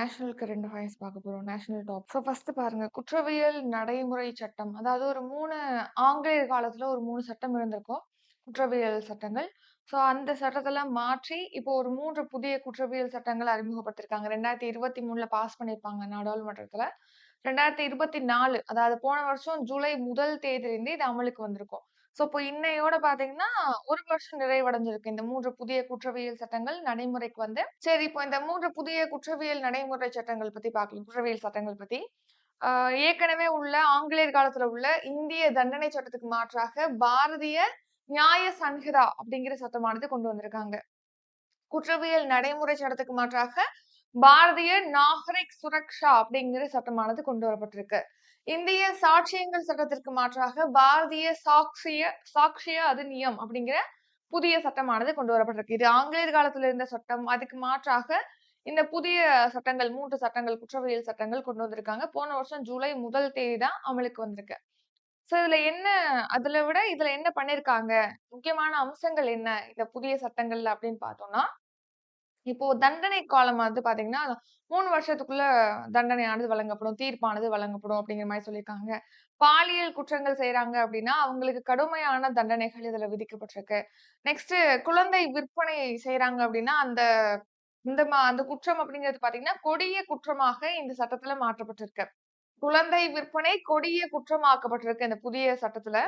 நேஷனலுக்கு 2 ஹாய்ஸ் பார்க்க போறோம். National top. First பாருங்க. குற்றவியல் நடைமுறை சட்டம். அதாவது ஒரு 3 ஆங்கிலேயர் காலத்துல ஒரு 3 சட்டம் இருந்திருக்கும். குற்றவியல் சட்டங்கள். அந்த சட்டத்தெல்லாம் மாற்றி, இப்போ ஒரு 3 புதிய குற்றவியல் சட்டங்கள் அறிமுகப்படுத்தியிருக்காங்க. 2023ல பாஸ் பண்ணியிருப்பாங்க நாடாளுமன்றத்துல. 2024 அதாவது போன வருஷம் ஜூலை 1 தேதியிலிருந்து இது அமலுக்கு வந்திருக்கும். இப்போ இன்னையோட பார்த்தீங்கன்னா, 1 வருஷம் நிறைவடைஞ்சிருக்கு. இந்த 3 புதிய குற்றவியல் சட்டங்கள் நடைமுறைக்கு வந்து. சரி, இப்போ இந்த 3 புதிய குற்றவியல் நடைமுறை சட்டங்கள் பத்தி பார்க்கலாம். குற்றவியல் சட்டங்கள் பத்தி. அ ஏற்கனவே உள்ள ஆங்கிலேயர் காலத்துல உள்ள இந்திய தண்டனை சட்டத்துக்கு மாற்றாக பாரதிய நியாய சன்ஹிதா அப்படிங்கிற சட்டமானது கொண்டு வந்திருக்காங்க. குற்றவியல் நடைமுறை சட்டத்துக்கு மாற்றாக பாரதிய நாகரிக் சுரக்ஷா அப்படிங்கிற சட்டமானது கொண்டு வரப்பட்டிருக்கு. இந்திய சாட்சியங்கள் சட்டத்திற்கு மாற்றாக பாரதிய சாக்ஷிய அதிநியம் அப்படிங்கிற புதிய சட்டமானது கொண்டு வரப்பட்டிருக்கு. இது ஆங்கிலேயர் காலத்துல இருந்த சட்டம். அதுக்கு மாற்றாக இந்த புதிய சட்டங்கள் 3 சட்டங்கள் குற்றவியல் சட்டங்கள் கொண்டு வந்திருக்காங்க. போன வருஷம் ஜூலை 1 தேதி தான் அமலுக்கு வந்திருக்கு. இதுல என்ன அதுல விட இதுல என்ன பண்ணிருக்காங்க? முக்கியமான அம்சங்கள் என்ன? இந்த புதிய சட்டங்கள்ல அப்படின்னு பார்த்தோம்னா, இப்போ தண்டனை காலம் வந்து பாத்தீங்கன்னா, 3 வருஷத்துக்குள்ள தண்டனையானது வழங்கப்படும். தீர்ப்பானது வழங்கப்படும் அப்படிங்கிற மாரி சொல்லியிருக்காங்க. பாலியல் குற்றங்கள் செய்றாங்க அப்படின்னா, அவங்களுக்கு கடுமையான தண்டனைகள் இதுல விதிக்கப்பட்டிருக்கு. நெக்ஸ்ட் குழந்தை விற்பனை செய்றாங்க அப்படின்னா, அந்த அந்த குற்றம் அப்படிங்கிறது பாத்தீங்கன்னா, கொடிய குற்றமாக இந்த சட்டத்துல மாற்றப்பட்டிருக்கு. குழந்தை விற்பனை கொடிய குற்றமாக்கப்பட்டிருக்கு இந்த புதிய சட்டத்துல.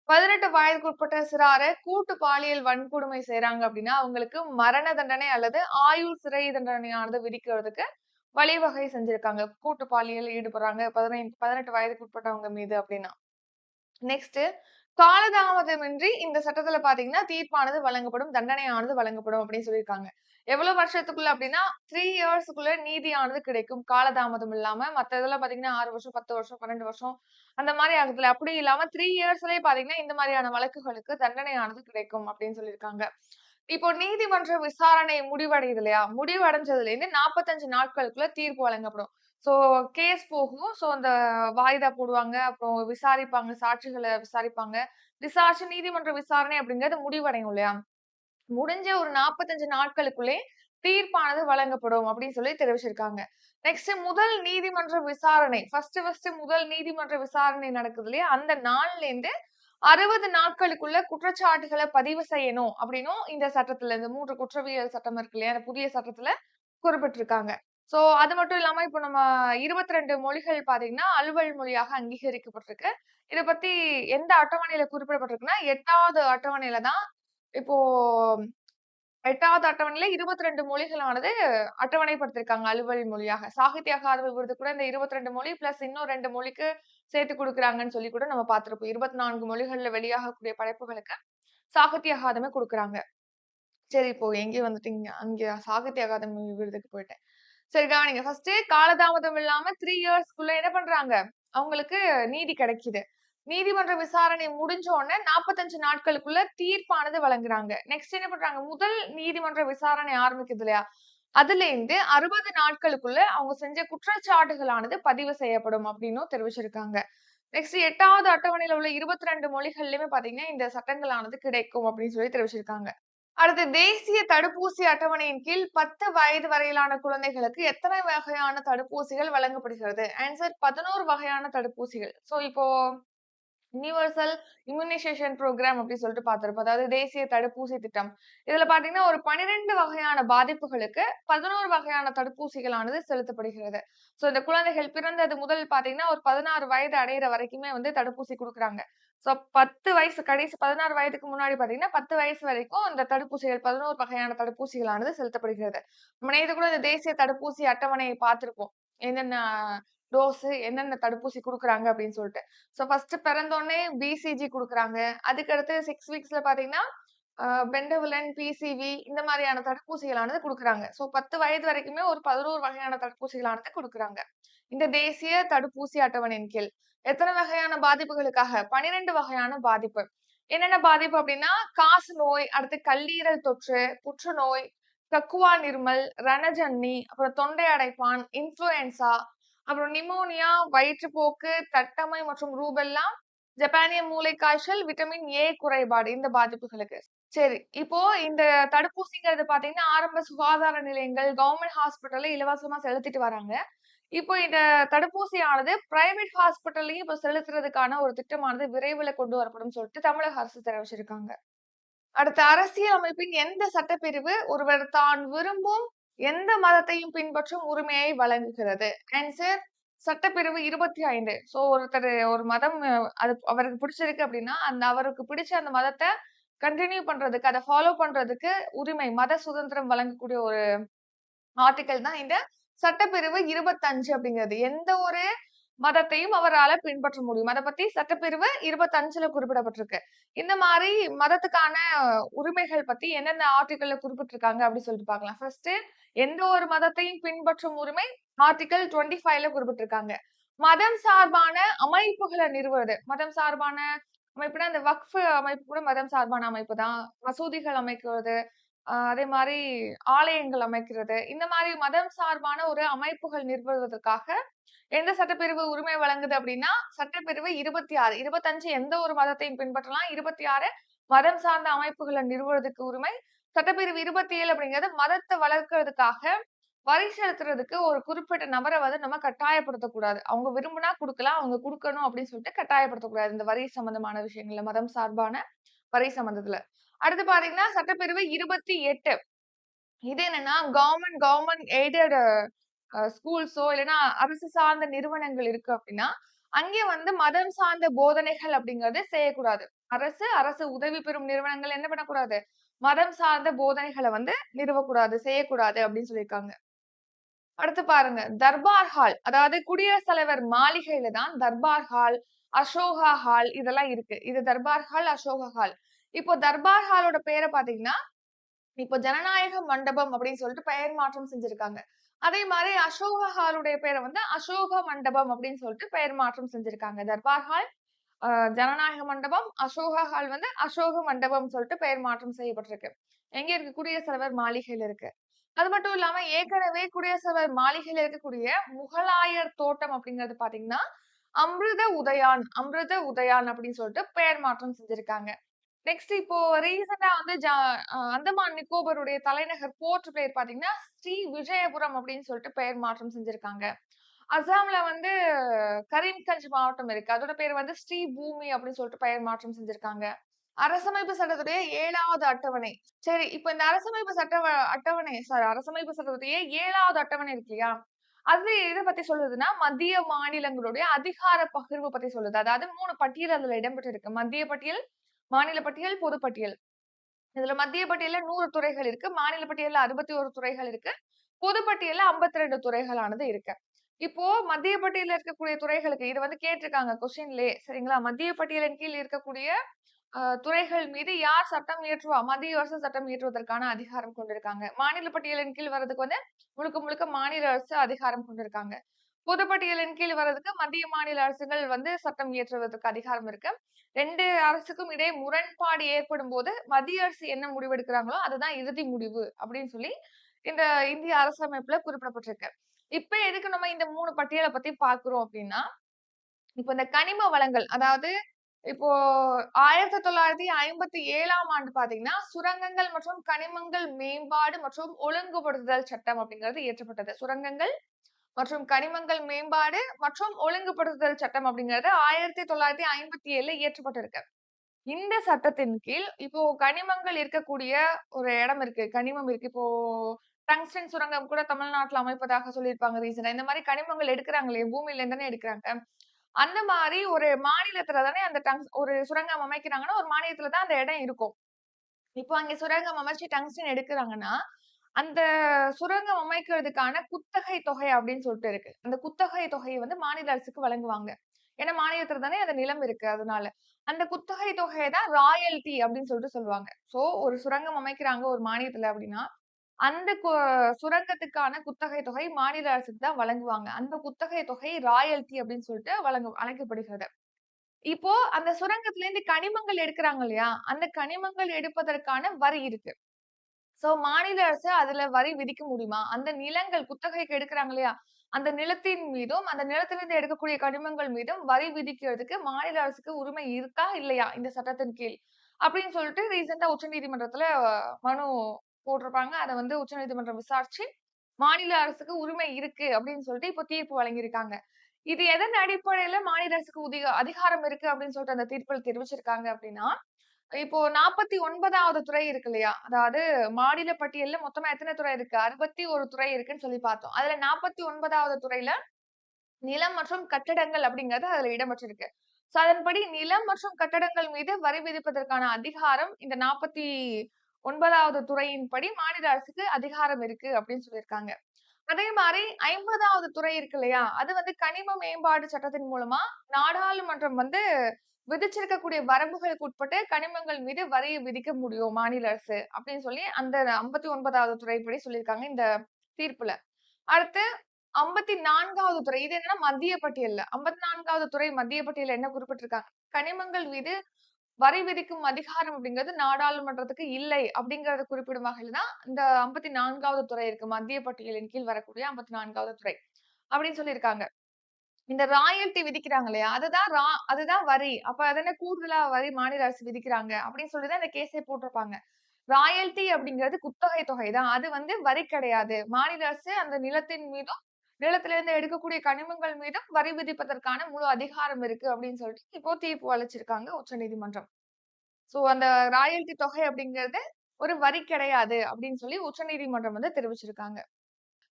18 வயதுக்குட்பட்ட சிறார கூட்டு பாலியல் வன்கொடுமை செய்றாங்க அப்படின்னா, அவங்களுக்கு மரண தண்டனை அல்லது ஆயுள் சிறை தண்டனையானது விதிக்கிறதுக்கு வழிவகை செஞ்சிருக்காங்க. கூட்டு பாலியல்ல ஈடுபடுறாங்க 18 வயதுக்கு உட்பட்டவங்க மீது அப்படின்னா. நெக்ஸ்ட் காலதாமதமின்றி இந்த சட்டத்துல பாத்தீங்கன்னா, தீர்ப்பானது வழங்கப்படும், தண்டனையானது வழங்கப்படும் அப்படின்னு சொல்லியிருக்காங்க. எவ்வளவு வருஷத்துக்குள்ள அப்படின்னா, 3 இயர்ஸ்க்குள்ள நீதியானது கிடைக்கும். காலதாமதம் இல்லாம. மத்த இதெல்லாம் பாத்தீங்கன்னா 6 வருஷம், 10 வருஷம், 12 வருஷம் அந்த மாரி ஆகுதுல்ல. அப்படி இல்லாம 3 இயர்ஸ்லயே பாத்தீங்கன்னா, இந்த மாரியான வழக்குகளுக்கு தண்டனையானது கிடைக்கும் அப்படின்னு சொல்லியிருக்காங்க. இப்போ நீதிமன்ற விசாரணை முடிவடையுது இல்லையா? முடிவடைஞ்சதுலேருந்து 45 நாட்களுக்குள்ள தீர்ப்பு வழங்கப்படும். சோ கேஸ் போகும். அந்த வாய்தா போடுவாங்க. அப்புறம் விசாரிப்பாங்க. சாட்சிகள விசாரிப்பாங்க. விசாரிச்சு நீதிமன்ற விசாரணை அப்படிங்கிறது முடிவடையும் இல்லையா? முடிஞ்ச ஒரு 45 நாட்களுக்குள்ளே தீர்ப்பானது வழங்கப்படும் அப்படின்னு சொல்லி தெரிவிச்சிருக்காங்க. நெக்ஸ்ட் முதல் நீதிமன்ற விசாரணை. ஃபர்ஸ்ட் முதல் நீதிமன்ற விசாரணை நடக்குது இல்லையா? அந்த நாள்லேருந்து 60 நாட்களுக்குள்ள குற்றச்சாட்டுகள பதிவு செய்யணும் அப்படின்னும் இந்த சட்டத்துல இந்த 3 குற்றவியல் சட்டம் இருக்கு இல்லையா? அந்த புதிய சட்டத்துல குறிப்பிட்டிருக்காங்க. அது மட்டும் இல்லாம இப்போ நம்ம 22 மொழிகள் பார்த்தீங்கன்னா, அலுவல் மொழியாக அங்கீகரிக்கப்பட்டிருக்கு. இத பத்தி எந்த அட்டவணையில குறிப்பிடப்பட்டிருக்குன்னா, 8வது அட்டவணையில தான் இப்போ 8வது அட்டவணையில 22 மொழிகளானது அட்டவணைப்படுத்திருக்காங்க அலுவல் மொழியாக. சாகித்ய அகாதமி விருது கூட இந்த 22 மொழி பிளஸ் இன்னும் 2 மொழிக்கு சேர்த்து குடுக்குறாங்கன்னு சொல்லி கூட நம்ம பார்த்திருப்போம். 24 மொழிகள்ல வெளியாகக்கூடிய படைப்புகளுக்கு சாகித்ய அகாதமி குடுக்குறாங்க. சரி, இப்போ எங்கே வந்துட்டீங்க? அங்க சாகித்ய அகாதமி விருதுக்கு போயிட்டேன். சரி, கவனிங்க. ஃபர்ஸ்ட்டு காலதாமதம் இல்லாம 3 இயர்ஸ்க்குள்ள என்ன பண்றாங்க? அவங்களுக்கு நீதி கிடைக்குது. நீதிமன்ற விசாரணை முடிஞ்ச உடனே 45 நாட்களுக்குள்ள தீர்ப்பானது வழங்குறாங்க. நெக்ஸ்ட் என்ன பண்றாங்க? முதல் நீதிமன்ற விசாரணை ஆரம்பிக்குது இல்லையா? அதுலேருந்து 60 நாட்களுக்குள்ள அவங்க செஞ்ச குற்றச்சாட்டுகளானது பதிவு செய்யப்படும் அப்படின்னும் தெரிவிச்சிருக்காங்க. நெக்ஸ்ட் 8வது அட்டவணையில உள்ள 22 மொழிகள்லயுமே பார்த்தீங்கன்னா, இந்த சட்டங்களானது கிடைக்கும் அப்படின்னு சொல்லி தெரிவிச்சிருக்காங்க. அடுத்து தேசிய தடுப்பூசி அட்டவணையின் கீழ் 10 வயது வரையிலான குழந்தைகளுக்கு எத்தனை வகையான தடுப்பூசிகள் வழங்கப்படுகிறது? ஆன்சர் 11 வகையான தடுப்பூசிகள். இப்போ யுனிவர்சல் இம்யூனைசேஷன் புரோகிராம் அப்படின்னு சொல்லிட்டு பார்த்திருப்போம். அதாவது தேசிய தடுப்பூசி திட்டம். இதுல பார்த்தீங்கன்னா, ஒரு 12 வகையான பாதிப்புகளுக்கு 11 வகையான தடுப்பூசிகளானது செலுத்தப்படுகிறது. இந்த குழந்தைகள் பிறந்தது முதல் பார்த்தீங்கன்னா, ஒரு 16 வயது அடையிற வரைக்குமே வந்து தடுப்பூசி குடுக்குறாங்க. 10 வயசு கடைசி 16 வயதுக்கு முன்னாடி பார்த்தீங்கன்னா, 10 வயசு வரைக்கும் இந்த தடுப்பூசிகள் 11 வகையான தடுப்பூசிகளானது செலுத்தப்படுகிறது. நம்ம நேத்து கூட இந்த தேசிய தடுப்பூசி அட்டவணையை பார்த்திருப்போம். என்னென்ன டோஸ், என்னென்ன தடுப்பூசி குடுக்குறாங்க அப்படின்னு சொல்லிட்டு. ஃபர்ஸ்ட் பிறந்தோனே பிசிஜி குடுக்குறாங்க. அதுக்கு அடுத்து 6 வீக்ஸ்ல பார்த்தீங்கன்னா, பென்டவிலன், பிசிவி இந்த மாரியான தடுப்பூசிகளானது குடுக்குறாங்க. 10 வயது வரைக்குமே ஒரு 11 வகையான தடுப்பூசிகளானது குடுக்குறாங்க. இந்த தேசிய தடுப்பூசி அட்டவணையின் கீழ். எத்தன வகையான பாதிப்புகளுக்காக? 12 வகையான பாதிப்பு. என்னென்ன பாதிப்பு அப்டின்னா, காச நோய், அடுத்து கல்லீரல் தொற்று, புற்றுநோய், கக்குவா இருமல், ரணஜன்னி, அப்புறம் தொண்டை அடைப்பான், இன்ஃப்ளூயன்ஸா, அப்புறம் நிமோனியா, வயிற்றுப்போக்கு, தட்டம்மை மற்றும் ரூபெல்லா, ஜப்பானிய மூளைக்காய்ச்சல், விட்டமின் ஏ குறைபாடு இந்த பாதிப்புகளுக்கு. சரி. இப்போ இந்த தடுப்பூசிங்கிறது பார்த்தீங்கன்னா, ஆரம்ப சுகாதார நிலையங்கள், கவர்மெண்ட் ஹாஸ்பிட்டல்ல இலவசமா செலுத்திட்டு வராங்க. இப்போ இந்த தடுப்பூசியானது பிரைவேட் ஹாஸ்பிட்டல்லயும் இப்ப செலுத்துறதுக்கான ஒரு திட்டமானது விரைவில கொண்டு வரப்படும்னு சொல்லிட்டு தமிழக அரசு தெரிவிச்சிருக்காங்க. அடுத்து அரசியல் அமைப்பின் எந்த சட்டப்பிரிவு ஒருவர் தான் விரும்பும் எந்த மதத்தையும் பின்பற்றும் உரிமையை வழங்குகிறது? ஆன்சர் சட்டப்பிரிவு 25. ஒருத்தர் ஒரு மதம் அது அவருக்கு பிடிச்சிருக்கு அப்படின்னா, அந்த அவருக்கு பிடிச்ச அந்த மதத்த கன்டின்யூ பண்றதுக்கு, அத ஃபாலோ பண்றதுக்கு உரிமை, மத சுதந்திரம் வழங்கக்கூடிய ஒரு ஆர்டிக்கிள் தான் இந்த சட்டப்பிரிவு 25 அப்படிங்கிறது. எந்த ஒரு மதத்தையும் அவரால பின்பற்ற முடியும். அத பத்தி சட்டப்பிரிவு 25ல குறிப்பிடப்பட்டிருக்கு. இந்த மாரி மதத்துக்கான உரிமைகள் பத்தி எந்தெந்த ஆர்டிக்கிள்ல குறிப்பிட்டிருக்காங்க அப்படின்னு சொல்லிட்டு பார்க்கலாம். ஃபர்ஸ்ட்டு எந்த ஒரு மதத்தையும் பின்பற்றும் உரிமை ஆர்டிக்கிள் 25ல குறிப்பிட்டிருக்காங்க. மதம் சார்பான அமைப்புகள நிறுவுறது. மதம் சார்பான அமைப்புனா, இந்த வக்ஃப் அமைப்பு கூட மதம் சார்பான அமைப்பு தான். மசூதிகள் அமைக்கிறது, அதே மாரி ஆலயங்கள் அமைக்கிறது. இந்த மாரி மதம் சார்பான ஒரு அமைப்புகள் நிறுவுவதற்காக எந்த சட்டப்பிரிவு உரிமை வழங்குது அப்படின்னா, சட்டப்பிரிவு 26. 25 எந்த ஒரு மதத்தையும் பின்பற்றலாம். 26 மதம் சார்ந்த அமைப்புகள நிறுவுவதற்கு உரிமை. சட்டப்பிரிவு 27 அப்படிங்கிறது மதத்த வளர்க்கறதுக்காக வரி செலுத்துறதுக்கு ஒரு குறிப்பிட்ட நபர வந்து நம்ம கட்டாயப்படுத்தக்கூடாது. அவங்க விரும்புனா குடுக்கலாம். அவங்க குடுக்கணும் அப்படின்னு சொல்லிட்டு கட்டாயப்படுத்தக்கூடாது. இந்த வரி சம்பந்தமான விஷயங்கள்ல, மதம் சார்பான வரி சம்பந்தத்துல. அடுத்து பார்த்தீங்கன்னா, சட்டப்பிரிவு 28. இது என்னன்னா, கவர்ன்மென்ட் எய்டட் ஸ்கூல்ஸோ இல்லன்னா அரசு சார்ந்த நிறுவனங்கள் இருக்கு அப்படின்னா, அங்கே வந்து மதம் சார்ந்த போதனைகள் அப்படிங்கிறது செய்யக்கூடாது. அரசு உதவி பெறும் நிறுவனங்கள் என்ன பண்ணக்கூடாது? மதம் சார்ந்த போதனைகள வந்து நிறுவக்கூடாது, செய்யக்கூடாது அப்படின்னு சொல்லியிருக்காங்க. அடுத்து பாருங்க. தர்பார் ஹால். அதாவது குடியரசுத் தலைவர் மாளிகையில தான் தர்பார் ஹால், அசோகா ஹால் இதெல்லாம் இருக்கு. இது தர்பார் ஹால், அசோகா ஹால். இப்போ தர்பார் ஹாலோட பேர பார்த்தீங்கன்னா, இப்போ ஜனநாயக மண்டபம் அப்படின்னு சொல்லிட்டு பெயர் மாற்றம் செஞ்சிருக்காங்க. அதே மாரி அசோகா ஹாலுடைய பேர வந்து அசோக மண்டபம் அப்படின்னு சொல்லிட்டு பெயர் மாற்றம் செஞ்சிருக்காங்க. தர்பார் ஹால், அ ஜனநாயக மண்டபம், அசோகா ஹால் வந்து அசோக மண்டபம் சொல்லிட்டு பெயர் மாற்றம் செய்யப்பட்டிருக்கு. எங்க இருக்கு? குடியரசுத் தலைவர் மாளிகையில இருக்கு. அது மட்டும் இல்லாம ஏற்கனவே குடியரசுத் தலைவர் மாளிகையில இருக்கக்கூடிய முகலாயர் தோட்டம் அப்படிங்கிறது பார்த்தீங்கன்னா, அமிர்த உதயான் அப்படின்னு சொல்லிட்டு பெயர் மாற்றம் செஞ்சிருக்காங்க. நெக்ஸ்ட் இப்போ ரீசென்ட்டா வந்து அந்தமான் நிக்கோபருடைய தலைநகர் போர்ட் பிளேர் பார்த்தீங்கன்னா, ஸ்ரீ விஜயபுரம் அப்படின்னு சொல்லிட்டு பெயர் மாற்றம் செஞ்சிருக்காங்க. அசாம்ல வந்து கரீம்கஞ்ச் மாவட்டம் இருக்கு. அதோட பேர் வந்து ஸ்ரீ பூமி அப்படின்னு சொல்லிட்டு பெயர் மாற்றம் செஞ்சிருக்காங்க. அரசமைப்பு சட்டத்துடைய 7வது அட்டவணை. சரி, இப்ப இந்த அரசமைப்பு அட்டவணை அரசமைப்பு சட்டத்துடைய 7வது அட்டவணை இருக்கு இல்லையா? அது எத பத்தி சொல்லுதுன்னா, மத்திய மாநிலங்களுடைய அதிகார பகிர்வு பத்தி சொல்லுது. அதாவது 3 பட்டியல் அதுல இடம்பெற்றிருக்கு. மத்திய பட்டியல், மாநில பட்டியல், பொது பட்டியல். இதுல மத்திய பட்டியல்ல 100 துறைகள் இருக்கு. மாநில பட்டியல்ல 61 துறைகள் இருக்கு. பொது பட்டியல்ல 52 துறைகளானது இருக்கு. இப்போ மத்திய பட்டியல்ல இருக்கக்கூடிய துறைகளுக்கு இது வந்து கேட்டிருக்காங்க கொஸ்டின்லயே சரிங்களா? மத்திய பட்டியலின் கீழ் இருக்கக்கூடிய துறைகள் மீது யார் சட்டம் இயற்றுவா? மத்திய அரசு சட்டம் இயற்றுவதற்கான அதிகாரம் கொண்டிருக்காங்க. மாநில பட்டியலின் கீழ் வர்றதுக்கு வந்து முழுக்க முழுக்க மாநில அரசு அதிகாரம் கொண்டிருக்காங்க. பொது பட்டியலின் கீழ் வர்றதுக்கு மத்திய, மாநில அரசுகள் வந்து சட்டம் இயற்றுவதற்கு அதிகாரம் இருக்கு. 2 அரசுக்கும் இடையே முரண்பாடு ஏற்படும்போது, மத்திய அரசு என்ன முடிவெடுக்கிறாங்களோ, அதுதான் இறுதி முடிவு அப்படின்னு சொல்லி இந்த இந்திய அரசமைப்புல குறிப்பிடப்பட்டிருக்கு. இப்ப எதுக்கு நம்ம இந்த 3 பட்டியல பத்தி பார்க்கிறோம் அப்படின்னா, இப்ப இந்த கனிம வளங்கள் அதாவது இப்போ 1957ஆம் ஆண்டு பார்த்தீங்கன்னா, சுரங்கங்கள் மற்றும் கனிமங்கள் மேம்பாடு மற்றும் ஒழுங்குபடுத்துதல் சட்டம் அப்படிங்கிறது இயற்றப்பட்டது. சுரங்கங்கள் மற்றும் கனிமங்கள் மேம்பாடு மற்றும் ஒழுங்குபடுத்துதல் சட்டம் அப்படிங்கிறது 1957ல இயற்றப்பட்டிருக்கு. இந்த சட்டத்தின் கீழ் இப்போ கனிமங்கள் இருக்கக்கூடிய ஒரு இடம் இருக்கு. கனிமம் இருக்கு. இப்போ டங்ஸ்டன் சுரங்கம் கூட தமிழ்நாட்டுல அமைப்பதாக சொல்லியிருப்பாங்க ரீசென்ட்டா. இந்த மாரி கனிமங்கள் எடுக்குறாங்களே, பூமியில இருந்து தானே எடுக்குறாங்க. அந்த மாரி ஒரு மாநிலத்துல தானே அந்த ஒரு சுரங்கம் அமைக்கிறாங்கன்னா, ஒரு மாநிலத்துல தான் அந்த இடம் இருக்கும். இப்போ அங்க சுரங்கம் அமைச்சு டங்ஸ்டன் எடுக்குறாங்கன்னா, அந்த சுரங்கம் அமைக்கிறதுக்கான குத்தகை தொகை அப்படின்னு சொல்லிட்டு இருக்கு. அந்த குத்தகை தொகைய வந்து மாநில அரசுக்கு வழங்குவாங்க. ஏன்னா மாநிலத்துல தானே அந்த நிலம் இருக்கு அதனால. அந்த குத்தகை தொகைய தான் ராயல்டி அப்படின்னு சொல்லிட்டு சொல்லுவாங்க. ஒரு சுரங்கம் அமைக்கிறாங்க ஒரு மாநிலத்துல அப்படின்னா, அந்த சுரங்கத்துக்கான குத்தகை தொகை மாநில அரசுக்கு தான் வழங்குவாங்க. அந்த குத்தகை தொகை ராயல்டி அப்படின்னு சொல்லிட்டு அழைக்கப்படுகிறது. இப்போ அந்த சுரங்கத்திலேருந்து கனிமங்கள் எடுக்குறாங்க இல்லையா? அந்த கனிமங்கள் எடுப்பதற்கான வரி இருக்கு. மாநில அரசு அதுல வரி விதிக்க முடியுமா? அந்த நிலங்கள் குத்தகைக்கு எடுக்குறாங்க இல்லையா? அந்த நிலத்தின் மீதும், அந்த நிலத்திலிருந்து எடுக்கக்கூடிய கனிமங்கள் மீதும் வரி விதிக்கிறதுக்கு மாநில அரசுக்கு உரிமை இருக்கா? இல்லையா? இந்த சட்டத்தின் கீழ். அப்படின்னு சொல்லிட்டு ரீசெண்டா உச்சநீதிமன்றத்துல மனு போட்டிருப்பாங்க. அத வந்து உச்சநீதிமன்றம் விசாரிச்சு மாநில அரசுக்கு உரிமை இருக்கு அப்படின்னு சொல்லிட்டு இப்போ தீர்ப்பு வழங்கியிருக்காங்க. இது எதன் அடிப்படையில மாநில அரசுக்கு அதிகாரம் இருக்கு அப்படின்னு சொல்லிட்டு அந்த தீர்ப்பில் தெரிவிச்சிருக்காங்க அப்படின்னா, இப்போ 49வது துறை இருக்கு இல்லையா? அதாவது மாநில பட்டியல்ல மொத்தமா எத்தன துறை இருக்கு? 61 துறை இருக்குன்னு சொல்லி பார்த்தோம். அதுல 49வது துறையில நிலம் மற்றும் கட்டடங்கள் அப்படிங்கிறது அதுல இடம்பெற்றிருக்கு. சோ அதன்படி நிலம் மற்றும் கட்டடங்கள் மீது வரி விதிப்பதற்கான அதிகாரம் இந்த 49வது துறையின்படி மாநில அரசுக்கு அதிகாரம் இருக்கு அப்படின்னு சொல்லியிருக்காங்க. அதே மாரி 50வது துறை இருக்கு இல்லையா? அது வந்து கனிம மேம்பாடு சட்டத்தின் மூலமா நாடாளுமன்றம் வந்து விதிச்சிருக்கக்கூடிய வரம்புகளுக்கு உட்பட்டு கனிமங்கள் மீது வரி விதிக்க முடியும் மாநில அரசு அப்படின்னு சொல்லி அந்த 59வது துறைப்படி சொல்லியிருக்காங்க இந்த தீர்ப்புல. அடுத்து 54வது துறை. இது என்னன்னா மத்திய பட்டியல்ல. 54வது துறை மத்திய பட்டியல்ல என்ன குறிப்பிட்டிருக்காங்க? கனிமங்கள் மீது வரி விதிக்கும் அதிகாரம் அப்படிங்கிறது நாடாளுமன்றத்துக்கு இல்லை அப்படிங்கறத குறிப்பிடும் வகையில தான் இந்த 54வது துறை இருக்கு. மத்திய பட்டியலின் கீழ் வரக்கூடிய 54வது துறை. அப்படின்னு சொல்லியிருக்காங்க. இந்த ராயல்டி விதிக்கிறாங்க இல்லையா? அதுதான் வரி. அப்ப அதென்ன கூடுதலா வரி மாநில அரசு விதிக்கிறாங்க அப்படின்னு சொல்லி தான் இந்த கேஸே போட்டிருப்பாங்க. ராயல்டி அப்படிங்கிறது குத்தகை தொகை தான். அது வந்து வரி கிடையாது. மாநில அரசு அந்த நிலத்தின் மீதும், நிலத்திலிருந்து எடுக்கக்கூடிய கனிமங்கள் மீதும் வரி விதிப்பதற்கான முழு அதிகாரம் இருக்கு அப்படின்னு சொல்லிட்டு இப்போ தீர்ப்பு அளிச்சிருக்காங்க உச்சநீதிமன்றம். சோ அந்த ராயல்டி தொகை அப்படிங்கிறது ஒரு வரி கிடையாது அப்படின்னு சொல்லி உச்சநீதிமன்றம் வந்து தெரிவிச்சிருக்காங்க.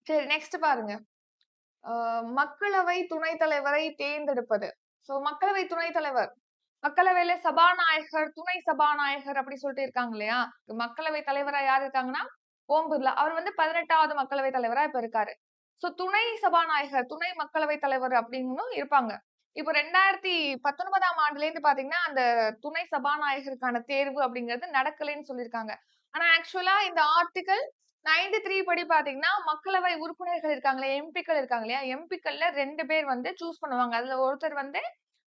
சரி நெக்ஸ்ட் பாருங்க. அ மக்களவை துணைத் தலைவரை தேர்ந்தெடுப்பது. சோ மக்களவை துணைத் தலைவர் மக்களவையில சபாநாயகர், துணை சபாநாயகர் அப்படி சொல்லிட்டு இருக்காங்க இல்லையா? மக்களவை தலைவரா யார் இருக்காங்கன்னா, ஓம் பிர்லா. அவர் வந்து 18வது மக்களவை தலைவரா இப்ப இருக்காரு. சோ துணை சபாநாயகர், துணை மக்களவை தலைவர் அப்படின்னும் இருப்பாங்க. இப்ப 2019ஆம் ஆண்டுலேருந்து பாத்தீங்கன்னா, அந்த துணை சபாநாயகருக்கான தேர்வு அப்படிங்கிறது நடக்கலைன்னு சொல்லியிருக்காங்க. ஆனா ஆக்சுவலா இந்த ஆர்டிகிள் 93 படி பாத்தீங்கன்னா, மக்களவை உறுப்பினர்கள் இருக்காங்களே, எம்பிக்கள் இருக்காங்க இல்லையா? எம்பிக்கள்ல 2 பேர் வந்து சூஸ் பண்ணுவாங்க. அதுல ஒருத்தர் வந்து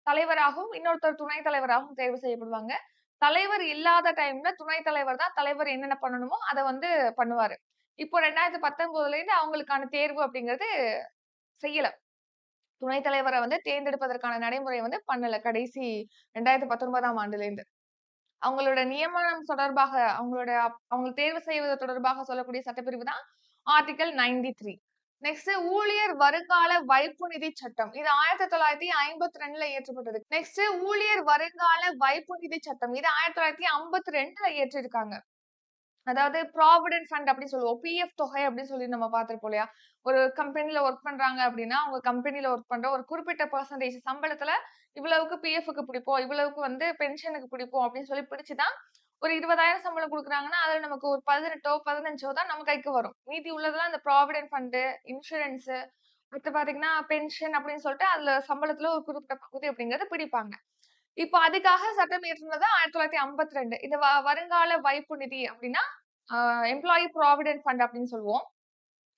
தலைவராகவும், இன்னொருத்தர் துணைத் தலைவராகவும் தேர்வு செய்யப்படுவாங்க. தலைவர் இல்லாத டைம்ல துணைத் தலைவர் தான் தலைவர் என்னென்ன பண்ணணுமோ அத வந்து பண்ணுவாரு. இப்போ 2019லேருந்து அவங்களுக்கான தேர்வு அப்படிங்கிறது செய்யல. துணைத் தலைவர வந்து தேர்ந்தெடுப்பதற்கான நடைமுறை வந்து பண்ணல. கடைசி 2019ஆம் ஆண்டுலேருந்து. அவங்களோட நியமனம் தொடர்பாக, அவங்கள தேர்வு செய்வது தொடர்பாக சொல்லக்கூடிய சட்டப்பிரிவு தான் ஆர்டிகிள் 93. நெக்ஸ்ட் ஊழியர் வருங்கால வைப்பு நிதி சட்டம். இது 1952ல இயற்றப்பட்டது. நெக்ஸ்ட் ஊழியர் வருங்கால வைப்பு நிதி சட்டம். இது 1952ல இயற்றிருக்காங்க. அதாவது ப்ராவிடன்ட் ஃபண்ட் அப்படின்னு சொல்லுவோம். பிஎஃப் தொகை அப்படின்னு சொல்லி நம்ம பார்த்திருப்போம் இல்லையா? ஒரு கம்பெனில ஒர்க் பண்றாங்க அப்படின்னா, அவங்க கம்பெனில ஒர்க் பண்ற ஒரு குறிப்பிட்ட பெர்சன்டேஜ் சம்பளத்துல இவ்வளவுக்கு பிஎஃப்க்கு பிடிப்போம், இவ்வளவுக்கு வந்து பென்ஷனுக்கு பிடிப்போம் அப்படின்னு சொல்லி பிடிச்சு தான் ஒரு 20,000 சம்பளம் குடுக்குறாங்கன்னா, அதுல நமக்கு ஒரு 18ஓ, 15ஓ தான் நம்ம கைக்கு வரும். மீதி உள்ளதெல்லாம் இந்த ப்ராவிடன்ட் ஃபண்ட், இன்சூரன்ஸ், அடுத்து பார்த்தீங்கன்னா பென்ஷன் அப்படின்னு சொல்லிட்டு அதுல சம்பளத்துல ஒரு குறிப்பிட்ட பகுதி அப்படிங்கிறத பிடிப்பாங்க. இப்போ அதுக்காக சட்டம் இயற்றுனது 1952. இந்த வருங்கால வைப்பு நிதி அப்படின்னா, எம்ப்ளாயி ப்ராவிடன்ட் ஃபண்ட் அப்படின்னு சொல்லுவோம்.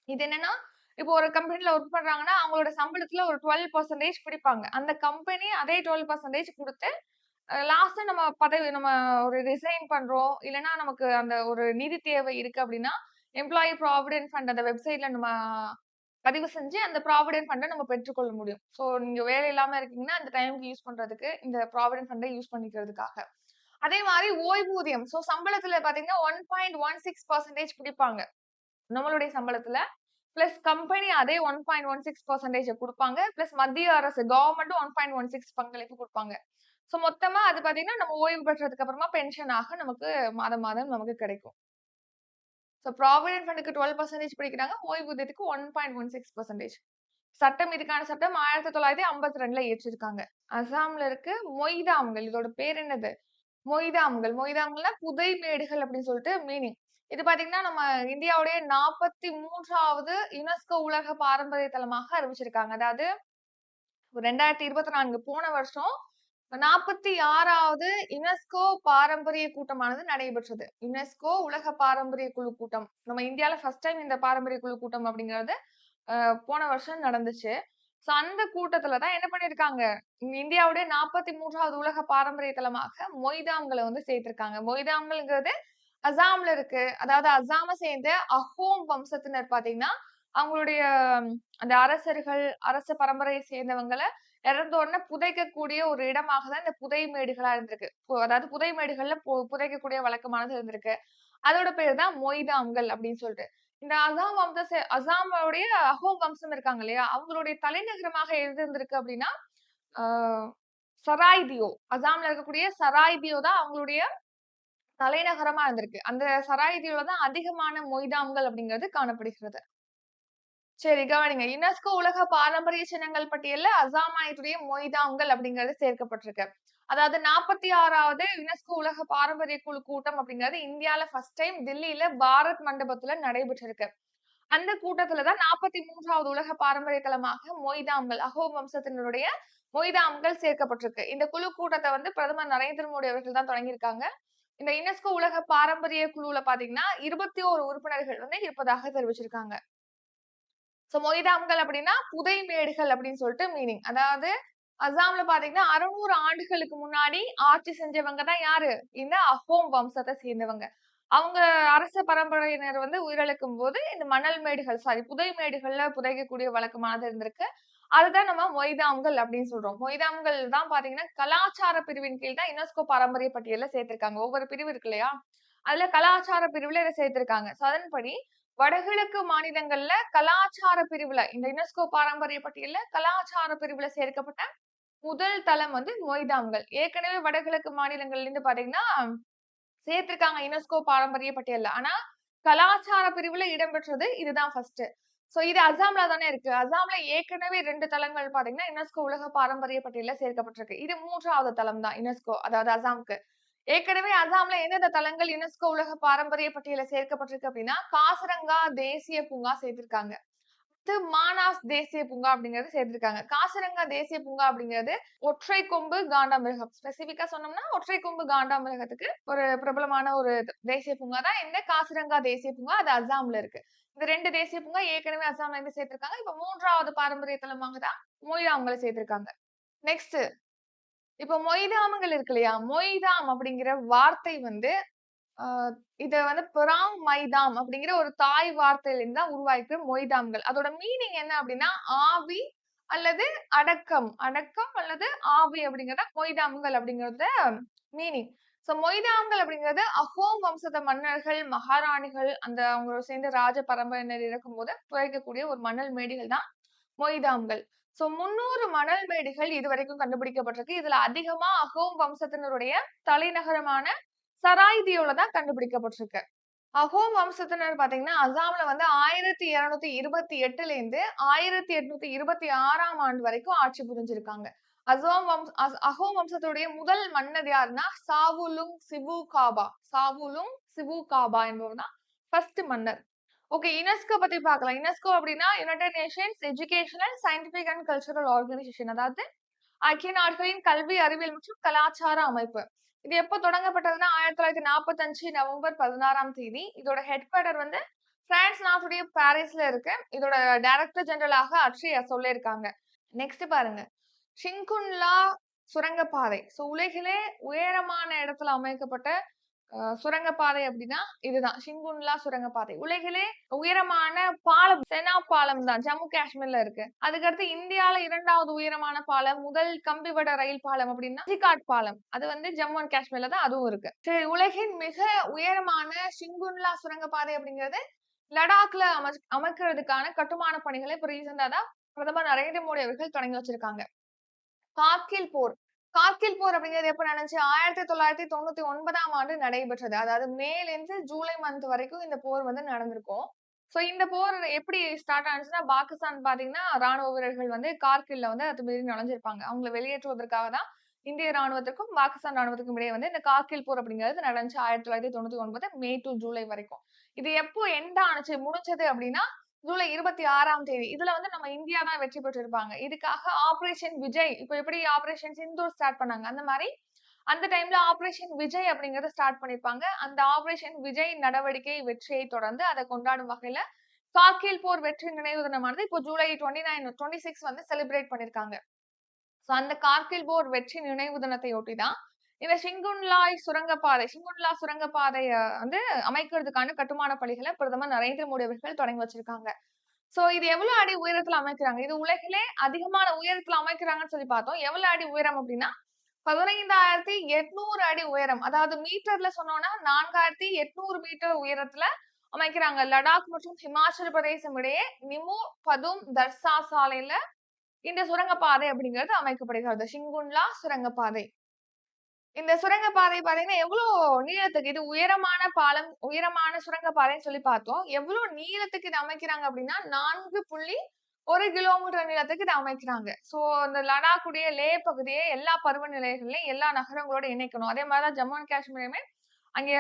இது என்னன்னா, இப்போ ஒரு கம்பெனில ஒர்க் பண்றாங்கன்னா, அவங்களோட சம்பளத்துல ஒரு 12% பிடிப்பாங்க. அந்த கம்பெனி அதே 12% குடுத்து, லாஸ்ட்டா நம்ம ஒரு ரிசைன் பண்றோம். இல்லன்னா நமக்கு அந்த ஒரு நிதி தேவை இருக்கு அப்படின்னா, எம்ப்ளாயி ப்ராவிடன்ட் ஃபண்ட் அந்த வெப்சைட்ல நம்ம பதிவு செஞ்சு அந்த ப்ராவிடன்ட் ஃபண்ட நம்ம பெற்றுக்கொள்ள முடியும். சோ நீங்க வேலை இல்லாம இருக்கீங்கன்னா, அந்த டைம்க்கு யூஸ் பண்றதுக்கு இந்த ப்ராவிடன்ட் ஃபண்ட யூஸ் பண்ணிக்கிறதுக்காக. அதே மாரி ஓய்வூதியம். சோ சம்பளத்துல பார்த்தீங்கன்னா 1.16% பிடிப்பாங்க. நம்மளுடைய சம்பளத்துல. பிளஸ் கம்பெனி அதே 1.16% குடுப்பாங்க. பிளஸ் மத்திய அரசு கவர்ன்மென்ட்டும் 1.16 பங்களிப்பு குடுப்பாங்க. சோ மொத்தமா அது பார்த்தீங்கன்னா, நம்ம ஓய்வு பெற்றதுக்கு அப்புறமா பென்ஷனாக நமக்கு மாதம் மாதம் நமக்கு கிடைக்கும். சோ ப்ராவிடன்ட் ஃபண்டுக்கு 12% பிடிக்கிறாங்க. ஓய்வூதியத்துக்கு 1.16%. இதுக்கான சட்டம் 1952ல இயற்றிருக்காங்க. அசாம்ல இருக்கு மொய்தாம்கள். இதோட பேர் என்னது? மொய்தாம்கள். மொய்தாம்கள்னா புதைமேடுகள் அப்படின்னு சொல்லிட்டு மீனிங். இது பார்த்தீங்கன்னா, நம்ம இந்தியாவுடைய 43வது யுனெஸ்கோ உலக பாரம்பரிய தலமாக அறிவிச்சிருக்காங்க. அதாவது 2024 போன வருஷம் 46வது யுனெஸ்கோ பாரம்பரிய கூட்டமானது நடைபெற்றது. யுனெஸ்கோ உலக பாரம்பரிய குழு கூட்டம். நம்ம இந்தியால ஃபர்ஸ்ட் டைம் இந்த பாரம்பரிய குழு கூட்டம் அப்படிங்கிறது போன வருஷம் நடந்துச்சு. சோ அந்த கூட்டத்துல தான் என்ன பண்ணிருக்காங்க, இந்தியாவுடைய 43வது உலக பாரம்பரிய தலமாக மொய்தாம்கள வந்து சேர்த்திருக்காங்க. மொய்தாம்கள்ங்கிறது அசாம்ல இருக்கு. அதாவது அசாம சேர்ந்த அஹோம் வம்சத்தினர் பார்த்தீங்கன்னா, அவங்களுடைய அந்த அரசர்கள், அரச பரம்பரையை சேர்ந்தவங்கள இறந்த உடனே புதைக்கக்கூடிய ஒரு இடமாக தான் இந்த புதைமேடுகளா இருந்திருக்கு. அதாவது புதைமேடுகள்ல புதைக்கக்கூடிய வழக்கமானது இருந்திருக்கு. அதோட பேர் தான் மொய்தாம்கள் அப்படின்னு சொல்லிட்டு. இந்த அசாமோடைய அஹோம் வம்சம் இருக்காங்க இல்லையா? அவங்களுடைய தலைநகரமாக எது இருந்திருக்கு அப்படின்னா, ஆ சராய்தியோ. அசாம்ல இருக்கக்கூடிய சராய்தியோ தான் அவங்களுடைய தலைநகரமா இருந்திருக்கு. அந்த சராய்தியோல தான் அதிகமான மொய்தாம்கள் அப்படிங்கிறது காணப்படுகிறது. சரி கவனிங்க. யுனெஸ்கோ உலக பாரம்பரிய சின்னங்கள் பட்டியல்ல அசாம் மாநிலத்துடைய மொய்தாம்கள் அப்படிங்கிறது சேர்க்கப்பட்டிருக்கு. அதாவது 46வது யுனெஸ்கோ உலக பாரம்பரிய குழு கூட்டம் அப்படிங்கிறது இந்தியால ஃபர்ஸ்ட் டைம் தில்லியில பாரத் மண்டபத்துல நடைபெற்றிருக்கு. அந்த கூட்டத்துல தான் 43வது உலக பாரம்பரிய தலமாக மொய்தாம்கள், அஹோம் வம்சத்தினருடைய மொய்தாம்கள் சேர்க்கப்பட்டிருக்கு. இந்த குழு கூட்டத்தை வந்து பிரதமர் நரேந்திர மோடி அவர்கள் தான் தொடங்கியிருக்காங்க. இந்த யுனெஸ்கோ உலக பாரம்பரிய குழுவுல பாத்தீங்கன்னா 21 உறுப்பினர்கள் வந்து இருப்பதாக தெரிவிச்சிருக்காங்க. சோ மொய்தாம்கள் அப்படின்னா புதைமேடுகள் அப்படின்னு சொல்லிட்டு மீனிங். அதாவது அசாம்ல பாத்தீங்கன்னா 600 ஆண்டுகளுக்கு முன்னாடி ஆட்சி செஞ்சவங்க தான் யாரு? இந்த அஹோம் வம்சத்தை சேர்ந்தவங்க. அவங்க அரச பரம்பரையினர் வந்து உயிரிழக்கும் போது இந்த மணல் மேடுகள் புதை மேடுகள்ல புதைக்கக்கூடிய வழக்கமானது இருந்திருக்கு. அதுதான் நம்ம மொய்தாம்கள் அப்படின்னு சொல்றோம். மொய்தாம்கள் தான் பாத்தீங்கன்னா கலாச்சார பிரிவின் கீழ் தான் யுனெஸ்கோ பாரம்பரிய பட்டியல்ல சேர்த்திருக்காங்க. ஒவ்வொரு பிரிவு இருக்கு இல்லையா? அதுல கலாச்சார பிரிவுல இதை சேர்த்திருக்காங்க. சோ அதன்படி வடகிழக்கு மாநிலங்கள்ல கலாச்சார பிரிவுல இந்த யுனெஸ்கோ பாரம்பரிய பட்டியல்ல கலாச்சார பிரிவுல சேர்க்கப்பட்ட முதல் தலம் வந்து மொய்தாம்கள். ஏற்கனவே வடகிழக்கு மாநிலங்கள்ல இருந்து பாத்தீங்கன்னா சேர்த்திருக்காங்க யுனெஸ்கோ பாரம்பரிய பட்டியல்ல. ஆனா கலாச்சார பிரிவுல இடம்பெற்றது இதுதான் ஃபர்ஸ்ட். சோ இது அசாம்ல தானே இருக்கு. அசாம்ல ஏற்கனவே 2 தலங்கள் பாத்தீங்கன்னா யுனெஸ்கோ உலக பாரம்பரிய பட்டியல்ல சேர்க்கப்பட்டிருக்கு. இது 3வது தலம் தான் யுனெஸ்கோ அதாவது அசாம்க்கு. ஏற்கனவே அசாம்ல எந்தெந்த தலங்கள் யுனெஸ்கோ உலக பாரம்பரிய பட்டியல்ல சேர்க்கப்பட்டிருக்கு அப்படின்னா, காசிரங்கா தேசிய பூங்கா சேர்த்திருக்காங்க. மானாஸ் தேசிய பூங்கா அப்படிங்கிறது சேர்த்திருக்காங்க. காசிரங்கா தேசிய பூங்கா அப்படிங்கிறது ஒற்றை கொம்பு காண்டாமிருகம். ஸ்பெசிபிக்கா சொன்னோம்னா ஒற்றை கொம்பு காண்டாமிருகத்துக்கு ஒரு பிரபலமான ஒரு தேசிய பூங்கா தான் இந்த காசிரங்கா தேசிய பூங்கா. அது அசாம்ல இருக்கு. இந்த 2 தேசிய பூங்கா ஏற்கனவே அசாம்ல இருந்து சேர்த்திருக்காங்க. இப்ப 3வது பாரம்பரிய தலமாக தான் மொய்ராம்களை சேர்த்திருக்காங்க. நெக்ஸ்ட் இப்ப மொய்தாம்கள் இருக்கு இல்லையா? மொய்தாம் அப்படிங்கிற வார்த்தை வந்து ஆ இத வந்து பிராங் மைதாம் அப்படிங்கிற ஒரு தாய் வார்த்தையிலிருந்து தான் உருவாயிருக்கு மொய்தாம்கள். அதோட மீனிங் என்ன அப்படின்னா, ஆவி அல்லது அடக்கம். அடக்கம் அல்லது ஆவி அப்படிங்கிறத மொய்தாம்கள் அப்படிங்கிறது மீனிங். சோ மொய்தாம்கள் அப்படிங்கிறது அஹோம் வம்சத்த மன்னர்கள், மகாராணிகள் அந்த அவங்களோட சேர்ந்த ராஜ பரம்பரையினர் இருக்கும்போது புதைக்கக்கூடிய ஒரு மணல் மேடுகள் தான் மொய்தாம்கள். சோ 300 மணல் மேடுகள் இதுவரைக்கும் கண்டுபிடிக்கப்பட்டிருக்கு. இதுல அதிகமா அஹோம் வம்சத்தினருடைய தலைநகரமான சராய்தியோல தான் கண்டுபிடிக்கப்பட்டிருக்கு. அஹோம் வம்சத்தினர் பாத்தீங்கன்னா, அசாம்ல வந்து 1228ல இருந்து 1826ஆம் ஆண்டு வரைக்கும் ஆட்சி புரிஞ்சிருக்காங்க. அஹோம் வம்சத்துடைய முதல் மன்னர் யாருன்னா, சாவுலுங் சிவுகாபா என்பவர் தான் ஃபர்ஸ்ட் மன்னர். ஓகே. யுனெஸ்கோ பத்தி பார்க்கலாம். யுனெஸ்கோ அப்படின்னா United Nations educational, scientific and cultural organisation. அதாவது ஐக்கிய நாடுகளின் கல்வி, அறிவியல் மற்றும் கலாச்சார அமைப்பு. இது எப்போ தொடங்கப்பட்டதுன்னா 1945 நவம்பர் 16ஆம் தேதி. இதோட ஹெட் குவார்ட்டர் வந்து பிரான்ஸ் நாட்டுடைய பாரிஸ்ல இருக்கு. இதோட டைரக்டர் ஜெனரலாக அட்ரி அசோலே இருக்காங்க. நெக்ஸ்ட் பாருங்க. ஷின்குன்லா சுரங்கப்பாதை. சோ உலகிலே உயரமான இடத்துல அமைக்கப்பட்ட சுரங்கப்பாதை அப்படின்னா இதுதான். ஷின்குன்லா சுரங்கப்பாதை. உலகிலே உயரமான பாலம் செனா பாலம் தான். ஜம்மு காஷ்மீர்ல இருக்கு. அதுக்கடுத்து இந்தியால 2வது உயரமான பாலம், முதல் கம்பிவட ரயில் பாலம் அப்படின்னா ராஜ்காட் பாலம். அது வந்து ஜம்மு அண்ட் காஷ்மீர்ல தான் அதுவும் இருக்கு. சரி உலகின் மிக உயரமான ஷின்குன்லா சுரங்கப்பாதை அப்படிங்கிறது லடாக்ல அமைக்கிறதுக்கான கட்டுமான பணிகளை இப்ப ரீசெண்டா தான் பிரதமர் நரேந்திர மோடி அவர்கள் தொடங்கி வச்சிருக்காங்க. கார்கில் போர். கார்கில் போர் அப்படிங்கிறது எப்ப நடந்துச்சு? 1999ஆம் ஆண்டு நடைபெற்றது. அதாவது மேல இருந்து ஜூலை மந்த் வரைக்கும் இந்த போர் வந்து நடந்திருக்கும். சோ இந்த போர் எப்படி ஸ்டார்ட் ஆனுச்சுன்னா, பாகிஸ்தான் பாத்தீங்கன்னா, ராணுவ வீரர்கள் வந்து கார்கில்ல வந்து அத்துமீறி நுழைஞ்சிருப்பாங்க. அவங்கள வெளியேற்றுவதற்காக தான் இந்திய ராணுவத்திற்கும், பாகிஸ்தான் ராணுவத்துக்கும் இடையே வந்து இந்த கார்கில் போர் அப்படிங்கிறது நடந்துச்சு 1999 மே டூ ஜூலை வரைக்கும். இது எப்போ எண்ட் ஆனுச்சு, முடிஞ்சது அப்படின்னா ஜூலை 26ஆம் தேதி. இதுல வந்து நம்ம இந்தியா தான் வெற்றி பெற்றிருப்பாங்க. இதுக்காக ஆபரேஷன் விஜய் இப்ப எப்படி ஆபரேஷன் சிந்தூர் ஸ்டார்ட் பண்ணாங்க. அந்த மாரி அந்த டைம்ல ஆபரேஷன் விஜய் அப்படிங்கறத ஸ்டார்ட் பண்ணிருப்பாங்க. அந்த ஆபரேஷன் விஜய் நடவடிக்கை வெற்றியை தொடர்ந்து அதை கொண்டாடும் வகையில கார்கில் போர் வெற்றி நினைவு தினமானது இப்போ ஜூலை 29, 26 வந்து செலிப்ரேட் பண்ணிருக்காங்க. சோ அந்த கார்கில் போர் வெற்றி நினைவு தினத்தை ஒட்டி தான் இந்த ஷிங்குன்லா சுரங்கப்பாதைய வந்து அமைக்கிறதுக்கான கட்டுமான பணிகளை பிரதமர் நரேந்திர மோடி அவர்கள் தொடங்கி வச்சிருக்காங்க. சோ இது எவ்வளவு அடி உயரத்துல அமைக்கிறாங்க? இது உலகிலே அதிகமான உயரத்துல அமைக்கிறாங்கன்னு சொல்லி பார்த்தோம். எவ்வளவு அடி உயரம் அப்படின்னா 15,800 அடி உயரம். அதாவது மீட்டர்ல சொன்னோம்னா 4,800 மீட்டர் உயரத்துல அமைக்கிறாங்க. லடாக் மற்றும் ஹிமாச்சல பிரதேசம் இடையே நிமு பதும் தர்சா சாலையில இந்த சுரங்கப்பாதை அப்படிங்கிறது அமைக்கப்படுகிறது. ஷிங்குன்லா சுரங்கப்பாதை. இந்த சுரங்கப்பாதை பார்த்தீங்கன்னா, எவ்வளோ நீளத்துக்கு இது உயரமான பாலம், உயரமான சுரங்கப்பாதைன்னு சொல்லி பார்த்தோம். எவ்வளோ நீளத்துக்கு இத அமைக்கிறாங்க அப்படின்னா, 4.1 கிலோமீட்டர் நீளத்துக்கு இத அமைக்கிறாங்க. ஸோ, இந்த லடாக்குடைய லே பகுதியை எல்லா பருவநிலைகள்லயும் எல்லா நகரங்களோட இணைக்கணும். அதே மாரி தான் ஜம்மு அண்ட் காஷ்மீரையுமே அங்கே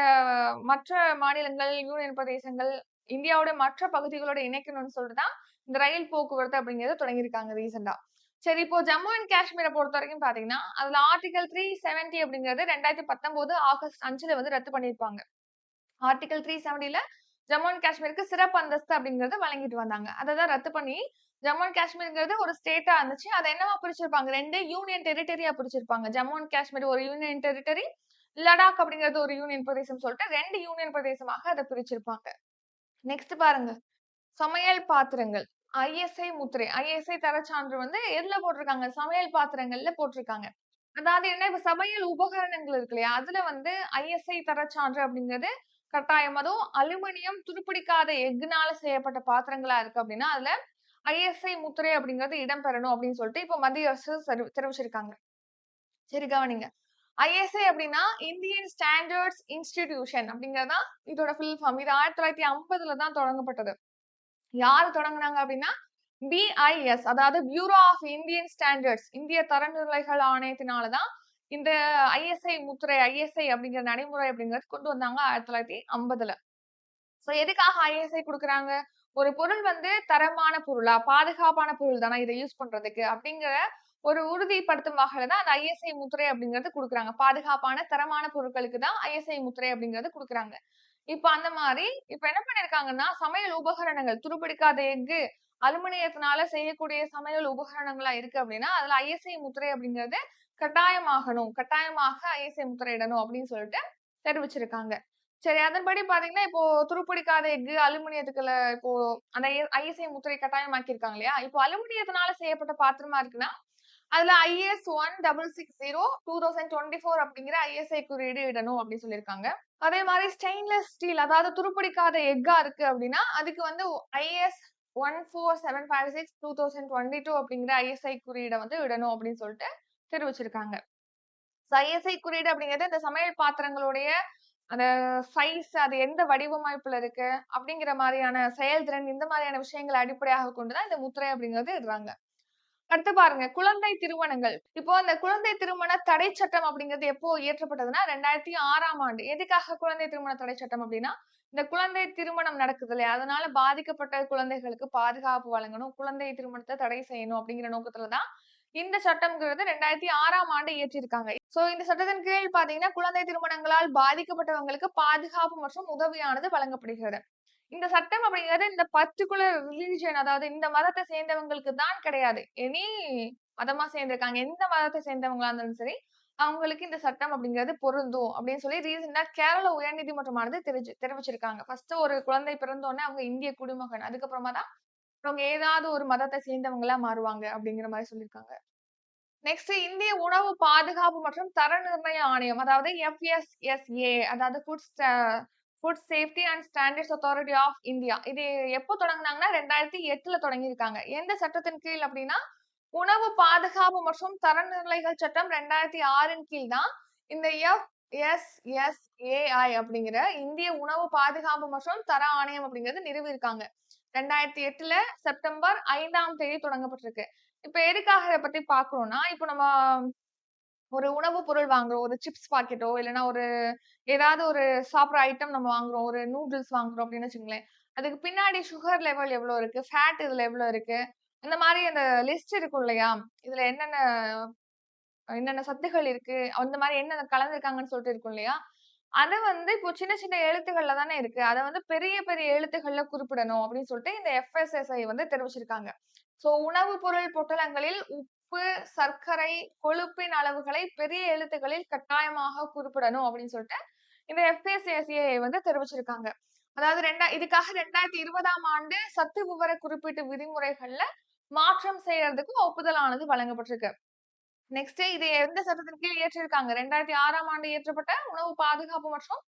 மற்ற மாநிலங்கள், யூனியன் பிரதேசங்கள், இந்தியாவோட மற்ற பகுதிகளோட இணைக்கணும்னு சொல்லிட்டு தான் இந்த ரயில் போக்குவரத்து அப்படிங்கிறத தொடங்கியிருக்காங்க ரீசென்ட்டா. சரி இப்போ ஜம்மு அண்ட் காஷ்மீர பொறுத்தவரைக்கும் பார்த்தீங்கன்னா, அதுல ஆர்டிகிள் 370 அப்படிங்கிறது 2019 ஆகஸ்ட் 5ல வந்து ரத்து பண்ணியிருப்பாங்க. ஆர்டிகிள் 370ல ஜம்மு அண்ட் காஷ்மீருக்கு சிறப்பு அந்தஸ்து அப்படிங்கிறது வழங்கிட்டு வந்தாங்க. அத தான் ரத்து பண்ணி ஜம்மு அண்ட் காஷ்மீர்ங்கிறது ஒரு ஸ்டேட்டா இருந்துச்சு. அத என்னவா பிரிச்சிருப்பாங்க? 2 யூனியன் டெரிட்டரியா பிரிச்சிருப்பாங்க. ஜம்மு அண்ட் காஷ்மீர் ஒரு யூனியன் டெரிட்டரி, லடாக் அப்படிங்கிறது ஒரு யூனியன் பிரதேசம் சொல்லிட்டு 2 யூனியன் பிரதேசமாக அத பிரிச்சிருப்பாங்க. நெக்ஸ்ட் பாருங்க. சமையல் பாத்திரங்கள். ஐஎஸ்ஐ முத்திரை. ஐஎஸ்ஐ தரச்சான்று வந்து எதுல போட்டிருக்காங்க? சமையல் பாத்திரங்கள்ல போட்டிருக்காங்க. அதாவது என்ன இப்ப சமையல் உபகரணங்கள் இருக்கு இல்லையா? அதுல வந்து ஐஎஸ்ஐ தரச்சான்று அப்படிங்கிறது கட்டாயம். அதுவும் அலுமினியம் துருப்பிடிக்காத எஃகுனால செய்யப்பட்ட பாத்திரங்களா இருக்கு அப்படின்னா, அதுல ஐஎஸ்ஐ முத்திரை அப்படிங்கிறது இடம்பெறணும் அப்படின்னு சொல்லிட்டு இப்ப மத்திய அரசு தெரிவிச்சிருக்காங்க. சரி கவனிங்க. ஐஎஸ்ஐ அப்படின்னா இந்தியன் ஸ்டாண்டர்ட்ஸ் இன்ஸ்டிடியூஷன் அப்படிங்கிறது தான் இதோட ஃபுல் ஃபார்ம். இது 1950ல தான் தொடங்கப்பட்டது. யார் தொடங்குனாங்க அப்படின்னா, பிஐஎஸ் அதாவது பியூரோ ஆஃப் இந்தியன் ஸ்டாண்டர்ட்ஸ் இந்திய தரநிலைகள் ஆணையத்தினால தான் இந்த ஐஎஸ்ஐ முத்திரை, ஐஎஸ்ஐ அப்படிங்கிற நடைமுறை அப்படிங்கிறது கொண்டு வந்தாங்க 1950ல. சோ எதுக்காக ஐஎஸ்ஐ குடுக்குறாங்க? ஒரு பொருள் வந்து தரமான பொருளா, பாதுகாப்பான பொருள் தானா இத யூஸ் பண்றதுக்கு அப்படிங்கிற ஒரு உறுதிப்படுத்தும் வகையில தான் அந்த ஐஎஸ்ஐ முத்திரை அப்படிங்கிறது குடுக்குறாங்க. பாதுகாப்பான, தரமான பொருட்களுக்கு தான் ஐஎஸ்ஐ முத்திரை அப்படிங்கிறது குடுக்குறாங்க. இப்ப அந்த மாரி, இப்ப என்ன பண்ணியிருக்காங்கன்னா, சமையல் உபகரணங்கள் துருப்பிடிக்காத எஃகு, அலுமினியத்தினால செய்யக்கூடிய சமையல் உபகரணங்களா இருக்கு அப்படின்னா, அதுல ஐஎஸ்ஐ முத்திரை அப்படிங்கிறது கட்டாயமாகணும். கட்டாயமாக ஐஎஸ்ஐ முத்திரையிடணும் அப்படின்னு சொல்லிட்டு தெரிவிச்சிருக்காங்க. சரி அதன்படி பார்த்தீங்கன்னா, இப்போ துருப்பிடிக்காத எஃகு, அலுமினியத்துக்குள்ள இப்போ அந்த ஐஎஸ்ஐ முத்திரை கட்டாயமாக்கியிருக்காங்க இல்லையா? இப்போ அலுமினியத்தினால செய்யப்பட்ட பாத்திரமா இருக்குன்னா, அதுல ஐஎஸ் 1660 2024 அப்படிங்கிற ஐஎஸ்ஐ குறியீடு இடணும் அப்படின்னு சொல்லியிருக்காங்க. அதே மாரி ஸ்டெயின்லெஸ் ஸ்டீல் அதாவது துருப்பிடிக்காத எஃகா இருக்கு அப்டின்னா, அதுக்கு வந்து ஐஎஸ் 14756 2022 அப்படிங்கிற ஐஎஸ்ஐ குறியீட வந்து விடணும் அப்படின்னு சொல்லிட்டு தெரிவிச்சிருக்காங்க. ஐஎஸ்ஐ குறியீடு அப்படிங்கிறது இந்த சமையல் பாத்திரங்களுடைய அந்த சைஸ் அது எந்த வடிவமைப்புல இருக்கு அப்படிங்கிற மாரியான செயல்திறன் இந்த மாரியான விஷயங்கள அடிப்படையாக கொண்டு தான் இந்த முத்திரை அப்படிங்கிறது இடுறாங்க. அடுத்து பாருங்க. குழந்தை திருமணங்கள். இப்போ அந்த குழந்தை திருமண தடை சட்டம் அப்படிங்கிறது எப்போ இயற்றப்பட்டதுன்னா, 2006ஆம் ஆண்டு. எதுக்காக குழந்தை திருமண தடை சட்டம் அப்படின்னா, இந்த குழந்தை திருமணம் நடக்குது இல்லையா? அதனால பாதிக்கப்பட்ட குழந்தைகளுக்கு பாதுகாப்பு வழங்கணும். குழந்தை திருமணத்த தடை செய்யணும் அப்படிங்கிற நோக்கத்துல தான் இந்த சட்டம்ங்கிறது 2006ஆம் ஆண்டு இயற்றியிருக்காங்க. சோ இந்த சட்டத்தின் கீழ் பார்த்தீங்கன்னா, குழந்தை திருமணங்களால் பாதிக்கப்பட்டவங்களுக்கு பாதுகாப்பு மற்றும் உதவியானது வழங்கப்படுகிறது. இந்த சட்டம் அப்படிங்கிறது இந்த பர்ட்டிகுலர் ரிலிஜியன் அதாவது இந்த மதத்தை சேர்ந்தவங்களுக்கு தான் கிடையாது. எனி மதமா சேர்ந்திருக்காங்க. எந்த மதத்தை சேர்ந்தவங்களா இருந்தாலும் சரி, அவங்களுக்கு இந்த சட்டம் அப்படிங்கிறது பொருந்தும் அப்படின்னு சொல்லி ரீசென்ட்டா கேரள உயர்நீதிமன்றமானது தெரிவிச்சிருக்காங்க. ஃபர்ஸ்ட் ஒரு குழந்தை பிறந்த உடனே அவங்க இந்திய குடிமகன். அதுக்கப்புறமா தான் அவங்க ஏதாவது ஒரு மதத்தை சேர்ந்தவங்களா மாறுவாங்க அப்படிங்கிற மாரி சொல்லியிருக்காங்க. நெக்ஸ்ட் இந்திய உணவு பாதுகாப்பு மற்றும் தர நிர்ணய ஆணையம் அதாவது எஃப்எஸ்எஸ்ஏ அதாவது food safety and standards authority of India. இது எப்போ தொடங்குனாங்கன்னா 2008ல தொடங்கியிருக்காங்க. எந்த சட்டத்தின் கீழ் அப்படின்னா, உணவு பாதுகாப்பு மற்றும் தரநிலைகள் சட்டம் 2006ன் கீழ் தான் இந்த எஃப்எஸ்எஸ்ஏஐ அப்படிங்கிற இந்திய உணவு பாதுகாப்பு மற்றும் தர ஆணையம் அப்படிங்கிறது நிறுவியிருக்காங்க. 2008ல செப்டம்பர் 5ஆம் தேதி தொடங்கப்பட்டிருக்கு. இப்ப எதுக்காக இத பத்தி பார்க்கிறோம்னா, இப்ப நம்ம ஒரு உணவு பொருள் வாங்குறோம். ஒரு சிப்ஸ் பாக்கெட்டோ, இல்லன்னா ஒரு ஏதாவது ஒரு சாப்பிடுற ஐட்டம் நம்ம வாங்குறோம். ஒரு நூடுல்ஸ் வாங்குறோம் அப்படின்னு வச்சுக்கங்களேன். அதுக்கு பின்னாடி சுகர் லெவல் எவ்வளோ இருக்கு? ஃபேட் இதுல எவ்வளோ இருக்கு? இந்த மாரி அந்த லிஸ்ட் இருக்கும் இல்லையா? இதுல என்னென்ன என்னென்ன சத்துக்கள் இருக்கு? அந்த மாரி என்னென்ன கலந்திருக்காங்கன்னு சொல்லிட்டு இருக்கும் இல்லையா? அத வந்து இப்போ சின்ன சின்ன எழுத்துக்கள்ல தானே இருக்கு. அத வந்து பெரிய பெரிய எழுத்துக்கள்ல குறிப்பிடணும் அப்படின்னு சொல்லிட்டு இந்த எஃப்எஸ்எஸ்ஐ வந்து தெரிவிச்சிருக்காங்க. சோ உணவு பொருள் பொட்டலங்களில் உப்பு, சர்க்கரை, கொழுப்பின் அளவுகளை பெரிய எழுத்துக்களில் கட்டாயமாக குறிப்பிடணும் அப்படின்னு சொல்லிட்டு இந்த எஃப்எஸ்எஸ்ஏ வந்து தெரிவிச்சிருக்காங்க. அதாவது இதுக்காக 2020ஆம் ஆண்டு சத்து விவர குறிப்பீட்டு விதிமுறைகள்ல மாற்றம் செய்யறதுக்கு ஒப்புதல் ஆனது வழங்கப்பட்டிருக்கு. நெக்ஸ்ட் இது எந்த சட்டத்தின் கீழ் இயற்றியிருக்காங்க? 2006ஆம் ஆண்டு இயற்றப்பட்ட உணவு பாதுகாப்பு மற்றும்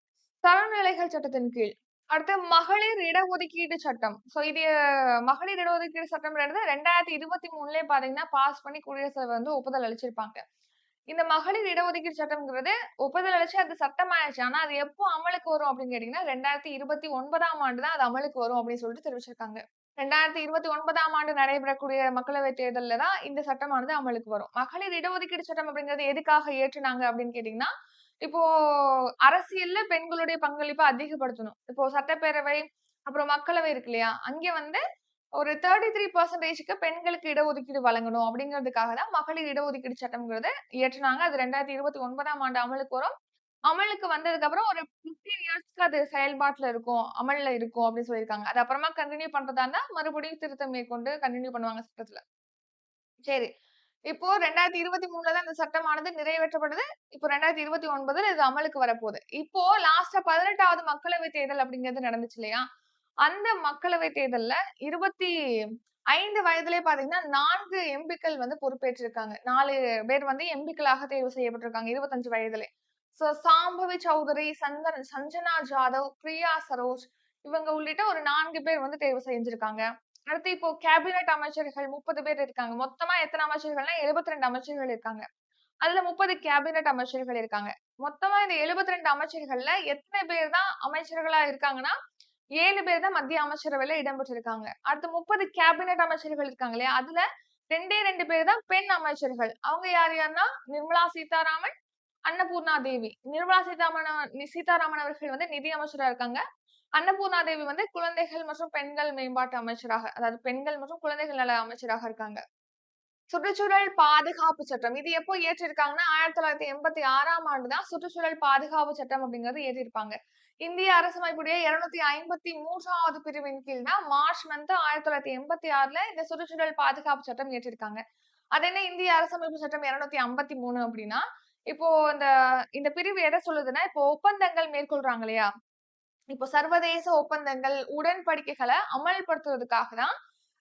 தரநிலைகள் சட்டத்தின் கீழ். அடுத்து மகளிர் இடஒதுக்கீடு சட்டம். சோ இது மகளிர் இடஒதுக்கீடு சட்டம்ன்றது 2023லயே பாத்தீங்கன்னா பாஸ் பண்ணி குடியரசுத் தலைவர் வந்து ஒப்புதல் அளிச்சிருப்பாங்க. இந்த மகளிர் இடஒதுக்கீடு சட்டம்ங்கிறது ஒப்புதல் அளிச்சு அது சட்டமாயிருச்சு. ஆனா அது எப்போ அமலுக்கு வரும் அப்படின்னு கேட்டீங்கன்னா 2029ஆம் ஆண்டு தான் அது அமலுக்கு வரும் அப்படின்னு சொல்லிட்டு தெரிவிச்சிருக்காங்க. 2029ஆம் ஆண்டு நடைபெறக்கூடிய மக்களவைத் தேர்தல்ல தான் இந்த சட்டமானது அமலுக்கு வரும். மகளிர் இடஒதுக்கீடு சட்டம் அப்படிங்கிறது எதுக்காக இயற்றுனாங்க அப்படின்னு கேட்டீங்கன்னா, இப்போ அரசியல்ல பெண்களுடைய பங்களிப்ப அதிகப்படுத்தணும். இப்போ சட்டப்பேரவை, அப்புறம் மக்களவை இருக்கு இல்லையா? அங்க வந்து ஒரு 33%க்கு பெண்களுக்கு இடஒதுக்கீடு வழங்கணும் அப்படிங்கிறதுக்காக தான் மகளிர் இடஒதுக்கீடு சட்டம்ங்கிறத இயற்றுனாங்க. அது 2029ஆம் ஆண்டு அமலுக்கு வரும். அமலுக்கு வந்ததுக்கு அப்புறம் ஒரு 15 இயர்ஸ்க்கு அது செயல்பாட்டுல இருக்கும். அமல்ல இருக்கும் அப்படின்னு சொல்லியிருக்காங்க. அது அப்புறமா கன்டின்யூ பண்றதா இருந்தா மறுபடியும் திருத்தம் மேற்கொண்டு கன்டின்யூ பண்ணுவாங்க சட்டத்துல. சரி. இப்போ 2023ல தான் இந்த சட்டமானது நிறைவேற்றப்பட்டது. இப்போ 2029ல இது அமலுக்கு வரப்போகுது. இப்போ லாஸ்ட்டா 18வது மக்களவை தேர்தல் அப்படிங்கிறது நடந்துச்சு இல்லையா? அந்த மக்களவை தேர்தல்ல 25 வயதிலே பார்த்தீங்கன்னா 4 எம்பிக்கள் வந்து பொறுப்பேற்றிருக்காங்க. 4 பேர் வந்து எம்பிக்களாக தேர்வு செய்யப்பட்டிருக்காங்க 25 வயதிலே. சாம்பவி சௌதரி, சஞ்சனா ஜாதவ், பிரியா சரோஜ் இவங்க உள்ளிட்ட ஒரு 4 பேர் வந்து தேர்வு செஞ்சிருக்காங்க. அடுத்து இப்போ கேபினட் அமைச்சர்கள் 30 பேர் இருக்காங்க. மொத்தமா எத்தன அமைச்சர்கள்னா 72 அமைச்சர்கள் இருக்காங்க. அதுல 30 கேபினட் அமைச்சர்கள் இருக்காங்க. மொத்தமா இந்த 72 அமைச்சர்கள்ல எத்தனை பேர் தான் அமைச்சர்களா இருக்காங்கன்னா, 7 பேர் தான் மத்திய அமைச்சரவையில இடம்பெற்றிருக்காங்க. அடுத்து 30 கேபினட் அமைச்சர்கள் இருக்காங்க இல்லையா? அதுல 2 பேர் தான் பெண் அமைச்சர்கள். அவங்க யாருன்னா, நிர்மலா சீதாராமன், அன்னபூர்ணா தேவி. நிர்மலா சீதாராமன் அவர்கள் வந்து நிதி அமைச்சரா இருக்காங்க. அன்னபூர்ணா தேவி வந்து குழந்தைகள் மற்றும் பெண்கள் மேம்பாட்டு அமைச்சராக, அதாவது பெண்கள் மற்றும் குழந்தைகள் நல அமைச்சராக இருக்காங்க. சுற்றுச்சூழல் பாதுகாப்பு சட்டம். இது எப்போ இயற்றிருக்காங்கன்னா, 1986ஆம் ஆண்டு தான் சுற்றுச்சூழல் பாதுகாப்பு சட்டம் அப்படிங்கிறது இயற்றியிருப்பாங்க. இந்திய அரசமைப்புடைய 253வது பிரிவின் கீழ் தான் மார்ச் மந்த் 1986ல இந்த சுற்றுச்சூழல் பாதுகாப்பு சட்டம் இயற்றியிருக்காங்க. அது என்ன இந்திய அரசமைப்பு சட்டம் 253 அப்படின்னா, இப்போ இந்த இந்த பிரிவு எத சொல்லுதுன்னா, இப்போ ஒப்பந்தங்கள் மேற்கொள்றாங்க இல்லையா? இப்போ சர்வதேச ஒப்பந்தங்கள், உடன்படிக்கைகள அமல்படுத்துவதற்காக தான்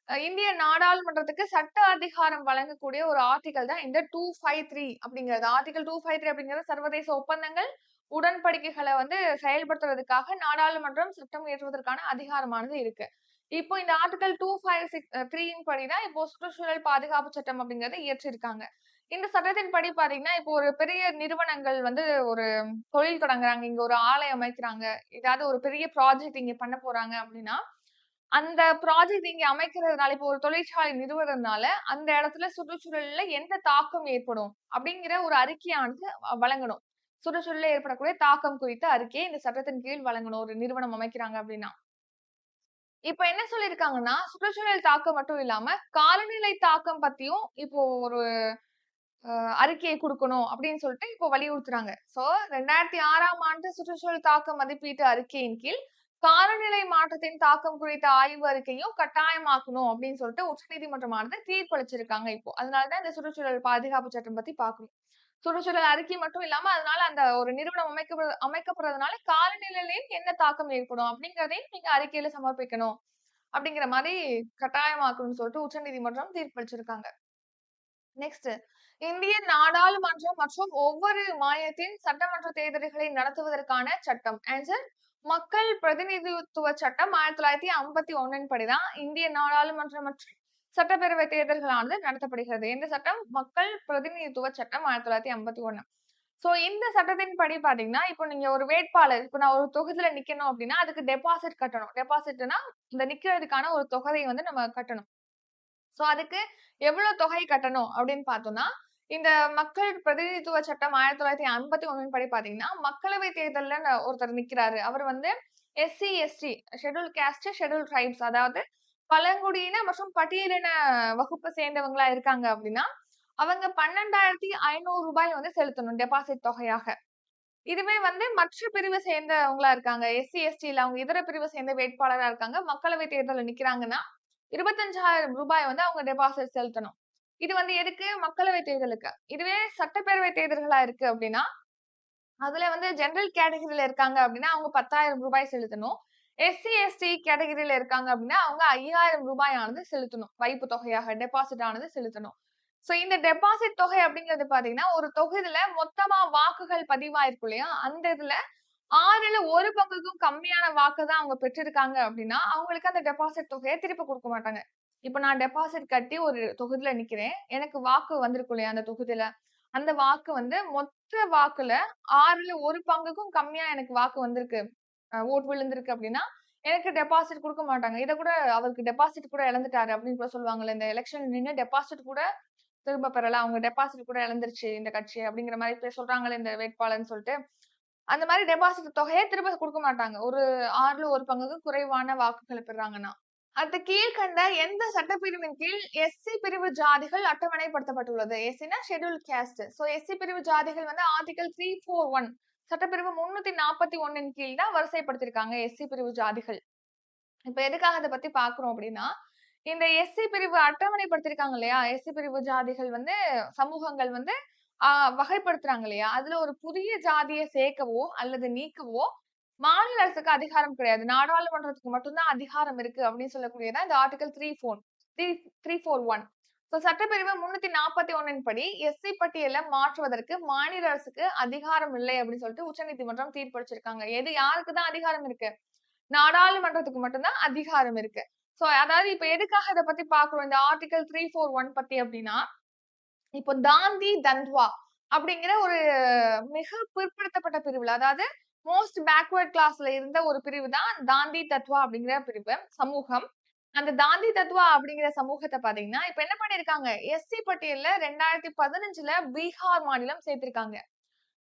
இந்திய நாடாளுமன்றத்துக்கு சட்ட அதிகாரம் வழங்கக்கூடிய ஒரு ஆர்டிகல் தான் இந்த 253 அப்படிங்கிறது. ஆர்டிகல் 253 அப்படிங்கிறது சர்வதேச ஒப்பந்தங்கள், உடன்படிக்கைகள வந்து செயல்படுத்துறதுக்காக நாடாளுமன்றம் சட்டம் இயற்றுவதற்கான அதிகாரமானது இருக்கு. இப்போ இந்த ஆர்டிகல் 253 படி தான் இப்போ சுற்றுச்சூழல் பாதுகாப்பு சட்டம் அப்படிங்கிறத இயற்றியிருக்காங்க. இந்த சட்டத்தின் படி பார்த்தீங்கன்னா, இப்போ ஒரு பெரிய நிறுவனங்கள் வந்து ஒரு தொழில் தொடங்குறாங்க. இங்க ஒரு ஆலை அமைக்கிறாங்க. ஏதாவது ஒரு பெரிய ப்ராஜெக்ட் இங்க பண்ண போறாங்க அப்படின்னா, அந்த ப்ராஜெக்ட் இங்க அமைக்கிறதுனால, இப்போ ஒரு தொழிற்சாலை நிறுவுறதுனால, அந்த இடத்துல சுற்றுச்சூழல்ல எந்த தாக்கம் ஏற்படும்? அப்படிங்கிற ஒரு அறிக்கையானது வழங்கணும். சுற்றுச்சூழல்ல ஏற்படக்கூடிய தாக்கம் குறித்த அறிக்கையை இந்த சட்டத்தின் கீழ் வழங்கணும். ஒரு நிறுவனம் அமைக்கிறாங்க அப்படின்னா. இப்ப என்ன சொல்லியிருக்காங்கன்னா, சுற்றுச்சூழல் தாக்கம் மட்டும் இல்லாம, காலநிலை தாக்கம் பத்தியும் இப்போ ஒரு அறிக்கையை குடுக்கணும் அப்படின்னு சொல்லிட்டு இப்போ வலியுறுத்துறாங்க. 2006ஆம் ஆண்டு சுற்றுச்சூழல் தாக்க மதிப்பீட்டு அறிக்கையின் கீழ் காலநிலை மாற்றத்தின் தாக்கம் குறித்த ஆய்வு அறிக்கையும் கட்டாயமாக்கணும் அப்படின்னு சொல்லிட்டு உச்சநீதிமன்றமானது தீர்ப்பளிச்சிருக்காங்க இப்போ. அதனால தான் இந்த சுற்றுச்சூழல் பாதுகாப்பு சட்டம் பத்தி பார்க்கணும். சுற்றுச்சூழல் அறிக்கை மட்டும் இல்லாம அதனால அந்த ஒரு நிறுவனம் அமைக்கப்படுறதுனால காலநிலையிலயும் என்ன தாக்கம் ஏற்படும் அப்படிங்கிறதையும் நீங்க அறிக்கையில சமர்ப்பிக்கணும். அப்படிங்கிற மாரி கட்டாயமாக்கணும்னு சொல்லிட்டு உச்சநீதிமன்றம் தீர்ப்பளிச்சிருக்காங்க. நெக்ஸ்ட் இந்திய நாடாளுமன்றம் மற்றும் ஒவ்வொரு மாநிலத்தின் சட்டமன்ற தேர்தல்களை நடத்துவதற்கான சட்டம். ஆன்சர் மக்கள் பிரதிநிதித்துவ சட்டம் 1951 படிதான் இந்திய நாடாளுமன்றம் மற்றும் சட்டப்பேரவை தேர்தல்களானது நடத்தப்படுகிறது. இந்த சட்டம் மக்கள் பிரதிநிதித்துவ சட்டம் 1951. இந்த சட்டத்தின் படி பாத்தீங்கன்னா, இப்போ நீங்க ஒரு வேட்பாளர், இப்போ நான் ஒரு தொகுதியில நிக்கணும் அப்படின்னா, அதுக்கு டெபாசிட் கட்டணும். டெபாசிட்னா இந்த நிக்கிறதுக்கான ஒரு தொகையை வந்து நம்ம கட்டணும். அதுக்கு எவ்வளவு தொகை கட்டணும் அப்படின்னு பார்த்தோம்னா, இந்த மக்கள் பிரதிநிதித்துவ சட்டம் 1951 படி பார்த்தீங்கன்னா, மக்களவை தேர்தல்ல ஒருத்தர் நிக்கிறாரு. அவர் வந்து SC, ST schedule caste, schedule tribes அதாவது பழங்குடியின மற்றும் பட்டியலின வகுப்பை சேர்ந்தவங்களா இருக்காங்க அப்படின்னா, அவங்க ரூ. 12,500 வந்து செலுத்தணும் டெபாசிட் தொகையாக. இதுவே வந்து மற்ற பிரிவை சேர்ந்தவங்களா இருக்காங்க. எஸ்சி, எஸ்டில அவங்க இதர பிரிவை சேர்ந்த வேட்பாளரா இருக்காங்க. மக்களவை தேர்தல்ல நிக்கிறாங்கன்னா, ரூ. 25,000 வந்து அவங்க டெபாசிட் செலுத்தணும். இது வந்து எதுக்கு? மக்களவை தேர்தலுக்கு. இதுவே சட்டப்பேரவை தேர்தல்களா இருக்கு அப்டின்னா, அதுல வந்து ஜெனரல் கேட்டகரில இருக்காங்க அப்டின்னா, அவங்க ரூ. 10,000 செலுத்தணும். SC, ST கேட்டகரியில இருக்காங்க அப்படின்னா, அவங்க ரூ. 5,000 ஆனது செலுத்தணும். வைப்பு தொகையாக டெபாசிட் ஆனது செலுத்தணும். சோ இந்த டெபாசிட் தொகை அப்படிங்கிறது பாத்தீங்கன்னா, ஒரு தொகுதியில மொத்தமா வாக்குகள் பதிவாயிருக்கும் இல்லையா? அந்த இதுல 6ல 1 பங்குக்கும் கம்மியான வாக்கு தான் அவங்க பெற்றிருக்காங்க அப்படின்னா, அவங்களுக்கு அந்த டெபாசிட் தொகைய திருப்பி குடுக்க மாட்டாங்க. இப்ப நான் டெபாசிட் கட்டி ஒரு தொகுதியில நிக்கிறேன். எனக்கு வாக்கு வந்திருக்கும் இல்லையா அந்த தொகுதியில. அந்த வாக்கு வந்து மொத்த வாக்குல 6ல 1 பங்குக்கும் கம்மியா எனக்கு வாக்கு வந்திருக்கு. ஓட் விழுந்திருக்கு அப்படின்னா, எனக்கு டெபாசிட் குடுக்க மாட்டாங்க. இத கூட அவருக்கு டெபாசிட் கூட இழந்துட்டாரு அப்படின்னு கூட சொல்லுவாங்கல்ல. இந்த எலக்ஷன் நின்னு டெபாசிட் கூட திரும்ப பெறல. அவங்க டெபாசிட் கூட இழந்துருச்சு இந்த கட்சி அப்படிங்கிற மாரி சொல்றாங்கல்ல இந்த வேட்பாளர்ன்னு சொல்லிட்டு. அந்த மாரி டெபாசிட் தொகைய திரும்ப குடுக்க மாட்டாங்க. ஒரு 6ல 1 பங்குக்கு குறைவான வாக்குகள பெறாங்கன்னா. அடுத்து கீழ்க்கண்ட எந்த சட்டப்பிரிவின் கீழ் எஸ்சி பிரிவு ஜாதிகள் அட்டவணைப்படுத்தப்பட்டுள்ளது? எஸ்சின்னா ஷெட்யூல்ட் காஸ்ட். சோ எஸ்சி பிரிவு ஜாதிகள் வந்து ஆர்டிகிள் 341 சட்டப்பிரிவு 341ன் கீழ் தான் வரிசைப்படுத்தியிருக்காங்க எஸ்சி பிரிவு ஜாதிகள். இப்ப எதுக்காக அத பத்தி பார்க்கிறோம் அப்படின்னா, இந்த எஸ்சி பிரிவு அட்டவணைப்படுத்தியிருக்காங்க இல்லையா? எஸ்சி பிரிவு ஜாதிகள் வந்து சமூகங்கள் வந்து ஆ வகைப்படுத்துறாங்க இல்லையா? அதுல ஒரு புதிய ஜாதிய சேர்க்கவோ, அல்லது நீக்கவோ மாநில அரசுக்கு அதிகாரம் கிடையாது. நாடாளுமன்றத்துக்கு மட்டும் தான் அதிகாரம் இருக்கு அப்படின்னு சொல்லக்கூடியது தான் இந்த ஆர்டிகிள் 341. சட்டப்பிரிவு 341ன் படி எஸ்சி பட்டியல மாற்றுவதற்கு மாநில அரசுக்கு அதிகாரம் இல்லை அப்படின்னு சொல்லிட்டு உச்சநீதிமன்றம் தீர்ப்பளிச்சிருக்காங்க. யாருக்கு தான் அதிகாரம் இருக்கு? நாடாளுமன்றத்துக்கு மட்டும் தான் அதிகாரம் இருக்கு. அதாவது இப்ப எதுக்காக இத பத்தி பார்க்கிறோம்? இந்த ஆர்டிகிள் 341 பத்தி அப்படின்னா, இப்போ தாண்டி தந்த்வா அப்படிங்கிற ஒரு மிக பிற்படுத்தப்பட்ட பிரிவுல, அதாவது மோஸ்ட் பேக்வர்ட் கிளாஸ்ல இருந்த ஒரு பிரிவு தான் தாண்டி தத்வா அப்படிங்கிற பிரிவு, சமூகம். அந்த தாண்டி தத்வா அப்படிங்கிற சமூகத்த பாத்தீங்கன்னா, இப்ப என்ன பண்ணிருக்காங்க? எஸ்சி பட்டியல்ல 2015ல பீகார் மாநிலம் சேர்த்திருக்காங்க.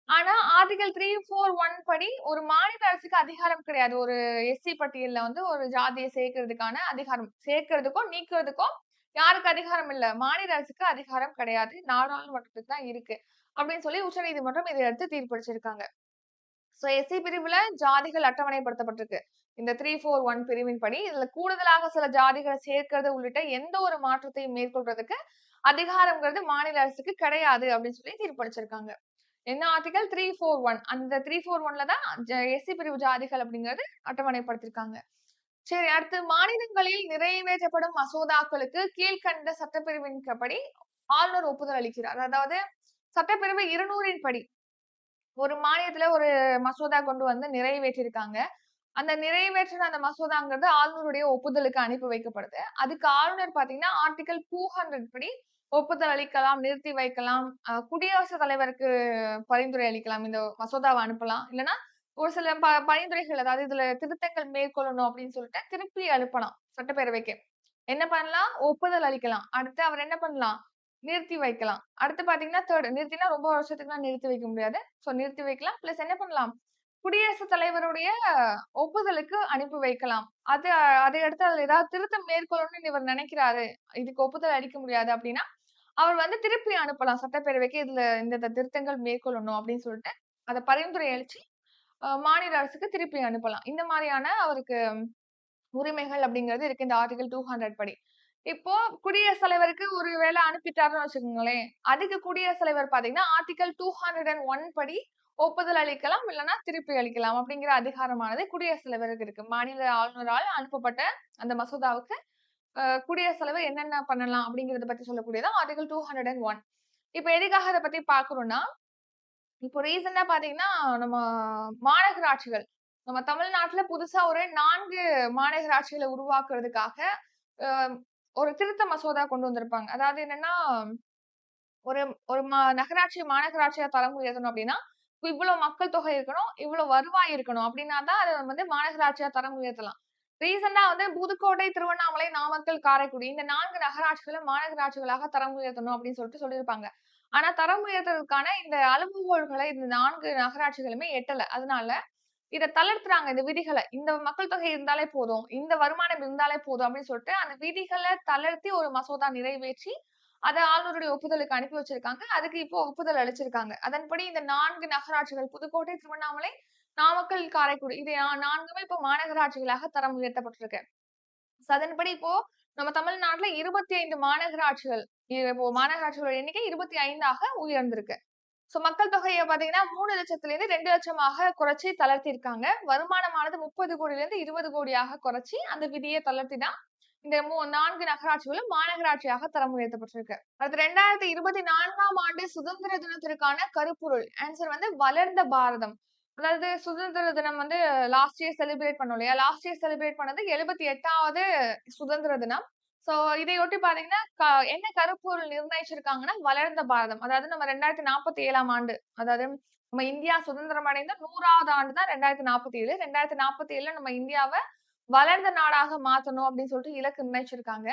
ஆனா ஆர்டிகிள் 341 படி ஒரு மாநில அரசுக்கு அதிகாரம் கிடையாது. ஒரு எஸ்சி பட்டியல்ல வந்து ஒரு ஜாதிய சேர்க்கிறதுக்கான அதிகாரம். சேர்க்கிறதுக்கோ, நீக்கிறதுக்கோ யாருக்கு அதிகாரம் இல்ல. மாநில அரசுக்கு அதிகாரம் கிடையாது. நாடாளுமன்றத்துக்கு தான் இருக்கு. அப்படின்னு சொல்லி உச்சநீதிமன்றம் இதை அடுத்து தீர்ப்பளிச்சிருக்காங்க. எஸ்சி பிரிவுல ஜாதிகள் அட்டவணைப்படுத்தப்பட்டிருக்கு. இந்த 341 பிரிவின் படி இதுல கூடுதலாக சில ஜாதிகளை சேர்க்கிறது உள்ளிட்ட எந்த ஒரு மாற்றத்தையும் மேற்கொள்றதுக்கு அதிகாரம்ங்கிறது மாநில அரசுக்கு கிடையாது அப்படின்னு சொல்லி தீர்ப்பளிச்சிருக்காங்க. என்ன ஆர்டிகல் 341 அந்த 341ல தான் எஸ்சி பிரிவு ஜாதிகள் அப்படிங்கிறது அட்டவணைப்படுத்திருக்காங்க. சரி, அடுத்து மாநிலங்களில் நிறைவேற்றப்படும் மசோதாக்களுக்கு கீழ்க்கண்ட சட்டப்பிரிவின் படி ஆளுநர் ஒப்புதல் அளிக்கிறார். அதாவது சட்டப்பிரிவு 200ன் படி ஒரு மாநிலத்துல ஒரு மசோதா கொண்டு வந்து நிறைவேற்றியிருக்காங்க. அந்த நிறைவேற்றின அந்த மசோதாங்கிறது ஆளுநருடைய ஒப்புதலுக்கு அனுப்பி வைக்கப்படுது. அதுக்கு ஆளுநர் பாத்தீங்கன்னா, ஆர்டிகிள் 200 படி ஒப்புதல் அளிக்கலாம், நிறுத்தி வைக்கலாம், குடியரசுத் தலைவருக்கு பரிந்துரை அளிக்கலாம். இந்த மசோதாவ அனுப்பலாம். இல்லன்னா, ஒரு சில பரிந்துரைகள் அதாவது இதுல திருத்தங்கள் மேற்கொள்ளணும் அப்படின்னு சொல்லிட்டு திருப்பி அனுப்பலாம் சட்டப்பேரவைக்கு. என்ன பண்ணலாம்? ஒப்புதல் அளிக்கலாம். அடுத்து அவர் என்ன பண்ணலாம்? நிறுத்தி வைக்கலாம். அடுத்து பாத்தீங்கன்னா, நிறுத்தினா ரொம்ப வருஷத்துக்குலாம் நிறுத்தி வைக்க முடியாது. நிறுத்தி வைக்கலாம். பிளஸ் என்ன பண்ணலாம்? குடியரசுத் தலைவருடைய ஒப்புதலுக்கு அனுப்பி வைக்கலாம். அதை அடுத்து அதுல ஏதாவது திருத்தம் மேற்கொள்ளணும்னு இவர் நினைக்கிறாரு. இதுக்கு ஒப்புதல் அளிக்க முடியாது அப்படின்னா, அவர் வந்து திருப்பி அனுப்பலாம் சட்டப்பேரவைக்கு. இதுல இந்த திருத்தங்கள் மேற்கொள்ளணும் அப்படின்னு சொல்லிட்டு, அத பரிந்துரை அளிச்சு மாநில அரசுக்கு திருப்பி அனுப்பலாம். இந்த மாரியான அவருக்கு உரிமைகள் அப்படிங்கிறது இருக்கு இந்த ஆர்டிகிள் 200 படி. இப்போ குடியரசுத் தலைவருக்கு ஒரு வேளை அனுப்பிட்டாருன்னு வச்சுக்கோங்களேன். அதுக்கு குடியரசுத் தலைவர் பாத்தீங்கன்னா, ஆர்டிகிள் 201 படி ஒப்புதல் அளிக்கலாம், இல்லன்னா திருப்பி அளிக்கலாம் அப்படிங்கிற அதிகாரமானது குடியரசுத் தலைவருக்கு இருக்கு. மாநில ஆளுநரால் அனுப்பப்பட்ட அந்த மசோதாவுக்கு குடியரசுத் தலைவர் என்னென்ன பண்ணலாம் அப்படிங்கிறத பத்தி சொல்லக்கூடியது ஆர்டிகிள் 201. இப்ப எதுக்காக இத பத்தி பார்க்கிறோம்னா, இப்போ ரீசென்ட்டா பார்த்தீங்கன்னா, நம்ம மாநகராட்சிகள். நம்ம தமிழ்நாட்டுல புதுசா ஒரு 4 மாநகராட்சிகள உருவாக்குறதுக்காக, அ ஒரு திருத்த மசோதா கொண்டு வந்திருப்பாங்க. அதாவது என்னன்னா, ஒரு ஒரு நகராட்சி மாநகராட்சியா தரம் உயர்த்தணும் அப்டின்னா, இவ்ளோ மக்கள் தொகை இருக்கணும், இவ்ளோ வருவாய் இருக்கணும். அப்டின்னா தான் அத வந்து மாநகராட்சியா தரம் உயர்த்தலாம். ரீசென்ட்டா வந்து புதுக்கோட்டை, திருவண்ணாமலை, நாமக்கல், காரைக்குடி இந்த 4 நகராட்சிகள மாநகராட்சிகளாக தரம் உயர்த்தணும் அப்டின்னு சொல்லிட்டு சொல்லியிருப்பாங்க. ஆனா தரம் உயர்த்துறதுக்கான இந்த அளவுகோல்கள இந்த 4 நகராட்சிகளுமே எட்டல. அதனால இத தளர்த்துறாங்க இந்த விதிகள. இந்த மக்கள் தொகை இருந்தாலே போதும், இந்த வருமானம் இருந்தாலே போதும் அப்டின்னு சொல்லிட்டு அந்த விதிகள தளர்த்தி ஒரு மசோதா நிறைவேற்றி, அத ஆளுநருடைய ஒப்புதலுக்கு அனுப்பி வச்சிருக்காங்க. அதுக்கு இப்போ ஒப்புதல் அளிச்சிருக்காங்க. அதன்படி இந்த 4 நகராட்சிகள் புதுக்கோட்டை, திருவண்ணாமலை, நாமக்கல், காரைக்குடி இது 4மே இப்போ மாநகராட்சிகளாக தரம் உயர்த்தப்பட்டிருக்கு. அதன்படி இப்போ நம்ம தமிழ்நாட்டுல 25 மாநகராட்சிகள் இப்போ மாநகராட்சிகளோட எண்ணிக்கை 25ஆக உயர்ந்திருக்கு. சோ மக்கள் தொகைய பாத்தீங்கன்னா 3,00,000 2 லட்சமாக குறைச்சு தளர்த்தியிருக்காங்க. வருமானமானது 30 கோடியிலிருந்து 20 கோடியாக குறைச்சு அந்த விதியை தளர்த்தி தான் இந்த 4 நகராட்சிகளும் மாநகராட்சியாக தரம் உயர்த்தப்பட்டிருக்கு. அடுத்து 2024ஆம் ஆண்டு சுதந்திர தினத்திற்கான கருப்பொருள் ஆன்சர் வந்து வளர்ந்த பாரதம். அதாவது சுதந்திர தினம் வந்து லாஸ்ட் இயர் செலிப்ரேட் பண்ணோம் இல்லையா? லாஸ்ட் இயர் செலிப்ரேட் பண்ணது 78வது சுதந்திர தினம். சோ இதையொட்டி பாத்தீங்கன்னா என்ன கருப்பொருள் நிர்ணயிச்சிருக்காங்கன்னா வளர்ந்த பாரதம். அதாவது நம்ம 2047ஆம் ஆண்டு, அதாவது நம்ம இந்தியா சுதந்திரம் அடைந்த 100வது ஆண்டு தான் 2047. 2047ல நம்ம இந்தியாவ வளர்ந்த நாடாக மாத்தணும் அப்படின்னு சொல்லிட்டு இலக்கு நிர்ணயிச்சிருக்காங்க.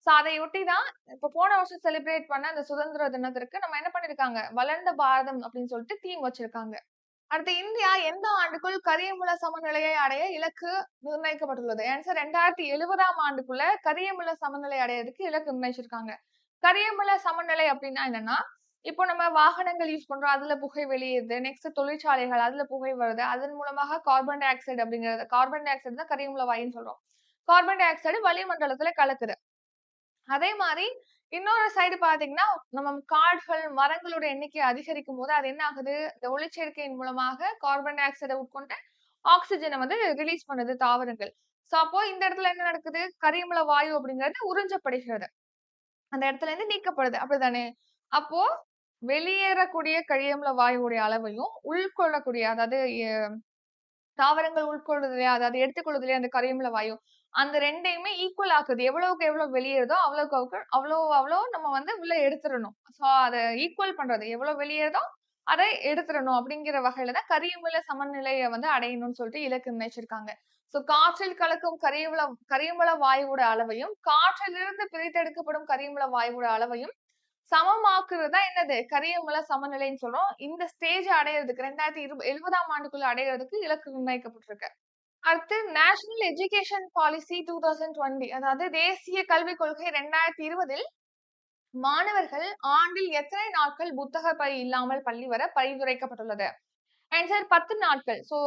சோ அதையொட்டி தான் இப்ப போன வருஷம் செலிப்ரேட் பண்ண அந்த சுதந்திர தினத்திற்கு நம்ம என்ன பண்ணிருக்காங்க, வளர்ந்த பாரதம் அப்படின்னு சொல்லிட்டு தீம் வச்சிருக்காங்க. அடுத்து இந்தியா எந்த ஆண்டுக்குள் கரியமில சமநிலையை அடைய இலக்கு நிர்ணயிக்கப்பட்டுள்ளது? ஆன்சர் 2070ஆம் ஆண்டுக்குள்ள கரியமில சமநிலை அடையறதுக்கு இலக்கு நிர்ணயிச்சிருக்காங்க. கரியமில சமநிலை அப்படின்னா என்னன்னா, இப்போ நம்ம வாகனங்கள் யூஸ் பண்றோம். அதுல புகை வெளியேறுது. நெக்ஸ்ட் தொழிற்சாலைகள் அதுல புகை வருது. அதன் மூலமாக கார்பன் டை ஆக்சைடு அப்படிங்கிறது கார்பன் டை ஆக்சைடு தான் கரியமில வாயுன்னு சொல்றோம். கார்பன் டை ஆக்சைடு வளிமண்டலத்துல கலக்குது. அதே மாரி இன்னொரு சைடு பார்த்தீங்கன்னா, நம்ம காடுகள், மரங்களோட எண்ணிக்கை அதிகரிக்கும்போது, அது என்ன ஆகுது? இந்த ஒளிச்சேர்க்கையின் மூலமாக கார்பன் டை ஆக்சைட உட்கொண்டு ஆக்ஸிஜன வந்து ரிலீஸ் பண்ணுது தாவரங்கள். சோ, அப்போ இந்த இடத்துல என்ன நடக்குது? கரியமில வாயு அப்படிங்கிறது உறிஞ்சப்படுகிறது. அந்த இடத்துல இருந்து நீக்கப்படுது. அப்படிதானே? அப்போ வெளியேறக்கூடிய கரியமில வாயுவுடைய அளவையும், உள்கொள்ளக்கூடிய அதாவது தாவரங்கள் உட்கொள்ளுது இல்லையா? அதாவது எடுத்துக்கொள்ளுது இல்லையா? அந்த கரியமில வாயு. அந்த 2யுமே ஈக்குவல் ஆக்குது. எவ்வளவுக்கு எவ்வளவு வெளியேறுதோ, அவ்வளோ நம்ம வந்து உள்ள எடுத்துறணும். சோ அத ஈக்குவல் பண்றது. எவ்வளவு வெளியேறுதோ, அதை எடுத்துறணும் அப்படிங்கிற வகையில தான் கரியமில சமநிலைய வந்து அடையணும்னு சொல்லிட்டு இலக்கு நிர்ணயிச்சிருக்காங்க. சோ காற்றில் கலக்கும் கரியமில வாயுவோட அளவையும், காற்றிலிருந்து பிரித்தெடுக்கப்படும் கரியமில வாயுவோட அளவையும் சமமாக்குறது தான் என்னது? கரியமில சமநிலைன்னு சொல்றோம். இந்த ஸ்டேஜ் அடையறதுக்கு 2070ஆம் ஆண்டுக்குள்ள அடையறதுக்கு இலக்கு நிர்ணயிக்கப்பட்டிருக்கு. அடுத்து நேஷனல் எஜுகேஷன் பாலிசி 2020 அதாவது தேசிய கல்விக் கொள்கை 2020ல் மாணவர்கள் ஆண்டில் எத்தனை நாட்கள் புத்தக பை இல்லாமல் பள்ளி வர பரிந்துரைக்கப்பட்டுள்ளது? ஆன்சர் 10 நாட்கள். சோ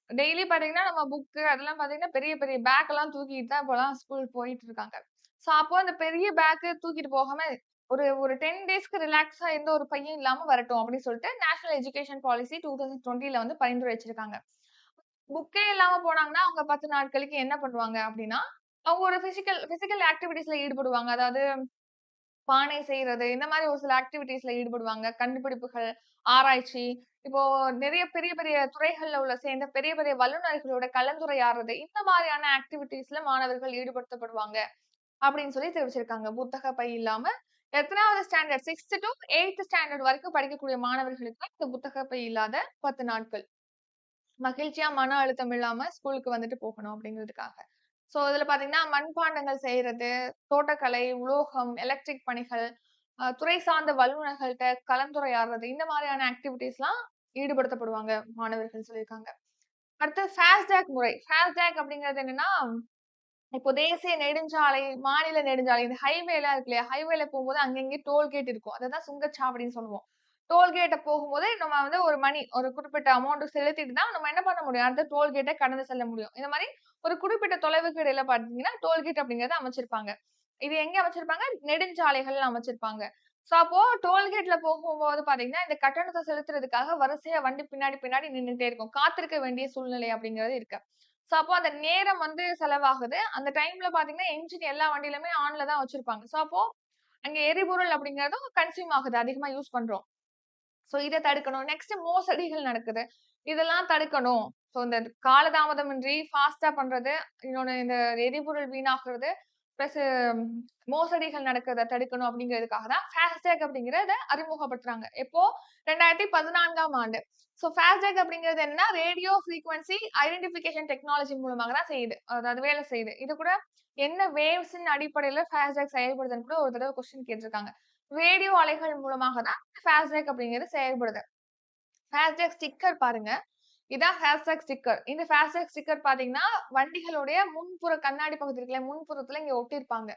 டெய்லி பாத்தீங்கன்னா நம்ம புக் அதெல்லாம் பாத்தீங்கன்னா பெரிய பெரிய பேக் எல்லாம் தூக்கிட்டு தான் இப்போலாம் ஸ்கூல் போயிட்டு இருக்காங்க. சோ அப்போ அந்த பெரிய பேக் தூக்கிட்டு போகாம ஒரு ஒரு 10 டேஸ்க்கு ரிலாக்ஸா எந்த ஒரு பையும் இல்லாம வரட்டும் அப்படின்னு சொல்லிட்டு நேஷனல் எஜுகேஷன் பாலிசி 2020ல வந்து பரிந்துரை வச்சிருக்காங்க. புக்கே இல்லாம போனாங்கன்னா, அவங்க 10 நாட்களுக்கு என்ன பண்ணுவாங்க அப்டின்னா, அவங்க ஒரு பிசிக்கல் ஆக்டிவிட்டீஸ்ல ஈடுபடுவாங்க. அதாவது பானை செய்றது, இந்த மாரி ஒரு சில ஆக்டிவிட்டீஸ்ல ஈடுபடுவாங்க. கண்டுபிடிப்புகள், ஆராய்ச்சி, இப்போ நெறைய பெரிய பெரிய துறைகள்ல உள்ள சேர்ந்த பெரிய பெரிய வல்லுநர்களோட கலந்துரையாடுறது, இந்த மாரியான ஆக்டிவிட்டீஸ்ல மாணவர்கள் ஈடுபடுத்தப்படுவாங்க. அப்டின்னு சொல்லி தெரிவிச்சிருக்காங்க. புத்தக பை இல்லாம எத்தனாவது ஸ்டாண்டர்ட் 6த் டூ 8த் ஸ்டாண்டர்ட் வரைக்கும் படிக்கக்கூடிய மாணவர்களுக்கு இந்த புத்தக பை இல்லாத 10 நாட்கள். மகிழ்ச்சியா மன அழுத்தம் இல்லாம ஸ்கூலுக்கு வந்துட்டு போகணும் அப்படிங்கிறதுக்காக. சோ இதுல பாத்தீங்கன்னா, மண்பாண்டங்கள் செய்றது, தோட்டக்கலை, உலோகம், எலக்ட்ரிக் பணிகள், துறை சார்ந்த வல்லுநர்கள்ட்ட கலந்துரையாடுறது, இந்த மாதிரியான ஆக்டிவிட்டீஸ்லாம் ஈடுபடுத்தப்படுவாங்க மாணவர்கள் சொல்லியிருக்காங்க. அடுத்து ஃபாஸ்டாக் முறை. ஃபாஸ்டாக் அப்படிங்கிறது என்னன்னா, இப்போ தேசிய நெடுஞ்சாலை, மாநில நெடுஞ்சாலை, இந்த ஹைவேலாம் இருக்கு இல்லையா? ஹைவேல போகும்போது அங்கங்கே டோல்கேட் இருக்கும். அததான் சுங்கச்சாவடின்னு சொல்லுவோம். டோல்கேட்ட போகும்போது நம்ம வந்து ஒரு மணி, ஒரு குறிப்பிட்ட அமௌண்ட் செலுத்திட்டு தான் நம்ம என்ன பண்ண முடியும்? அடுத்த டோல்கேட்ட கடந்து செல்ல முடியும். இந்த மாரி ஒரு குறிப்பிட்ட தொலைவுக்கு இடையில பார்த்தீங்கன்னா, டோல்கேட் அப்படிங்கிறத அமைச்சிருப்பாங்க. இது எங்க அமைச்சிருப்பாங்க? நெடுஞ்சாலைகள்ல அமைச்சிருப்பாங்க. சோ அப்போ டோல்கேட்ல போகும்போது பார்த்தீங்கன்னா, இந்த கட்டணத்த செலுத்துறதுக்காக வரிசையா வண்டி பின்னாடி பின்னாடி நின்னுட்டே இருக்கும். காத்திருக்க வேண்டிய சூழ்நிலை அப்படிங்கிறது இருக்கு. சோ அப்போ அந்த நேரம் வந்து செலவாகுது. அந்த டைம்ல பார்த்தீங்கன்னா, என்ஜின் எல்லா வண்டியிலுமே ஆன்ல தான் வச்சிருப்பாங்க. சோ அப்போ அங்க எரிபொருள் அப்படிங்கிறதும் கன்சியூம் ஆகுது. அதிகமா யூஸ் பண்றோம். சோ இத தடுக்கணும். நெக்ஸ்ட் மோசடிகள் நடக்குது. இதெல்லாம் தடுக்கணும். சோ இந்த காலதாமதமின்றி ஃபாஸ்ட்டா பண்றது, இன்னொன்னு இந்த எரிபொருள் வீணாகுறது, பிளஸ் மோசடிகள் நடக்கிறத தடுக்கணும் அப்படிங்கிறதுக்காக தான் ஃபாஸ்டேக் அப்படிங்கிறத அறிமுகப்படுத்துறாங்க. எப்போ 2014ஆம் ஆண்டு. சோ ஃபாஸ்டேக் அப்படிங்கிறது என்னன்னா, ரேடியோ ஃப்ரீக்வென்சி ஐடென்டிஃபிகேஷன் டெக்னாலஜி மூலமாக தான் செய்யுது. அதாவது வேலை செய்யுது. இது கூட என்ன வேவ்ஸ்ன்னு அடிப்படையில ஃபாஸ்டேக் செயல்படுதுன்னு கூட ஒரு தடவ கொஸ்டின் கேட்டிருக்காங்க. ரேடியோ அலைகள் மூலமாக தான் ஃபாஸ்டேக் அப்படிங்கிறது செயல்படுது. ஃபாஸ்டேக் ஸ்டிக்கர் பாருங்க. இதான் ஃபாஸ்டேக் ஸ்டிக்கர். இந்த ஃபாஸ்டேக் ஸ்டிக்கர் பார்த்தீங்கன்னா, வண்டிகளுடைய முன்புற கண்ணாடி பகுதி இருக்குல்ல, முன்புறத்துல இங்க ஒட்டியிருப்பாங்க.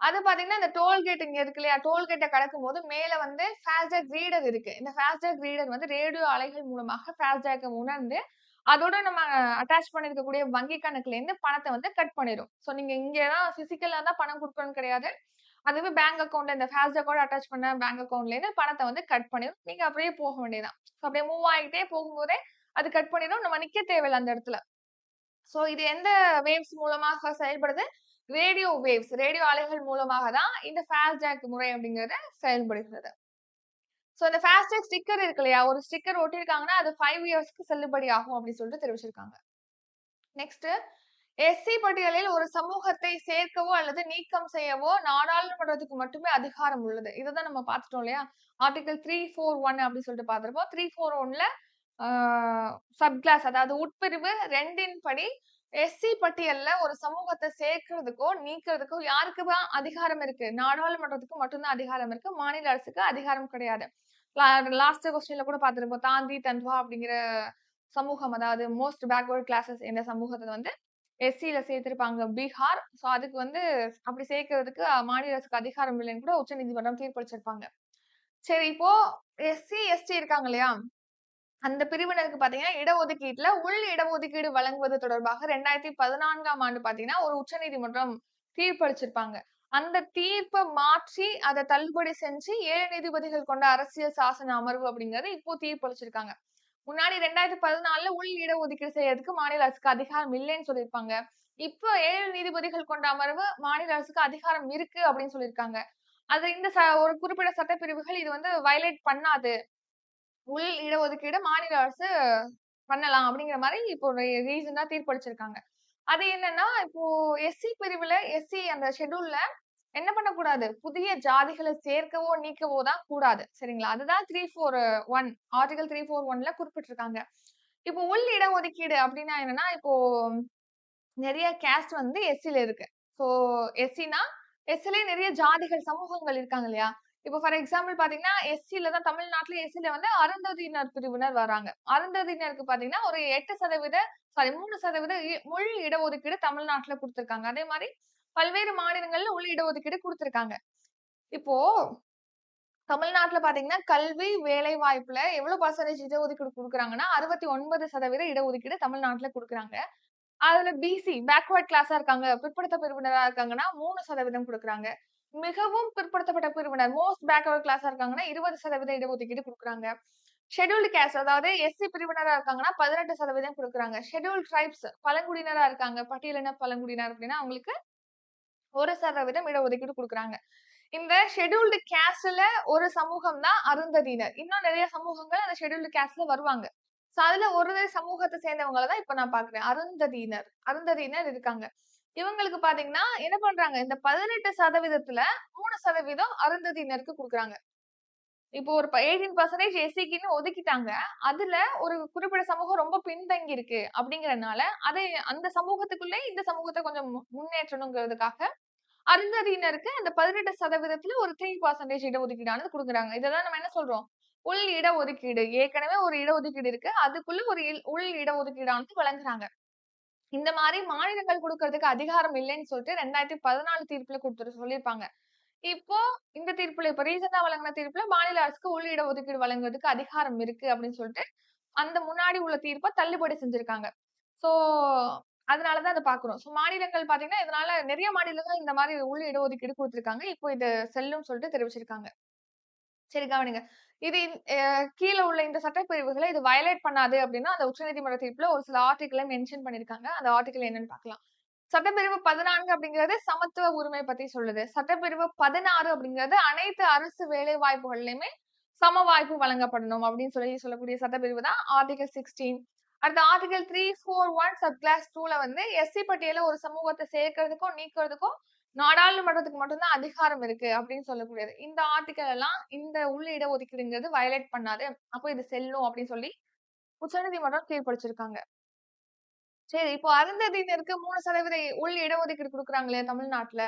அது பார்த்தீங்கன்னா, இந்த டோல்கேட் இங்க இருக்கு இல்லையா? டோல்கேட்ட கடக்கும்போது மேல வந்து ஃபாஸ்டேக் ரீடர் இருக்கு. இந்த ஃபாஸ்டேக் ரீடர் வந்து ரேடியோ அலைகள் மூலமாக ஃபாஸ்டேக்க உணர்ந்து, அதோட நம்ம அட்டாச் பண்ணியிருக்கக்கூடிய வங்கி கணக்குலேருந்து பணத்த வந்து கட் பண்ணிரும். சோ நீங்க இங்க தான் பிசிக்கலா தான் பணம் குடுக்கணும்னு கிடையாது. அதுவே பேங்க் அக்கவுண்ட் இந்த ஃபாஸ்டாகோட அட்டாச் பண்ண பேங்க் அக்கவுண்ட்ல இருந்து பணத்தை வந்து கட் பண்ணிடும். நீங்க அப்படியே போக வேண்டியதுதான். அப்படியே மூவ் ஆகிட்டே போகும்போதே அது கட் பண்ணிடும். நம்ம நிக்க தேவையில்ல அந்த இடத்துல. சோ இது எந்த வேவ்ஸ் மூலமாக செயல்படுது? ரேடியோ வேவ்ஸ், ரேடியோ அலைகள் மூலமாக தான் இந்த ஃபாஸ்டாக் முறை அப்படிங்கிறது செயல்படுகிறது. சோ இந்த ஃபாஸ்டாக் ஸ்டிக்கர் இருக்கு இல்லையா? ஒரு ஸ்டிக்கர் ஒட்டியிருக்காங்கன்னா அது 5 இயர்ஸ்க்கு செல்லுபடி ஆகும் அப்படின்னு சொல்லிட்டு தெரிவிச்சிருக்காங்க. நெக்ஸ்ட் எஸ்சி பட்டியலில் ஒரு சமூகத்தை சேர்க்கவோ அல்லது நீக்கம் செய்யவோ நாடாளுமன்றத்துக்கு மட்டுமே அதிகாரம் உள்ளது. இதுதான் நம்ம பார்த்துட்டோம் இல்லையா? ஆர்டிகல் 341 அப்படின்னு சொல்லிட்டு பார்த்திருப்போம். 341ல சப் கிளாஸ் அதாவது உட்பிரிவு 2ன் படி எஸ்சி பட்டியல்ல ஒரு சமூகத்தை சேர்க்கிறதுக்கோ நீக்கிறதுக்கோ யாருக்கு தான் அதிகாரம் இருக்கு? நாடாளுமன்றத்துக்கு மட்டும்தான் அதிகாரம் இருக்கு. மாநில அரசுக்கு அதிகாரம் கிடையாது. லாஸ்ட் கொஸ்டின்ல கூட பார்த்திருப்போம். தாந்தி தன்வா அப்படிங்கிற சமூகம் அதாவது மோஸ்ட் பேக்வர்ட் கிளாஸஸ் என்ற சமூகத்தை வந்து எஸ்சில சேர்த்திருப்பாங்க பீகார். சோ அதுக்கு வந்து அப்படி சேர்க்கிறதுக்கு மாநில அரசுக்கு அதிகாரம் இல்லைன்னு கூட உச்சநீதிமன்றம் தீர்ப்பளிச்சிருப்பாங்க. சரி இப்போ எஸ்சி, எஸ்டி இருக்காங்க இல்லையா? அந்த பிரிவினருக்கு பாத்தீங்கன்னா, இடஒதுக்கீட்டுல உள் இடஒதுக்கீடு வழங்குவது தொடர்பாக 2014ஆம் ஆண்டு பாத்தீங்கன்னா, ஒரு உச்சநீதிமன்றம் தீர்ப்பளிச்சிருப்பாங்க. அந்த தீர்ப்ப மாற்றி அத தள்ளுபடி செஞ்சு 7 நீதிபதிகள் கொண்ட அரசியல் சாசன அமர்வு அப்படிங்கிறது இப்போ தீர்ப்பளிச்சிருக்காங்க. முன்னாடி 2014ல உள் இடஒதுக்கீடு செய்யறதுக்கு மாநில அரசுக்கு அதிகாரம் இல்லைன்னு சொல்லியிருப்பாங்க. இப்போ 7 நீதிபதிகள் கொண்ட அமர்வு மாநில அரசுக்கு அதிகாரம் இருக்கு அப்படின்னு சொல்லியிருக்காங்க. அது இந்த ஒரு குறிப்பிட்ட சட்டப்பிரிவுகள் இது வந்து வயலேட் பண்ணாது. உள் இடஒதுக்கீடு மாநில அரசு பண்ணலாம் அப்படிங்கிற மாதிரி இப்போ ரீசனா தீர்ப்பளிச்சிருக்காங்க. அது என்னன்னா இப்போ எஸ்சி பிரிவுல எஸ்சி அந்த ஷெட்யூல்ல என்ன பண்ணக்கூடாது? புதிய ஜாதிகளை சேர்க்கவோ, நீக்கவோ தான் கூடாது. சரிங்களா? அதுதான் 341 ஆர்டிகல் 341ல குறிப்பிட்டிருக்காங்க. இப்போ உள் இடஒதுக்கீடு அப்படின்னா என்னன்னா, இப்போ நெறைய கேஸ்ட் வந்து எஸ்சில இருக்கு. சோ எஸ்சினா எஸ்சிலயே நெறைய ஜாதிகள், சமூகங்கள் இருக்காங்க இல்லையா? இப்போ ஃபார் எக்ஸாம்பிள் பாத்தீங்கன்னா, எஸ்சில தான் தமிழ்நாட்டுல எஸ்சில வந்து அருந்ததியினர் பிரிவினர் வராங்க. அருந்ததியினருக்கு பாத்தீங்கன்னா, ஒரு 8% சாரி 3% உள் இடஒதுக்கீடு தமிழ்நாட்டுல குடுத்திருக்காங்க. அதே மாரி பல்வேறு மாநிலங்கள்ல உள் இடஒதுக்கீடு குடுத்திருக்காங்க. இப்போ தமிழ்நாட்டுல பாத்தீங்கன்னா, கல்வி, வேலை வாய்ப்புல எவ்வளவு பெர்சன்டேஜ் இடஒதுக்கீடு குடுக்குறாங்கன்னா, 69% இடஒதுக்கீடு தமிழ்நாட்டுல குடுக்குறாங்க. அதுல பிசி பேக்வர்ட் கிளாஸா இருக்காங்க, பிற்படுத்த பிரிவினரா இருக்காங்கன்னா 3% குடுக்குறாங்க. மிகவும் பிற்படுத்தப்பட்ட பிரிவினர் மோஸ்ட் பேக்வர்ட் கிளாஸா இருக்காங்கன்னா 20% இடஒதுக்கீடு குடுக்குறாங்க. ஷெட்யூல்டு கேஸ்ட் அதாவது எஸ்சி பிரிவினரா இருக்காங்கன்னா 18% குடுக்குறாங்க. ஷெட்யூல்டு ட்ரைப்ஸ் பழங்குடியினரா இருக்காங்க, பட்டியலின பழங்குடியினர் அப்படின்னா அவங்களுக்கு 1% இடஒதுக்கீடு குடுக்குறாங்க. இந்த ஷெட்யூல்டு கேஸ்ட்ல ஒரு சமூகம் தான் அருந்ததியினர். இன்னும் நிறைய சமூகங்கள் அந்த ஷெட்யூல்டு கேஸ்ட்ல வருவாங்க. சோ அதுல ஒரு சமூகத்தை சேர்ந்தவங்கள தான் இப்ப நான் பார்க்கிறேன். அருந்ததியினர். அருந்ததியினர் இருக்காங்க. இவங்களுக்கு பாத்தீங்கன்னா என்ன பண்றாங்க? இந்த 18%த்துல 3% அருந்ததியினருக்கு குடுக்குறாங்க. இப்போ ஒரு 18% எஸ்சிக்குன்னு ஒதுக்கிட்டாங்க. அதுல ஒரு குறிப்பிட்ட சமூகம் ரொம்ப பின்தங்கி இருக்கு அப்படிங்கறனால, அதை அந்த சமூகத்துக்குள்ளே இந்த சமூகத்த கொஞ்சம் முன்னேற்றணுங்கிறதுக்காக அருந்ததியினருக்கு அந்த 18%த்துல ஒரு 3% இடஒதுக்கீடானது குடுக்குறாங்க. இததான் நம்ம என்ன சொல்றோம்? உள் இடஒதுக்கீடு. ஏற்கனவே ஒரு இடஒதுக்கீடு இருக்கு. அதுக்குள்ள ஒரு உள் இடஒதுக்கீடானது வழங்குறாங்க. இந்த மாரி மாநிலங்கள் குடுக்கறதுக்கு அதிகாரம் இல்லைன்னு சொல்லிட்டு 2014 தீர்ப்புல சொல்லியிருப்பாங்க. இப்போ இந்த தீர்ப்புல இப்ப ரீசென்ட்டா வழங்குன தீர்ப்புல மாநில அரசுக்கு உள் இடஒதுக்கீடு வழங்குவதற்கு அதிகாரம் இருக்கு அப்படின்னு சொல்லிட்டு, அந்த முன்னாடி உள்ள தீர்ப்ப தள்ளுபடி செஞ்சிருக்காங்க. சோ அதனால தான் அத பார்க்கிறோம். சோ மாநிலங்கள் பார்த்தீங்கன்னா, இதனால நெறைய மாநிலங்கள் இந்த மாரி உள் இடஒதுக்கீடு குடுத்திருக்காங்க. இப்போ இது செல்லும்னு சொல்லிட்டு தெரிவிச்சிருக்காங்க. சரி கவனிங்க. இது கீழ உள்ள இந்த சட்டப்பிரிவுகள இது வயலேட் பண்ணாது அப்டின்னா, அந்த உச்சநீதிமன்ற தீர்ப்புல ஒரு சில ஆர்டிக்கிள மென்ஷன் பண்ணியிருக்காங்க. அந்த ஆர்டிக்கிள் என்னன்னு பார்க்கலாம். சட்டப்பிரிவு 14 அப்படிங்கிறது சமத்துவ உரிமை பத்தி சொல்லுது. சட்டப்பிரிவு 16 அப்படிங்கிறது அனைத்து அரசு வேலை வாய்ப்புகள்லயுமே சம வாய்ப்பு வழங்கப்படணும் அப்படின்னு சொல்லக்கூடிய சட்டப்பிரிவு தான் ஆர்டிகல் 16. அடுத்து ஆர்டிகல் 341 சப் கிளாஸ் 2ல வந்து எஸ்சி பட்டியல ஒரு சமூகத்தை சேர்க்கிறதுக்கும், நீக்கிறதுக்கும் நாடாளுமன்றத்துக்கு மட்டும் தான் அதிகாரம் இருக்கு அப்படின்னு சொல்லக்கூடியது. இந்த ஆர்டிகல் எல்லாம் இந்த உள் இடஒதுக்கீடுங்கிறது வயலேட் பண்ணாது. அப்போ இது செல்லும் அப்படின்னு சொல்லி உச்சநீதிமன்றம் தீர்ப்பளிச்சிருக்காங்க. சரி இப்போ அருந்ததியினருக்கு 3% உள் இடஒதுக்கீடு குடுக்குறாங்க இல்லையா தமிழ்நாட்டுல.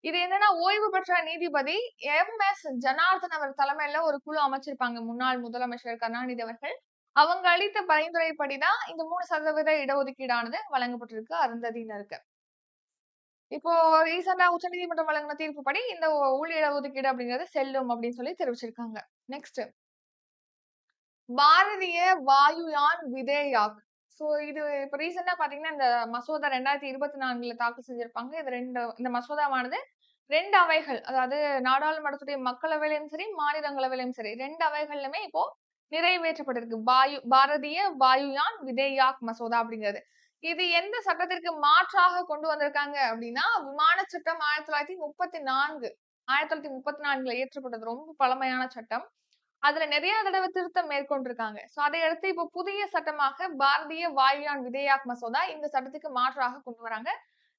இது என்னன்னா ஓய்வு பெற்ற நீதிபதி எம்.எஸ். ஜனார்தன் அவர் தலைமையில ஒரு குழு அமைச்சிருப்பாங்க. முன்னாள் முதலமைச்சர் கருணாநிதி அவர்கள். அவங்க அளித்த பரிந்துரைப்படி தான் இந்த 3% இடஒதுக்கீடானது வழங்கப்பட்டிருக்கு அருந்ததியினருக்கு. இப்போ ரீசென்ட்டா உச்சநீதிமன்றம் வழங்கின தீர்ப்புப்படி இந்த உள் இடஒதுக்கீடு அப்படிங்கிறது செல்லும் அப்படின்னு சொல்லி தெரிவிச்சிருக்காங்க. நெக்ஸ்ட் பாரதிய வாயுயான் விதேயாக். சோ இது இப்ப ரீசென்ட்டா பாத்தீங்கன்னா, இந்த மசோதா 2024ல தாக்கல் செஞ்சிருப்பாங்க. இது இந்த மசோதாவானது 2 அவைகள். அதாவது நாடாளுமன்றத்துடைய மக்களவையிலயும் சரி, மாநிலங்களவையிலயும் சரி 2 அவைகள்லுமே இப்போ நிறைவேற்றப்பட்டிருக்கு. பாரதிய வாயுயான் விதேயாக் மசோதா அப்படிங்கிறது. இது எந்த சட்டத்திற்கு மாற்றாக கொண்டு வந்திருக்காங்க அப்படின்னா, விமான சட்டம் 1934 1934ல இயற்றப்பட்டது. ரொம்ப பழமையான சட்டம். அதுல நிறைய தடவை திருத்தம் மேற்கொண்டிருக்காங்க. சோ அதை அடுத்து இப்போ புதிய சட்டமாக பாரதிய வாயுயான் விதேயாக் மசோதா இந்த சட்டத்துக்கு மாற்றாக கொண்டு வராங்க.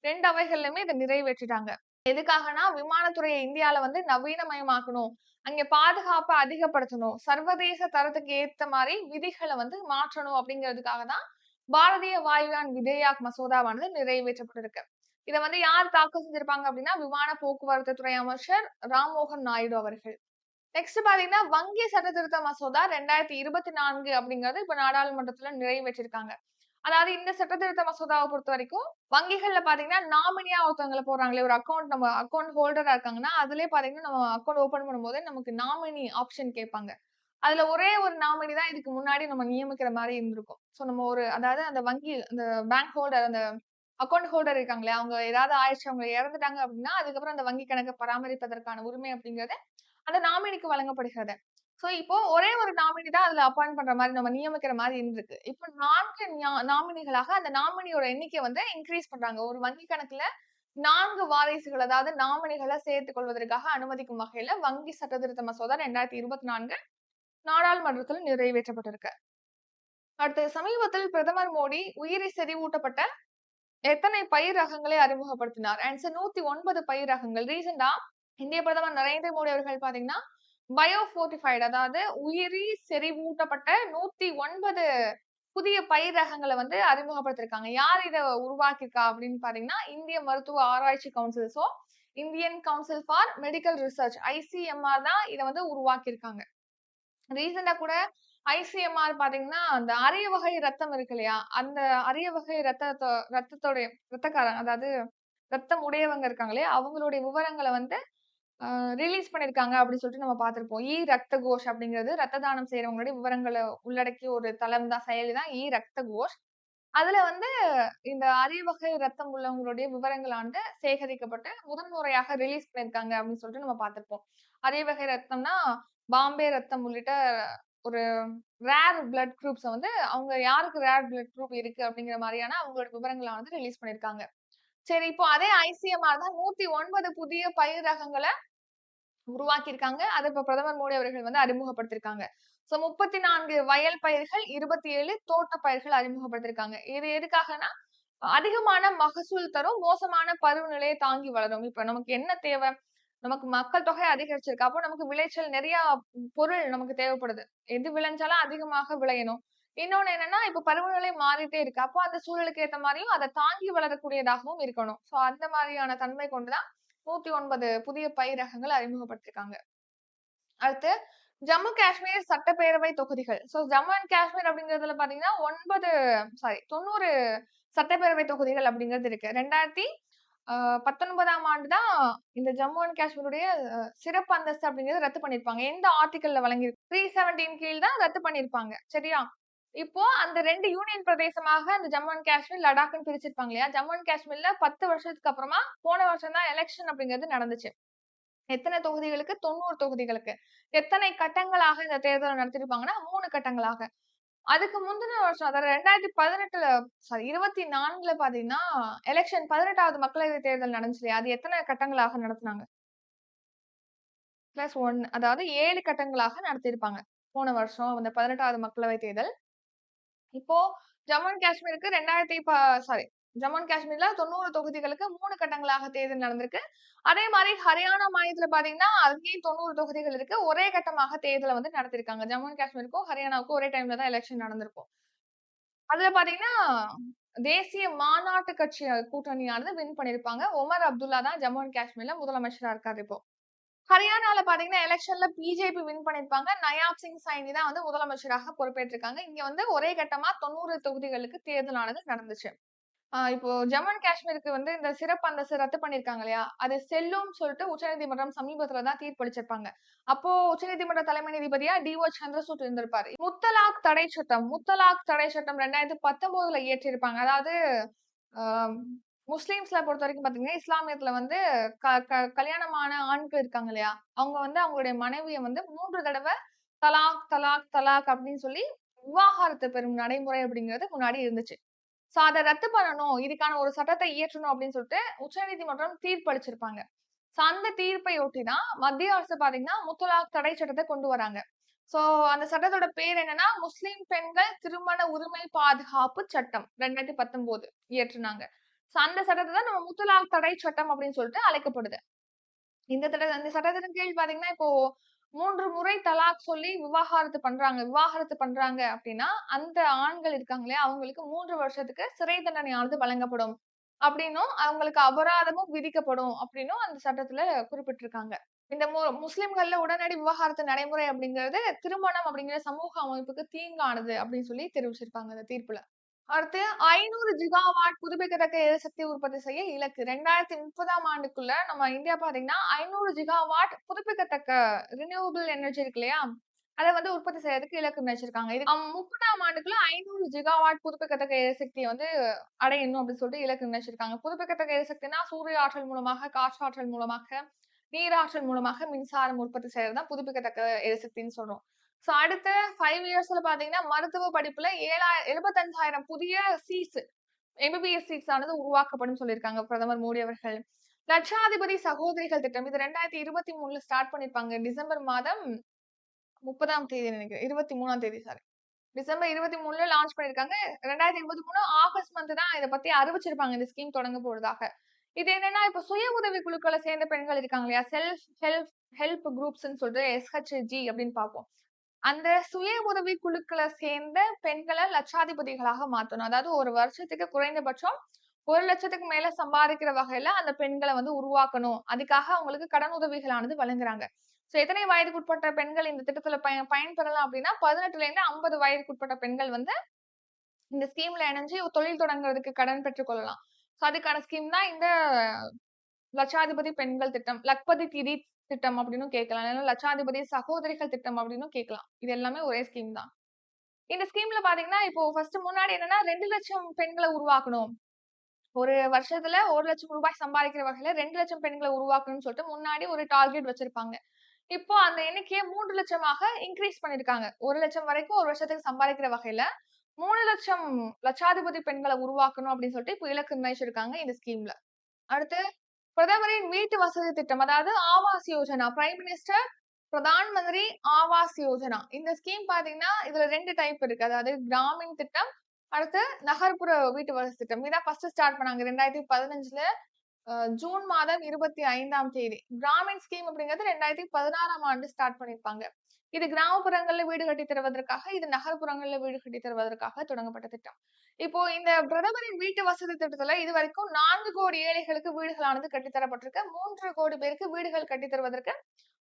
2 அவைகள்லயுமே இத நிறைவேற்றிட்டாங்க. எதுக்காகன்னா, விமானத்துறைய இந்தியால வந்து நவீனமயமாக்கணும். அங்க பாதுகாப்ப அதிகப்படுத்தணும். சர்வதேச தரத்துக்கு ஏத்த மாரி விதிகள வந்து மாற்றணும் அப்படிங்கிறதுக்காக தான் பாரதிய வாயுயான் விதேயாக் மசோதாவானது நிறைவேற்றப்பட்டிருக்கு. இத வந்து யார் தாக்கல் செஞ்சிருப்பாங்க அப்படின்னா, விமான போக்குவரத்து துறை அமைச்சர் ராம்மோகன் நாயுடு அவர்கள். நெக்ஸ்ட் பாத்தீங்கன்னா, வங்கி சட்டத்திருத்த மசோதா 2024 அப்படிங்கிறது இப்ப நாடாளுமன்றத்துல நிறைவேற்றிருக்காங்க. அதாவது இந்த சட்டத்திருத்த மசோதாவ பொறுத்தவரைக்கும், வங்கிகள்ல பாத்தீங்கன்னா, நாமினியா ஒருத்தவங்கள போடுறாங்களே, ஒரு அக்கவுண்ட் நம்ம அக்கவுண்ட் ஹோல்டரா இருக்காங்கன்னா, அதிலயே பாத்தீங்கன்னா, நம்ம அக்கவுண்ட் ஓப்பன் பண்ணும்போது நமக்கு நாமினி ஆப்ஷன் கேட்பாங்க. அதுல ஒரே ஒரு நாமினி தான் இதுக்கு முன்னாடி நம்ம நியமிக்கிற மாரி இருந்திருக்கும். சோ நம்ம ஒரு அதாவது அந்த வங்கி அந்த பேங்க் ஹோல்டர் அந்த அக்கவுண்ட் ஹோல்டர் இருக்காங்களே, அவங்க ஏதாவது ஆயிருச்சு, அவங்க இறந்துட்டாங்க அப்படின்னா, அதுக்கப்புறம் அந்த வங்கி கணக்க பராமரிப்பதற்கான உரிமை அப்படிங்கிறது அந்த நாமினிக்கு வழங்கப்படுகிறது. சோ இப்போ ஒரே ஒரு நாமினி தான் அதுல அப்பாயிண்ட் பண்ற மாரி நம்ம நியமிக்கிற மாரி இருந்திருக்கு. இப்ப 4 நாமினிகளாக அந்த நாமினியோட எண்ணிக்கை வந்து இன்கிரீஸ் பண்றாங்க. ஒரு வங்கி கணக்குல 4 வாரிசுகள் அதாவது நாமினிகள சேர்த்துக் கொள்வதற்காக அனுமதிக்கும் வகையில வங்கி சட்டத்திருத்த மசோதா 2024 நாடாளுமன்றத்தில் நிறைவேற்றப்பட்டிருக்கு. அடுத்து சமீபத்தில் பிரதமர் மோடி உயிரி செறிவூட்டப்பட்ட எத்தனை பயிர் ரகங்களை அறிமுகப்படுத்தினார்? ஆன்சர் 109 பயிர் ரகங்கள். ரீசென்ட்டா இந்திய பிரதமர் நரேந்திர மோடி அவர்கள் பாத்தீங்கன்னா, பயோ ஃபோர்ட்டிஃபைட் அதாவது உயிரி செறிவூட்டப்பட்ட 109 புதிய பயிர் ரகங்கள வந்து அறிமுகப்படுத்தியிருக்காங்க. யார் இத உருவாக்கியிருக்கா அப்படின்னு பாத்தீங்கன்னா, இந்திய மருத்துவ ஆராய்ச்சி council. So, Indian council for medical research ICMR தான் இத வந்து உருவாக்கியிருக்காங்க. ரீசென்ட்டா கூட ஐசிஎம்ஆர் பாத்தீங்கன்னா, அந்த அரிய வகை ரத்தம் இருக்கு இல்லையா? அந்த அரிய வகை ரத்தத்தோடைய ரத்தக்காரங்க அதாவது ரத்தம் உடையவங்க இருக்காங்க இல்லையா? அவங்களுடைய விவரங்கள வந்து அ ரிலீஸ் பண்ணியிருக்காங்க அப்படின்னு சொல்லிட்டு நம்ம பார்த்திருப்போம். ரத்த கோஷ் அப்படிங்கிறது ரத்த தானம் செய்றவங்களுடைய விவரங்கள உள்ளடக்கிய ஒரு தளம் தான் செயலி தான் ரத்த கோஷ். அதுல வந்து இந்த அரிய வகை ரத்தம் உள்ளவங்களுடைய விவரங்களானது சேகரிக்கப்பட்டு முதன் முறையாக ரிலீஸ் பண்ணியிருக்காங்க அப்படின்னு சொல்லிட்டு நம்ம பார்த்திருப்போம். அரிய வகை ரத்தம்னா, பாம்பே ரத்தம் உள்ளிட்ட ஒரு ரேர் பிளட் குரூப்ஸ வந்து அவங்க யாருக்கு ரேர் பிளட் குரூப் இருக்கு அப்படிங்கிற மாரியான அவங்களோட விவரங்கள வந்து ரிலீஸ் பண்ணியிருக்காங்க. சரி இப்போ அதே ஐசிஎம்ஆர் தான் 109 புதிய பயிர் ரகங்கள உருவாக்கியிருக்காங்க. அத இப்ப பிரதமர் மோடி அவர்கள் வந்து அறிமுகப்படுத்தியிருக்காங்க. சோ 34 வயல் பயிர்கள், 27 தோட்ட பயிர்கள் அறிமுகப்படுத்தியிருக்காங்க. இது எதுக்காகன்னா, அதிகமான மகசூல் தரும், மோசமான பருவநிலையை தாங்கி வளரும். இப்ப நமக்கு என்ன தேவை? நமக்கு மக்கள் தொகை அதிகரிச்சிருக்கு. அப்போ நமக்கு விளைச்சல் நெறைய பொருள் நமக்கு தேவைப்படுது. எது விளைஞ்சாலும் அதிகமாக விளையணும். இன்னொன்னு என்னன்னா, இப்ப பருவநிலை மாறிட்டே இருக்கு. அப்போ அந்த சூழலுக்கு ஏத்த மாரியும் அத தாங்கி வளரக்கூடியதாகவும் இருக்கணும். சோ அந்த மாரியான தன்மை கொண்டு தான் 109 புதிய பயிர் ரகங்கள் அறிமுகப்படுத்தியிருக்காங்க. அடுத்து ஜம்மு காஷ்மீர் சட்டப்பேரவை தொகுதிகள். சோ ஜம்மு அண்ட் காஷ்மீர் அப்படிங்கிறதுல பாத்தீங்கன்னா 90 சட்டப்பேரவை தொகுதிகள் அப்படிங்கிறது இருக்கு. 2019ஆம் ஆண்டு தான் இந்த ஜம்மு அண்ட் காஷ்மீருடைய சிறப்பு அந்தஸ்து அப்படிங்கிறது ரத்து பண்ணியிருப்பாங்க. எந்த ஆர்டிகிள்ல வழங்கியிருக்கு? 317 கீழ் தான் ரத்து பண்ணியிருப்பாங்க. சரியா? இப்போ அந்த 2 யூனியன் பிரதேசமாக அந்த ஜம்மு அண்ட் காஷ்மீர், லடாக்ன்னு பிரிச்சிருப்பாங்க இல்லையா? ஜம்மு அண்ட் காஷ்மீர்ல 10 வருஷத்துக்கு அப்புறமா போன வருஷம் தான் எலக்ஷன் அப்படிங்கிறது நடந்துச்சு. எத்தன தொகுதிகளுக்கு? 90 தொகுதிகளுக்கு. எத்தனை கட்டங்களாக இந்த தேர்தல நடத்திருப்பாங்கன்னா, 3 கட்டங்களாக. அதுக்கு முந்தின வருஷம் அதாவது 2018ல 24ல பாத்தீங்கன்னா, எலக்ஷன் 18வது மக்களவைத் தேர்தல் நடந்துச்சு இல்லையா? அது எத்தன கட்டங்களாக நடத்துனாங்க? +1 அதாவது 7 கட்டங்களாக நடத்தியிருப்பாங்க. போன வருஷம் அந்த 18வது மக்களவைத் தேர்தல். இப்போ ஜம்மு அண்ட் காஷ்மீருக்கு 2000 சாரி ஜம்மு அண்ட் காஷ்மீர்ல 90 தொகுதிகளுக்கு 3 கட்டங்களாக தேர்தல் நடந்திருக்கு. அதே மாரி ஹரியானா மாநிலத்தில பார்த்தீங்கன்னா, அங்கேயும் 90 தொகுதிகள் இருக்கு. ஒரே கட்டமாக தேர்தல வந்து நடத்தியிருக்காங்க. ஜம்மு அண்ட் காஷ்மீருக்கும், ஹரியானாவுக்கும் ஒரே டைம்ல தான் எலக்ஷன் நடந்திருக்கும். அதுல பார்த்தீங்கன்னா, தேசிய மாநாட்டு கட்சி கூட்டணியானது வின் பண்ணியிருப்பாங்க. ஒமர் அப்துல்லா தான் ஜம்மு அண்ட் காஷ்மீர்ல முதலமைச்சரா இருக்காரு இப்போ. ஹரியானால பார்த்தீங்கன்னா, எலக்ஷன்ல பிஜேபி வின் பண்ணியிருப்பாங்க. நயாப் சிங் சைனி தான் வந்து முதலமைச்சராக பொறுப்பேற்றிருக்காங்க. இங்க வந்து ஒரே கட்டமா 90 தொகுதிகளுக்கு தேர்தலானது நடந்துச்சு. இப்போ ஜம்மு அண்ட் காஷ்மீருக்கு வந்து இந்த சிறப்பு அந்தஸ்து ரத்து பண்ணியிருக்காங்க இல்லையா? அது செல்லும்னு சொல்லிட்டு உச்சநீதிமன்றம் சமீபத்தில தான் தீர்ப்பளிச்சிருப்பாங்க. அப்போ உச்சநீதிமன்ற தலைமை நீதிபதியா டி.ஒ. சந்திரசூட் இருந்திருப்பாரு. முத்தலாக் தடை சட்டம் 2019ல இயற்றியிருப்பாங்க. அதாவது அ முஸ்லிம்ஸ்ல பொறுத்தவரைக்கும் பாத்தீங்கன்னா, இஸ்லாமியத்துல வந்து கல்யாணமான ஆண்கள் இருக்காங்க இல்லையா? அவங்க வந்து அவங்களுடைய மனைவிய வந்து 3 தடவ தலாக், தலாக், தலாக் அப்படின்னு சொல்லி விவாகரத்து பெறும் நடைமுறை அப்படிங்கிறது முன்னாடி இருந்துச்சு. சோ அத ரத்து பண்ணணும். இதுக்கான ஒரு சட்டத்தை இயற்றணும் அப்படின்னு சொல்லிட்டு உச்சநீதிமன்றம் தீர்ப்பு அளிச்சிருப்பாங்க. சோ அந்த தீர்ப்பை ஒட்டி தான் மத்திய அரசு பாத்தீங்கன்னா, முத்தலாக் தடை சட்டத்த கொண்டு வராங்க. சோ அந்த சட்டத்தோட பேர் என்னன்னா, முஸ்லிம் பெண்கள் திருமண உரிமை பாதுகாப்பு சட்டம் 2019 இயற்றுனாங்க. சோ அந்த சட்டத்த தான் நம்ம முத்தலாக் தடை சட்டம் அப்படின்னு சொல்லிட்டு அழைக்கப்படுது. இந்த சட்டத்தின் கீழ் பாத்தீங்கன்னா, இப்போ 3 முறை தலாக் சொல்லி விவாகரத்து பண்றாங்க அப்டின்னா, அந்த ஆண்கள் இருக்காங்க இல்லையா? அவங்களுக்கு 3 வருஷத்துக்கு சிறை தண்டனையானது வழங்கப்படும். அப்டின்னும், அவங்களுக்கு அபராதமும் விதிக்கப்படும் அப்டின்னும் அந்த சட்டத்துல குறிப்பிட்டிருக்காங்க. இந்த முஸ்லிம்கள்ல உடனடி விவாகரத்து நடைமுறை அப்டிங்கிறது, திருமணம் அப்டிங்கிற சமூக அமைப்புக்கு தீங்கானது அப்டின்னு சொல்லி தெரிவிச்சிருக்காங்க அந்த தீர்ப்புல. அடுத்து 500 ஜிகாவாட் புதுப்பிக்கத்தக்க எரிசக்தி உற்பத்தி செய்ய இலக்கு. 2030ஆம் ஆண்டுக்குள்ள நம்ம இந்தியா பார்த்தீங்கன்னா, 500 ஜிகாவாட் புதுப்பிக்கத்தக்க ரினியூவபிள் எனர்ஜி இருக்கு இல்லையா? அத வந்து உற்பத்தி செய்யறதுக்கு இலக்கு நிர்ணயிச்சிருக்காங்க. இது 30ஆம் ஆண்டுக்குள்ள 500 ஜிகாவாட் புதுப்பிக்கத்தக்க எரிசக்திய வந்து அடையணும் அப்படின்னு சொல்லிட்டு இலக்கு நிர்ணயிச்சிருக்காங்க. புதுப்பிக்கத்தக்க எரிசக்தினா சூரிய ஆற்றல் மூலமாக, காற்றாற்றல் மூலமாக, நீராற்றல் மூலமாக மின்சாரம் உற்பத்தி செய்யறது தான் புதுப்பிக்கத்தக்க எரிசக்தின்னு சொல்றோம். சோ அடுத்த 5 இயர்ஸ்ல பார்த்தீங்கன்னா, மருத்துவ படிப்புல 75,000 புதிய சீட்ஸ் எம்பிபிஎஸ் சீட்ஸ் ஆனது உருவாக்கப்படும் சொல்லியிருக்காங்க பிரதமர் மோடி அவர்கள். லட்சாதிபதி சகோதரிகள் திட்டம். இது 2023ல ஸ்டார்ட் பண்ணியிருப்பாங்க. டிசம்பர் மாதம் 30ஆம் தேதி நினைக்கிறேன். 23ஆம் தேதி சாரி. டிசம்பர் 23ல லான்ச் பண்ணியிருக்காங்க. 2023 ஆகஸ்ட் மந்த் தான் இத பத்தி அறிவிச்சிருப்பாங்க. இந்த ஸ்கீம் தொடங்க போறதாக. இது என்னன்னா, இப்ப சுய உதவி குழுக்கள சேர்ந்த பெண்கள் இருக்காங்க இல்லையா? செல்ஃப் ஹெல்ப் ஹெல்ப் குரூப்ஸ்ன்னு சொல்லிட்டு எஸ்ஹெச்ஜி அப்படின்னு பார்ப்போம். அந்த சுய உதவி குழுக்கள சேர்ந்த பெண்கள லட்சாதிபதிகளாக மாத்தணும். அதாவது ஒரு வருஷத்துக்கு குறைந்தபட்சம் 1,00,000க்கு மேல சம்பாதிக்கிற வகையில அந்த பெண்கள வந்து உருவாக்கணும். அதுக்காக அவங்களுக்கு கடன் உதவிகளானது வழங்குறாங்க. சோ எத்தனை வயதுக்குட்பட்ட பெண்கள் இந்த திட்டத்துல பயன்பெறலாம் அப்படின்னா, 18லேருந்து 50 வயதுக்குட்பட்ட பெண்கள் வந்து இந்த ஸ்கீம்ல இணைஞ்சு தொழில் தொடங்குறதுக்கு கடன் பெற்றுக் கொள்ளலாம். சோ அதுக்கான ஸ்கீம் தான் இந்த லட்சாதிபதி பெண்கள் திட்டம். லக்பதி தீதி திட்டம் அப்டின்னும் கேட்கலாம். இல்லன்னா லட்சாதிபதி சகோதரிகள் திட்டம் அப்டின்னும் கேட்கலாம். இது எல்லாமே ஒரே ஸ்கீம் தான். இந்த ஸ்கீம்ல பார்த்தீங்கன்னா, இப்போ ஃபர்ஸ்ட் முன்னாடி என்னன்னா 2,00,000 பெண்கள உருவாக்கணும். ஒரு வருஷத்துல ரூ. 1,00,000 சம்பாதிக்கிற வகையில 2,00,000 பெண்கள உருவாக்கணும்னு சொல்லிட்டு முன்னாடி ஒரு டார்கெட் வச்சிருப்பாங்க. இப்போ அந்த எண்ணிக்கைய 3,00,000மாக இன்கிரீஸ் பண்ணியிருக்காங்க. 1,00,000 வரைக்கும் ஒரு வருஷத்துக்கு சம்பாதிக்கிற வகையில 3,00,000 லட்சாதிபதி பெண்கள உருவாக்கணும் அப்டின்னு சொல்லிட்டு இப்போ இலக்கு நிர்ணயிச்சிருக்காங்க இந்த ஸ்கீம்ல. அடுத்து பிரதமரின் வீட்டு வசதி திட்டம். அதாவது ஆவாஸ் யோஜனா. Prime minister Pradhan Mantri Awas Yojana. இந்த ஸ்கீம் பார்த்தீங்கன்னா, இதுல 2 டைப் இருக்கு. அதாவது கிராமின் திட்டம், அடுத்து நகர்ப்புற வீட்டு வசதி திட்டம். இதான் ஃபர்ஸ்ட் ஸ்டார்ட் பண்ணாங்க. 2015ல ஜூன் மாதம் 25ஆம் தேதி. கிராமின் ஸ்கீம் அப்படிங்கிறது 2016ஆம் ஆண்டு ஸ்டார்ட் பண்ணியிருப்பாங்க. இது கிராமப்புறங்கள்ல வீடு கட்டி தருவதற்காக, இது நகர்ப்புறங்கள்ல வீடு கட்டி தருவதற்காக தொடங்கப்பட்ட திட்டம். இப்போ இந்த பிரதமரின் வீட்டு வசதி திட்டத்துல இதுவரைக்கும் 4 கோடி ஏழைகளுக்கு வீடுகளானது கட்டித் தரப்பட்டிருக்கு. 3 கோடி பேருக்கு வீடுகள் கட்டித் தருவதற்கு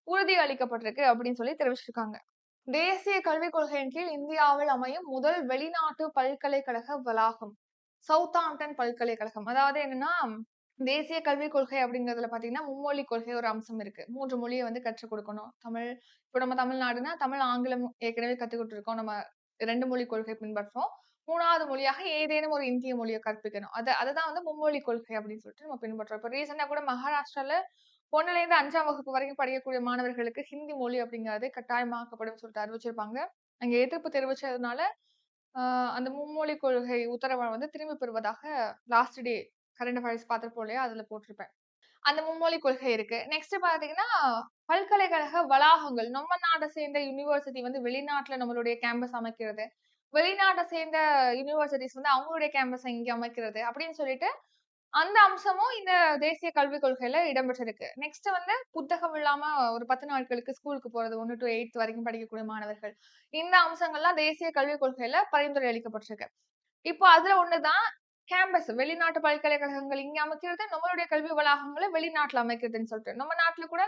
உறுதி அளிக்கப்பட்டிருக்கு அப்படின்னு சொல்லி தெரிவிச்சிருக்காங்க. தேசிய கல்விக் கொள்கையின் கீழ் இந்தியாவில் அமையும் முதல் வெளிநாட்டு பல்கலைக்கழக வளாகம். சவுத்தாம்ப்டன் பல்கலைக்கழகம். அதாவது என்னன்னா, தேசிய கல்விக் கொள்கை அப்படிங்கிறதுல பார்த்தீங்கன்னா, மும்மொழி கொள்கை ஒரு அம்சம் இருக்கு. 3 மொழிய வந்து கற்றுக் கொடுக்கணும். இப்ப நம்ம தமிழ்நாடுனா, தமிழ், ஆங்கிலம் ஏற்கனவே கத்துக்கிட்டு இருக்கோம். நம்ம 2 மொழி கொள்கை பின்பற்றோம். 3வது மொழியாக ஏதேனும் ஒரு இந்திய மொழிய கற்பிக்கணும். அதுதான் வந்து மும்மொழி கொள்கை அப்படின்னு சொல்லிட்டு நம்ம பின்பற்றோம். இப்ப ரீசென்ட்டா கூட மகாராஷ்டிரால 1லேருந்து 5ஆம் வகுப்பு வரைக்கும் படிக்கக்கூடிய மாணவர்களுக்கு ஹிந்தி மொழி அப்படிங்கிறது கட்டாயமாக்கப்படும் சொல்லிட்டு அறிவிச்சிருப்பாங்க. அங்க எதிர்ப்பு தெரிவிச்சதுனால, அ அந்த மும்மொழி கொள்கை உத்தரவ வந்து திரும்பி பெறுவதாக லாஸ்ட் டே கரண்ட் அஃபேர்ஸ் பார்த்திருப்போம் இல்லையா? அதுல போட்டிருப்பேன். அந்த மும்மொழி கொள்கை இருக்கு. நெக்ஸ்ட் பார்த்தீங்கன்னா, பல்கலைக்கழக வளாகங்கள். நம்ம நாட்ட சேர்ந்த யுனிவர்சிட்டி வந்து வெளிநாட்டுல நம்மளுடைய கேம்பஸ் அமைக்கிறது. வெளிநாட்ட சேர்ந்த யுனிவர்சிட்டிஸ் வந்து அவங்களுடைய கேம்பஸ இங்க அமைக்கிறது. அப்படின்னு சொல்லிட்டு அந்த அம்சமும் இந்த தேசிய கல்விக் கொள்கையில இடம்பெற்றிருக்கு. நெக்ஸ்ட் வந்து புத்தகம் இல்லாம ஒரு 10 நாட்களுக்கு ஸ்கூலுக்கு போறது 1 டூ 8த் வரைக்கும் படிக்கக்கூடிய மாணவர்கள். இந்த அம்சங்கள்லாம் தேசிய கல்விக் கொள்கையில பரிந்துரை அளிக்கப்பட்டிருக்கு. இப்போ அதுல ஒண்ணுதான் கேம்பஸ். வெளிநாட்டு பல்கலைக்கழகங்கள் இங்க அமைக்கிறது, நம்மளுடைய கல்வி வளாகங்கள வெளிநாட்டுல அமைக்கிறதுன்னு சொல்லிட்டு. நம்ம நாட்டுல கூட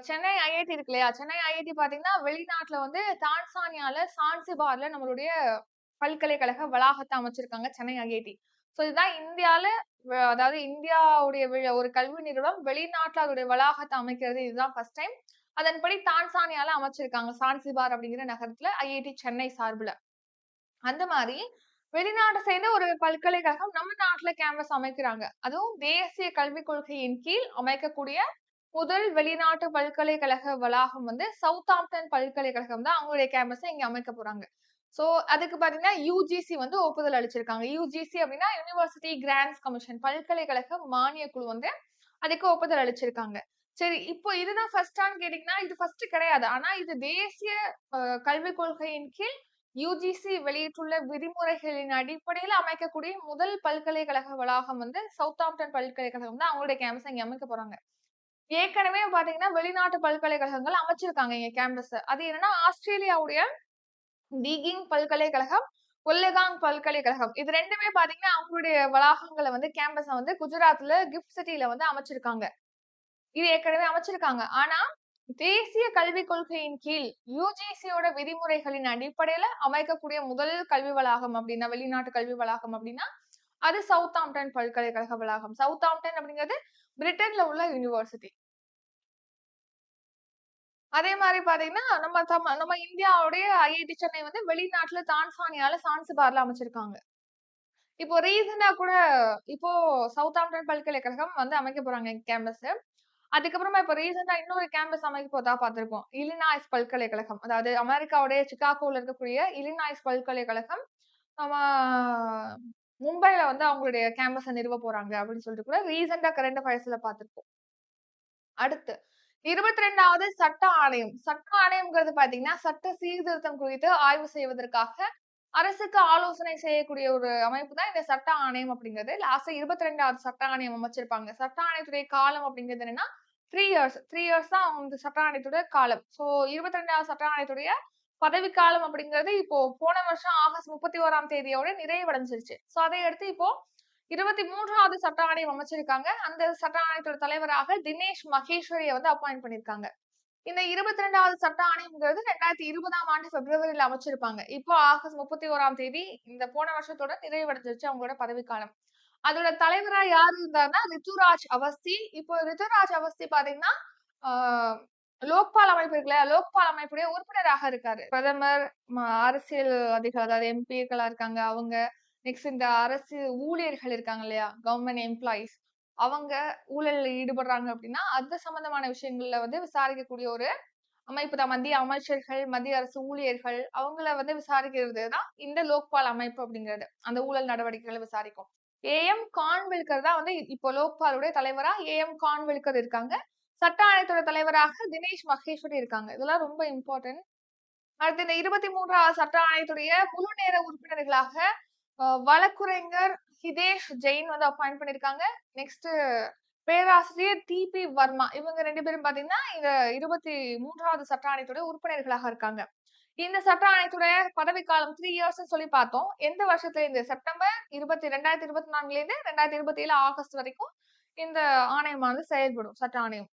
சென்னை ஐஐடி இருக்கு இல்லையா? சென்னை ஐஐடி பார்த்தீங்கன்னா, வெளிநாட்டுல வந்து டான்சானியால சான்சிபார்ல நம்மளுடைய பல்கலைக்கழக வளாகத்த அமைச்சிருக்காங்க சென்னை ஐஐடி. சோ இதுதான் இந்தியால அதாவது இந்தியாவுடைய ஒரு கல்வி நிறுவனம் வெளிநாட்டுல அதோடைய வளாகத்த அமைக்கிறது இதுதான் ஃபர்ஸ்ட் டைம். அதன்படி டான்சானியால அமைச்சிருக்காங்க. சான்சிபார் அப்படிங்கிற நகரத்துல ஐஐடி சென்னை சார்புல. அந்த மாரி வெளிநாட்டை சேர்ந்த ஒரு பல்கலைக்கழகம் நம்ம நாட்டுல கேம்பஸ் அமைக்கிறாங்க. அதுவும் தேசிய கல்விக் கொள்கையின் கீழ் அமைக்கக்கூடிய முதல் வெளிநாட்டு பல்கலைக்கழக வளாகம் வந்து சவுத்தாம்ப்டன் பல்கலைக்கழகம் தான் அவங்களுடைய கேம்பஸை இங்க அமைக்க போறாங்க. சோ அதுக்கு பாத்தீங்கன்னா யுஜிசி வந்து ஒப்புதல் அளிச்சிருக்காங்க. யுஜிசி அப்படின்னா யுனிவர்சிட்டி கிராண்ட்ஸ் கமிஷன், பல்கலைக்கழக மானிய குழு வந்து அதுக்கு ஒப்புதல் அளிச்சிருக்காங்க. சரி, இப்போ இதுதான் ஃபர்ஸ்டான்னு கேட்டீங்கன்னா இது ஃபர்ஸ்ட் கிடையாது. ஆனா இது தேசிய கல்விக் கொள்கையின் கீழ் யுஜிசி வெளியிட்டுள்ள விதிமுறைகளின் அடிப்படையில் அமைக்கக்கூடிய முதல் பல்கலைக்கழக வளாகம் வந்து சவுத்தாம்ப்டன் பல்கலைக்கழகம் தான் அவங்களுடைய கேம்பஸ் இங்க அமைக்க போறாங்க. ஏற்கனவே பாத்தீங்கன்னா வெளிநாட்டு பல்கலைக்கழகங்கள் அமைச்சிருக்காங்க இங்க கேம்பஸ். அது என்னன்னா ஆஸ்திரேலியாவுடைய டீகிங் பல்கலைக்கழகம், ஒல்லெகாங் பல்கலைக்கழகம். இது ரெண்டுமே பாத்தீங்கன்னா அவங்களுடைய வளாகங்களை வந்து கேம்பஸ வந்து குஜராத்ல கிஃப்ட் சிட்டில வந்து அமைச்சிருக்காங்க. இது ஏற்கனவே அமைச்சிருக்காங்க. ஆனா தேசிய கல்விக் கொள்கையின் கீழ் யுஜிசியோட விதிமுறைகளின் அடிப்படையில அமைக்கக்கூடிய முதல் கல்வி வளாகம் அப்படின்னா வெளிநாட்டு கல்வி வளாகம் அப்படின்னா அது சவுத்தாம்ப்டன் பல்கலைக்கழக வளாகம். சவுத்தாம்ப்டன் அப்படிங்கிறது பிரிட்டன்ல உள்ள யூனிவர்சிட்டி. அதே மாதிரி பாத்தீங்கன்னா நம்ம இந்தியாவுடைய ஐஐடி சென்னை வந்து வெளிநாட்டுல தான்சானியால சான்சிபார்ல அமைச்சிருக்காங்க. இப்போ ரீசெண்டா கூட இப்போ சவுத்தாம்ப்டன் பல்கலைக்கழகம் வந்து அமைக்க போறாங்க கேம்பஸ். அதுக்கப்புறமா இப்ப ரீசெண்டா இன்னொரு கேம்பஸ் அமைக்க போதா பார்த்திருப்போம். இல்லினாய்ஸ் பல்கலைக்கழகம். அதாவது அமெரிக்காவுடைய சிகாகோல இருக்கக்கூடிய இல்லினாய்ஸ் பல்கலைக்கழகம் நம்ம மும்பைல வந்து அவங்களுடைய கேம்பஸ நிறுவ போறாங்க அப்படின்னு சொல்லிட்டு கூட ரீசெண்டா கரண்ட் அஃபேர்ஸ்ல பார்த்திருப்போம். அடுத்து 22வது சட்ட ஆணையம். சட்ட ஆணையம்ங்கிறது பாத்தீங்கன்னா சட்ட சீர்திருத்தம் குறித்து ஆய்வு செய்வதற்காக அரசுக்கு ஆலோசனை செய்யக்கூடிய ஒரு அமைப்பு தான் இந்த சட்ட ஆணையம் அப்படிங்கிறது. லாஸ்ட் 22வது சட்ட ஆணையம் அமைச்சிருப்பாங்க. சட்ட ஆணையத்துடைய காலம் அப்படிங்கிறது என்னன்னா 3 இயர்ஸ். 3 இயர்ஸ் தான் இந்த சட்ட ஆணையத்துடைய காலம். சோ 22வது சட்ட ஆணையத்துடைய பதவிக்காலம் அப்படிங்கிறது இப்போ போன வருஷம் ஆகஸ்ட் 31ஆம் தேதியோட நிறைவடைஞ்சிருச்சு. சோ அதை அடுத்து இப்போ 23வது சட்ட ஆணையம் அமைச்சிருக்காங்க. அந்த சட்ட ஆணையத்தோட தலைவராக தினேஷ் மகேஸ்வரியை வந்து அப்பாயிண்ட் பண்ணிருக்காங்க. இந்த 22வது சட்ட ஆணையம்ங்கிறது 2020ஆம் ஆண்டு பிப்ரவரியில அமைச்சிருப்பாங்க. இப்போ ஆகஸ்ட் 31ஆம் தேதி இந்த போன வருஷத்தோட நிறைவடைஞ்சிருச்சு அவங்களோட பதவிக்காலம். அதோட தலைவரா யார் இருந்தாருன்னா ரித்துராஜ் அவஸ்தி. இப்போ ரித்துராஜ் அவஸ்தி பாத்தீங்கன்னா ஆஹ் லோக்பால் அமைப்பு இருக்குல்ல, லோக்பால் அமைப்புடைய உறுப்பினராக இருக்காரு. பிரதமர், அரசியல் அதிகாரி அதாவது எம்பிக்களா இருக்காங்க அவங்க. நெக்ஸ்ட் இந்த அரசு ஊழியர்கள் இருக்காங்க இல்லையா, கவர்மெண்ட் எம்ப்ளாயிஸ், அவங்க ஊழல்ல ஈடுபடுறாங்க அப்படின்னா அது சம்பந்தமான விஷயங்கள்ல வந்து விசாரிக்கக்கூடிய ஒரு அமைப்பு தான். மத்திய அமைச்சர்கள், மத்திய அரசு ஊழியர்கள் அவங்கள வந்து விசாரிக்கிறது தான் இந்த லோக்பால் அமைப்பு அப்படிங்கிறது. அந்த ஊழல் நடவடிக்கைகளை விசாரிக்கும். ஏஎம் கான்வில்கர் தான் வந்து இப்போ லோக்பாலுடைய தலைவரா ஏஎம் கான்வில்கர் இருக்காங்க. சட்ட ஆணையத்தோட தலைவராக தினேஷ் மகேஸ்வரி இருக்காங்க. இதெல்லாம் ரொம்ப இம்பார்ட்டன்ட். அடுத்து இந்த 23வது சட்ட ஆணையத்துடைய முழு நேர உறுப்பினர்களாக வழக்குரைஞர் ஹிதேஷ் ஜெயின் வந்து அப்பாயிண்ட் பண்ணிருக்காங்க. நெக்ஸ்ட் பேராசிரியர் டிபி வர்மா, இவங்க 2 பேரும் பாத்தீங்கன்னா இந்த 23வது சட்ட ஆணையத்துடைய உறுப்பினர்களாக இருக்காங்க. இந்த சட்ட ஆணையத்துடைய பதவிக்காலம் 3 இயர்ஸ் சொல்லி பார்த்தோம். எந்த வருஷத்துல இருந்து செப்டம்பர் 2024ல இருந்து 2027 ஆகஸ்ட் வரைக்கும் இந்த ஆணையமானது செயல்படும், சட்ட ஆணையம்.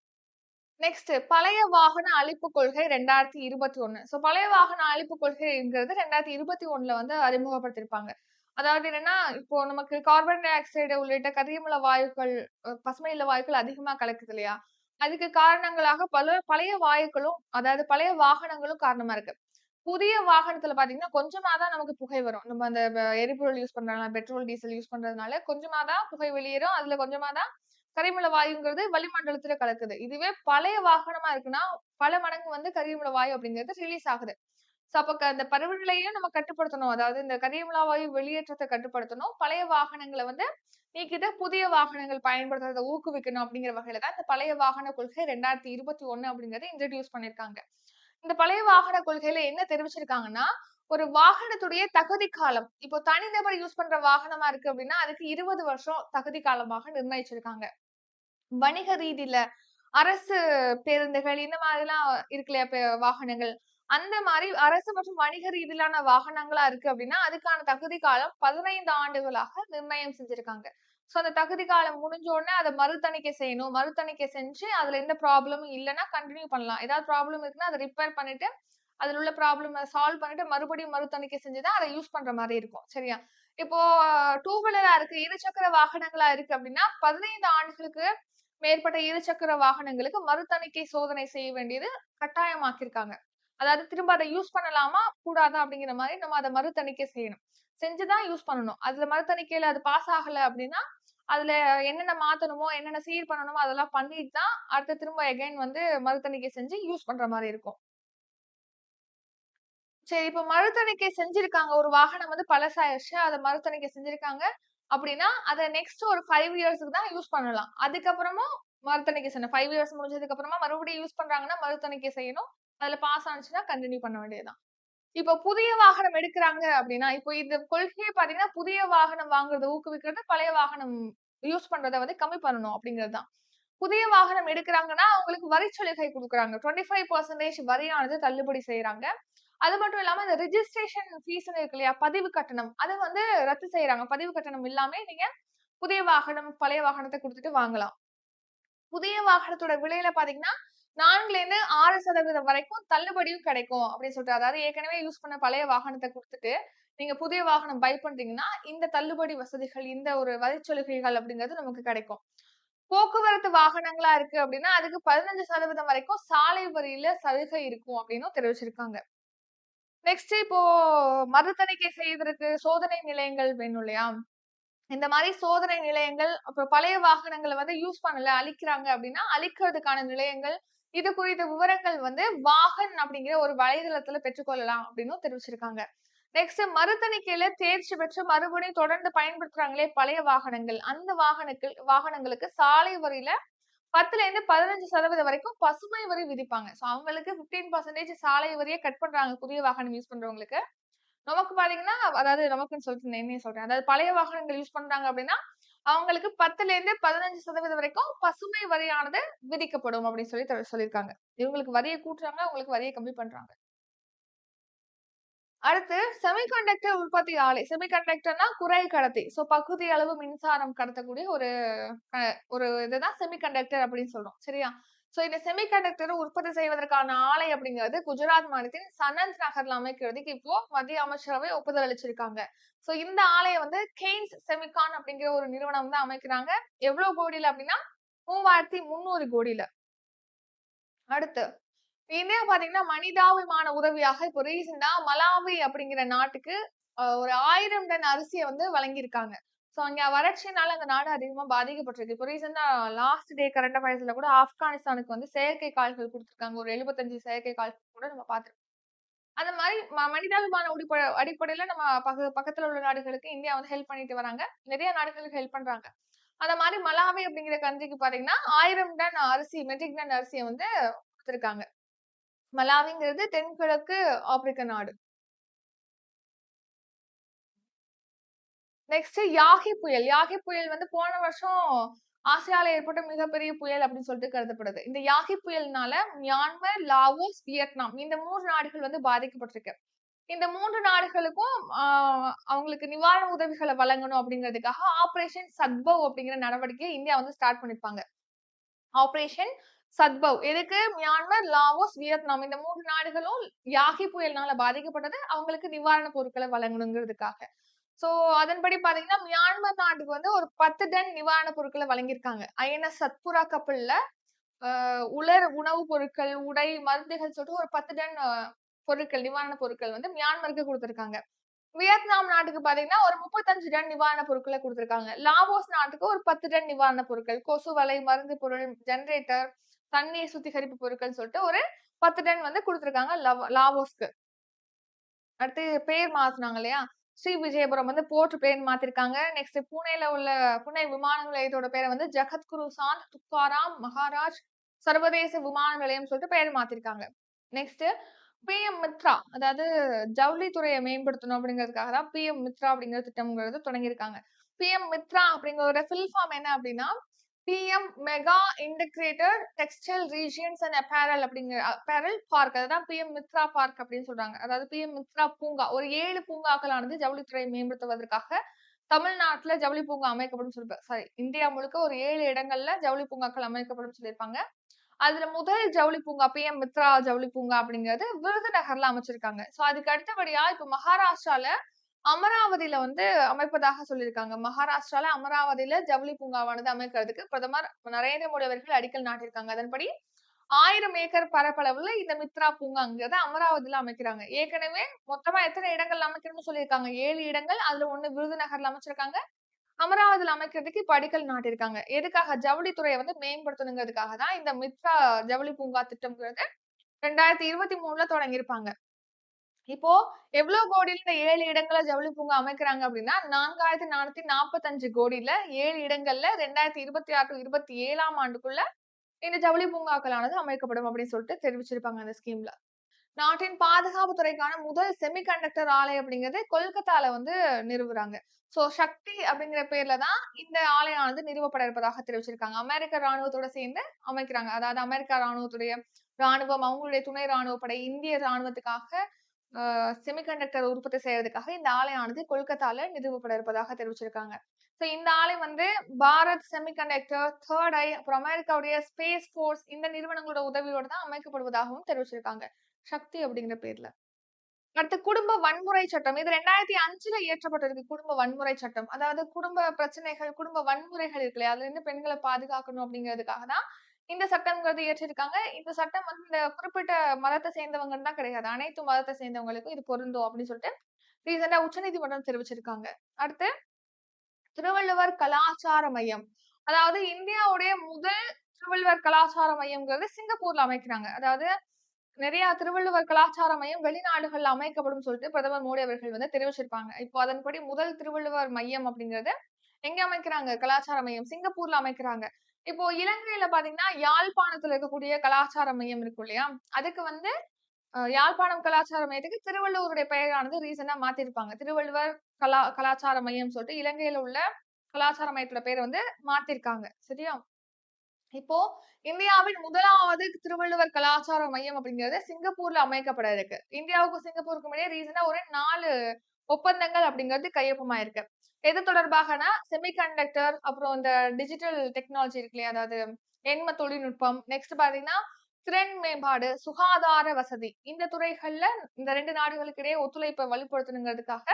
நெக்ஸ்ட் பழைய வாகன அழிப்பு கொள்கை 2021. சோ பழைய வாகன அழிப்பு கொள்கைங்கிறது 2021ல வந்து அறிமுகப்படுத்திருப்பாங்க. அதாவது என்னன்னா இப்போ நமக்கு கார்பன் டை ஆக்சைடு உள்ளிட்ட கரியமில வாயுக்கள், பசுமையில்ல வாயுக்கள் அதிகமா கலக்குது இல்லையா, அதுக்கு காரணங்களாக பழைய வாயுக்களும் அதாவது பழைய வாகனங்களும் காரணமா இருக்கு. புதிய வாகனத்துல பாத்தீங்கன்னா கொஞ்சமா தான் நமக்கு புகை வரும். நம்ம அந்த எரிபொருள் யூஸ் பண்றதுனால, பெட்ரோல் டீசல் யூஸ் பண்றதுனால கொஞ்சமா தான் புகை வெளியேறும். அதுல கொஞ்சமா தான் கரிமல வாயுங்கிறது வளிமண்டலத்துல கலக்குது. இதுவே பழைய வாகனமா இருக்குன்னா பல மடங்கு வந்து கரியமில வாயு அப்படிங்கிறது ரிலீஸ் ஆகுது. சோ அப்ப அந்த பருவநிலையையும் நம்ம கட்டுப்படுத்தணும். அதாவது இந்த கரியமில வாயு வெளியேற்றத்தை கட்டுப்படுத்தணும். பழைய வாகனங்களை வந்து நீக்கிட்டு புதிய வாகனங்கள் பயன்படுத்துறதை ஊக்குவிக்கணும் அப்படிங்கிற வகையில தான் இந்த பழைய வாகன கொள்கை 2021 அப்படிங்கறத இன்ட்ரோடியூஸ் பண்ணிருக்காங்க. இந்த பழைய வாகன கொள்கையில என்ன தெரிவிச்சிருக்காங்கன்னா, ஒரு வாகனத்துடைய தகுதி காலம், இப்போ தனிநபர் யூஸ் பண்ற வாகனமா இருக்கு அப்படின்னா அதுக்கு 20 வருஷம் தகுதி காலமாக நிர்ணயிச்சிருக்காங்க. வணிக ரீதியில அரசு பேருந்துகள் இந்த மாதிரிலாம் இருக்கு இல்லையா வாகனங்கள், அந்த மாதிரி அரசு மற்றும் வணிக ரீதியிலான வாகனங்களா இருக்கு அப்படின்னா அதுக்கான தகுதி காலம் 15 ஆண்டுகளாக நிர்ணயம் செஞ்சிருக்காங்க. சோ அந்த தகுதி காலம் முடிஞ்ச உடனே அதை மறுதணிக்கை செய்யணும். மறுதணிக்கை செஞ்சு அதுல எந்த ப்ராப்ளமும் இல்லைன்னா கண்டினியூ பண்ணலாம். ஏதாவது ப்ராப்ளம் இருக்குன்னா அதை ரிப்பேர் பண்ணிட்டு அதுல உள்ள ப்ராப்ளம் சால்வ் பண்ணிட்டு மறுபடியும் மறுதணிக்கை செஞ்சுதான் அதை யூஸ் பண்ற மாதிரி இருக்கும். சரியா? இப்போ டூ வீலரா இருக்கு, இருசக்கர வாகனங்களா இருக்கு அப்படின்னா 15 ஆண்டுகளுக்கு மேற்பட்ட இருசக்கர வாகனங்களுக்கு மறுதணிக்கை சோதனை செய்ய வேண்டியது கட்டாயமாக்கியிருக்காங்க. அதாவது திரும்ப அதை யூஸ் பண்ணலாமா கூடாதா அப்படிங்கிற மாதிரி நம்ம அதை மறு தணிக்கை செய்யணும். செஞ்சுதான் யூஸ் பண்ணணும். அதுல மறு தணிக்கையில அது பாஸ் ஆகல அப்படின்னா அதுல என்னென்ன மாத்தணுமோ என்னென்ன சீர் பண்ணணுமோ அதெல்லாம் பண்ணிட்டு தான் அடுத்து திரும்ப எகைன் வந்து மறு தணிக்கை செஞ்சு யூஸ் பண்ற மாதிரி இருக்கும். சரி, இப்ப மறு தணிக்கை செஞ்சிருக்காங்க. ஒரு வாகனம் வந்து பழசாயிருச்சு. அத மறு தணிக்கை செஞ்சிருக்காங்க அப்படின்னா, அத நெக்ஸ்ட் ஒரு 5 இயர்ஸ்க்கு தான் யூஸ் பண்ணலாம். அதுக்கப்புறமும் மறு தணிக்கை செய்யணும். 5 இயர்ஸ் முடிஞ்சதுக்கு அப்புறமா மறுபடியும் யூஸ் பண்றாங்கன்னா, மறு தணிக்கை செய்யணும். அதுல பாஸ் ஆனுச்சுன்னா கன்டின்யூ பண்ண வேண்டியது தான். இப்போ புதிய வாகனம் எடுக்குறாங்க அப்படின்னா, இப்போ இந்த கொள்கையே பார்த்தீங்கன்னா, புதிய வாகனம் வாங்குறத ஊக்குவிக்கிறது, பழைய வாகனம் யூஸ் பண்றத வந்து கம்மி பண்ணணும் அப்படிங்கிறது தான். புதிய வாகனம் எடுக்குறாங்கன்னா, அவங்களுக்கு வரிச்சலுகை குடுக்குறாங்க. 25% வரியானது தள்ளுபடி செய்றாங்க. அது மட்டும் இல்லாம இந்த ரிஜிஸ்ட்ரேஷன் ஃபீஸ்ன்னு இருக்கு இல்லையா? பதிவு கட்டணம். அது வந்து ரத்து செய்றாங்க. பதிவு கட்டணம் இல்லாம நீங்க புதிய வாகனம், பழைய வாகனத்த குடுத்துட்டு வாங்கலாம். புதிய வாகனத்தோட விலையில பார்த்தீங்கன்னா, 4லேருந்து 6% வரைக்கும் தள்ளுபடியும் கிடைக்கும் அப்படின்னு சொல்லிட்டு. அதாவது ஏற்கனவே யூஸ் பண்ண பழைய வாகனத்த குடுத்துட்டு, நீங்க புதிய வாகனம் பை பண்றீங்கன்னா, இந்த தள்ளுபடி வசதிகள், இந்த ஒரு வரிச்சலுகைகள் அப்படிங்கிறது நமக்கு கிடைக்கும். போக்குவரத்து வாகனங்களா இருக்கு அப்படின்னா, அதுக்கு 15% வரைக்கும் சாலை வரியில சலுகை இருக்கும் அப்படின்னும் தெரிவிச்சிருக்காங்க. நெக்ஸ்ட் இப்போ மறு தணிக்கை செய்வதற்கு சோதனை நிலையங்கள் வேணும் இல்லையா? இந்த மாரி சோதனை நிலையங்கள், அப்புறம் பழைய வாகனங்கள வந்து யூஸ் பண்ணல, அழிக்கிறாங்க அப்படின்னா, அழிக்கிறதுக்கான நிலையங்கள், இது குறித்த விவரங்கள் வந்து வாகன் அப்படிங்கிற ஒரு வலைதளத்துல பெற்றுக்கொள்ளலாம் அப்படின்னும் தெரிவிச்சிருக்காங்க. நெக்ஸ்ட் மறுதணிக்கையில தேர்ச்சி பெற்று மறுபடியும் தொடர்ந்து பயன்படுத்துறாங்களே பழைய வாகனங்கள், அந்த வாகனங்களுக்கு சாலை வரியில 10லேருந்து 15% வரைக்கும் பசுமை வரி விதிப்பாங்க. சோ அவங்களுக்கு 15% சாலை வரிய கட் பண்றாங்க புதிய வாகனம் யூஸ் பண்றவங்களுக்கு. நமக்கு பார்த்தீங்கன்னா, அதாவது நமக்குன்னு சொல்லிட்டு என்னைய சொல்றேன். அதாவது பழைய வாகனங்கள் யூஸ் பண்றாங்க அப்படின்னா, அவங்களுக்கு 10லேருந்து 15% வரைக்கும் பசுமை வரியானது விதிக்கப்படும் அப்படின்னு சொல்லி சொல்லியிருக்காங்க. இவங்களுக்கு வரிய கூட்டுறாங்க, அவங்களுக்கு வரிய கம்மி பண்றாங்க. அடுத்து செமிகண்டக்டர் உற்பத்தி ஆலை. செமிகண்டக்டர்னா குறை கடத்தி. பகுதி அளவு மின்சாரம் கடத்தக்கூடிய அ ஒரு இதுதான் செமிகண்டக்டர் அப்படின்னு சொல்றோம். சரியா? இந்த செமிகண்டக்டர் உற்பத்தி செய்வதற்கான ஆலை அப்படிங்கிறது குஜராத் மாநிலத்தின் சனந்த் நகர்ல அமைக்கிறதுக்கு இப்போ மத்திய அமைச்சரவை ஒப்புதல் அளிச்சிருக்காங்க. இந்த ஆலைய வந்து கெய்ன்ஸ் செமிகான் அப்படிங்கிற ஒரு நிறுவனம் தான் அமைக்கிறாங்க. எவ்வளவு கோடியில அப்படின்னா 3300 கோடியில. அடுத்து இந்தியா பாத்தீங்கன்னா, மனிதாபிமான உதவியாக இப்போ ரீசென்ட்டா மலாவி அப்படிங்கிற நாட்டுக்கு ஒரு 1000 டன் அரிசிய வந்து வழங்கியிருக்காங்க. அங்க வறட்சினால அந்த நாடு அதிகமா பாதிக்கப்பட்டிருக்கு. இப்போ ரீசென்ட்டா லாஸ்ட் டே கரண்ட் அஃபேர்ஸ்ல கூட ஆப்கானிஸ்தானுக்கு வந்து செயற்கை கால்கள் குடுத்துருக்காங்க. ஒரு 75 செயற்கை கால் கூட நம்ம பார்த்திருக்கோம். அந்த மாரி மனிதாபிமான அடிப்படையில நம்ம பக்கத்துல உள்ள நாடுகளுக்கு இந்தியா வந்து ஹெல்ப் பண்ணிட்டு வராங்க. நிறைய நாடுகளுக்கு ஹெல்ப் பண்றாங்க. அந்த மாரி மலாவி அப்படிங்கிற கண்ட்ரிக்கு பாத்தீங்கன்னா, 1000 டன் அரிசி, மெட்ரிக் டன் அரிசிய வந்து குடுத்துருக்காங்க. மலாவிங்கிறது தென்கிழக்கு ஆப்பிரிக்க நாடு. நெக்ஸ்ட் யாகி புயல். யாகி புயல் வந்து போன வருஷம் ஆசியால ஏற்பட்ட மிகப்பெரிய புயல் அப்படின்னு சொல்லிட்டு கருதப்படுது. இந்த யாகி புயல்னால மியான்மர், லாவோஸ், வியட்நாம் இந்த 3 நாடுகள் வந்து பாதிக்கப்பட்டிருக்கு. இந்த 3 நாடுகளுக்கும் அவங்களுக்கு நிவாரண உதவிகள வழங்கணும் அப்படிங்கிறதுக்காக ஆப்பரேஷன் சத்பவ் அப்படிங்கிற நடவடிக்கைய இந்தியா வந்து ஸ்டார்ட் பண்ணிருப்பாங்க. ஆபரேஷன் சத்பவ். எதுக்கு? மியான்மர், லாவோஸ், வியட்நாம் இந்த 3 நாடுகளும் யாகி புயல்னால பாதிக்கப்பட்டது. அவங்களுக்கு நிவாரண பொருட்கள வழங்கணுங்கிறதுக்காக. சோ, அதன்படி பார்த்தீங்கன்னா, மியான்மர் நாட்டுக்கு வந்து ஒரு 10 டன் நிவாரண பொருட்கள வழங்கியிருக்காங்க. ஐஎன்எஸ் சத்புரா கப்பல்ல உலர் உணவுப் பொருட்கள், உடை, மருந்துகள் சொல்லிட்டு ஒரு 10 டன் பொருட்கள், நிவாரண பொருட்கள் வந்து மியான்மருக்கு குடுத்திருக்காங்க. வியட்நாம் நாட்டுக்கு பார்த்தீங்கன்னா, ஒரு 35 டன் நிவாரணப் பொருட்கள குடுத்திருக்காங்க. லாவோஸ் நாட்டுக்கு ஒரு 10 டன் நிவாரணப் பொருட்கள், கொசு வலை, மருந்து பொருள், ஜெனரேட்டர், தண்ணீர் சுத்திகரிப்பு பொருட்கள்னு சொல்லிட்டு ஒரு 10 டன் வந்து குடுத்திருக்காங்க லாவோஸ்க்கு. அடுத்து பேர் மாத்துனாங்க இல்லையா? ஸ்ரீ விஜயபுரம் வந்து போர்ட் பேர் மாத்திருக்காங்க. நெக்ஸ்ட் புனேல உள்ள புனே விமான நிலையத்தோட பேர வந்து ஜகத்குரு சாந்த் துக்காராம் மகாராஜ் சர்வதேச விமான நிலையம் சொல்லிட்டு பெயர் மாத்திருக்காங்க. நெக்ஸ்ட் பிஎம் மித்ரா, அதாவது ஜவுளித்துறைய மேம்படுத்தணும் அப்படிங்கிறதுக்காக தான் பிஎம் மித்ரா அப்படிங்கிற திட்டம்ங்கிறது தொடங்கியிருக்காங்க. பிஎம் மித்ரா அப்படிங்கிற ஃபில் ஃபார்ம் என்ன அப்படின்னா, PM mega integrated textile regions and apparel அப்படிங்கிற அப்பேரல் பார்க். அதுதான் பிஎம் மித்ரா பார்க் அப்படின்னு சொல்றாங்க. அதாவது பிஎம் மித்ரா பூங்கா. ஒரு 7 பூங்காக்களானது ஜவுளித்துறையை மேம்படுத்துவதற்காக தமிழ்நாட்டுல ஜவுளி பூங்கா அமைக்கப்படும் சாரி, இந்தியா முழுக்க ஒரு 7 இடங்கள்ல ஜவுளி பூங்காக்கள் அமைக்கப்படும் சொல்லியிருப்பாங்க. அதுல முதல் ஜவுளி பூங்கா பிஎம் மித்ரா ஜவுளி பூங்கா அப்படிங்கிறது விருதுநகர்ல அமைச்சிருக்காங்க. அதுக்கு அடுத்தபடியா இப்ப மகாராஷ்டிரால அமராவதியில வந்து அமைப்பதாக சொல்லியிருக்காங்க. மகாராஷ்டிரால அமராவதியில ஜவுளி பூங்காவானது அமைக்கிறதுக்கு பிரதமர் நரேந்திர மோடி அவர்கள் அடிக்கல் நாட்டியிருக்காங்க. அதன்படி 1000 ஏக்கர் பரப்பளவுல இந்த மித்ரா பூங்காங்கிறத அமராவதியில அமைக்கிறாங்க. ஏற்கனவே மொத்தமா எத்தனை இடங்கள்ல அமைக்கணும்னு சொல்லியிருக்காங்க? 7 இடங்கள். அதுல 1 விருதுநகர்ல அமைச்சிருக்காங்க. அமராவதியில அமைக்கிறதுக்கு இப்ப அடிக்கல் நாட்டியிருக்காங்க. எதுக்காக? ஜவுளித்துறைய வந்து மேம்படுத்தணுங்கிறதுக்காக தான் இந்த மித்ரா ஜவுளி பூங்கா திட்டம்ங்கிறது 2023ல தொடங்கியிருப்பாங்க. இப்போ எவ்ளோ கோடியில இந்த 7 இடங்கள்ல ஜவுளி பூங்கா அமைக்கிறாங்க அப்டின்னா, 4445 கோடியில 7 இடங்கள்ல 2026 டூ 27ஆம் ஆண்டுக்குள்ள இந்த ஜவுளி பூங்காக்களானது அமைக்கப்படும் அப்படின்னு சொல்லிட்டு தெரிவிச்சிருப்பாங்க அந்த ஸ்கீம்ல. நாட்டின் பாதுகாப்பு துறைக்கான முதல் செமிகண்டக்டர் ஆலை அப்படிங்கிறது கொல்கத்தால வந்து நிறுவுறாங்க. சோ சக்தி அப்படிங்கிற பேர்ல தான் இந்த ஆலையானது நிறுவப்பட இருப்பதாக தெரிவிச்சிருக்காங்க. அமெரிக்க ராணுவத்தோட சேர்ந்து அமைக்கிறாங்க. அதாவது அமெரிக்கா ராணுவத்துடைய ராணுவம், அவங்களுடைய துணை ராணுவ படை, இந்திய ராணுவத்துக்காக செமிகண்டக்டர் உற்பத்தி செய்யறதுக்காக இந்த ஆலையானது கொல்கத்தால நிறுவப்பட இருப்பதாக தெரிவிச்சிருக்காங்க. சோ இந்த ஆலை வந்து பாரத் செமிகண்டக்டர், தேர்ட் ஐ, அப்புறம் அமெரிக்காவுடைய ஸ்பேஸ் போர்ஸ் இந்த நிறுவனங்களோட உதவியோட தான் அமைக்கப்படுவதாகவும் தெரிவிச்சிருக்காங்க. சக்தி அப்படிங்கிற பேர்ல. அடுத்து குடும்ப வன்முறை சட்டம். இது 2005ல இயற்றப்பட்டிருக்கு குடும்ப வன்முறை சட்டம். அதாவது குடும்ப பிரச்சனைகள், குடும்ப வன்முறைகள் இருக்கு இல்லையா? அதுல இருந்து பெண்கள பாதுகாக்கணும் அப்படிங்கிறதுக்காக தான் இந்த சட்டம்ங்கிறது இயற்றிருக்காங்க. இந்த சட்டம் வந்து இந்த குறிப்பிட்ட மதத்த சேர்ந்தவங்கன்னு தான் கிடையாது. அனைத்து மதத்த சேர்ந்தவங்களுக்கும் இது பொருந்தும் அப்படின்னு சொல்லிட்டு ரீசென்ட்டா உச்சநீதிமன்றம் தெரிவிச்சிருக்காங்க. அடுத்து திருவள்ளுவர் கலாச்சார மையம். அதாவது இந்தியாவுடைய முதல் திருவள்ளுவர் கலாச்சார மையம்ங்கிறது சிங்கப்பூர்ல அமைக்கிறாங்க. அதாவது நிறைய திருவள்ளுவர் கலாச்சார மையம் வெளிநாடுகள்ல அமைக்கப்படும் சொல்லிட்டு பிரதமர் மோடி அவர்கள் வந்து தெரிவிச்சிருப்பாங்க. இப்போ அதன்படி முதல் திருவள்ளுவர் மையம் அப்படிங்கிறது எங்க அமைக்கிறாங்க? கலாச்சார மையம் சிங்கப்பூர்ல அமைக்கிறாங்க. இப்போ இலங்கையில பாத்தீங்கன்னா, யாழ்ப்பாணத்துல இருக்கக்கூடிய கலாச்சார மையம் இருக்கும் இல்லையா? அதுக்கு வந்து யாழ்ப்பாணம் கலாச்சார மையத்துக்கு திருவள்ளுவருடைய பெயரானது ரீசென்ட்டா மாத்திருப்பாங்க. திருவள்ளுவர் கலாச்சார மையம் சொல்லிட்டு இலங்கையில உள்ள கலாச்சார மையத்தோட பேர வந்து மாத்திருக்காங்க. சரியா? இப்போ இந்தியாவின் முதலாவது திருவள்ளுவர் கலாச்சார மையம் அப்படிங்கிறது சிங்கப்பூர்ல அமைக்கப்பட இருக்கு. இந்தியாவுக்கும் சிங்கப்பூருக்கும் இடையே ரீசென்ட்டா ஒரு 4 ஒப்பந்தங்கள் அப்படிங்கிறது கையொப்பமாயிருக்கு. எது தொடர்பாகனா, செமிகண்டக்டர், அப்புறம் இந்த டிஜிட்டல் டெக்னாலஜி இருக்கு இல்லையா? அதாவது எண்ம தொழில்நுட்பம், நெக்ஸ்ட் பாத்தீங்கன்னா திறன் மேம்பாடு, சுகாதார வசதி. இந்த துறைகள்ல இந்த 2 நாடுகளுக்கு இடையே ஒத்துழைப்பை வலுப்படுத்தணுங்கிறதுக்காக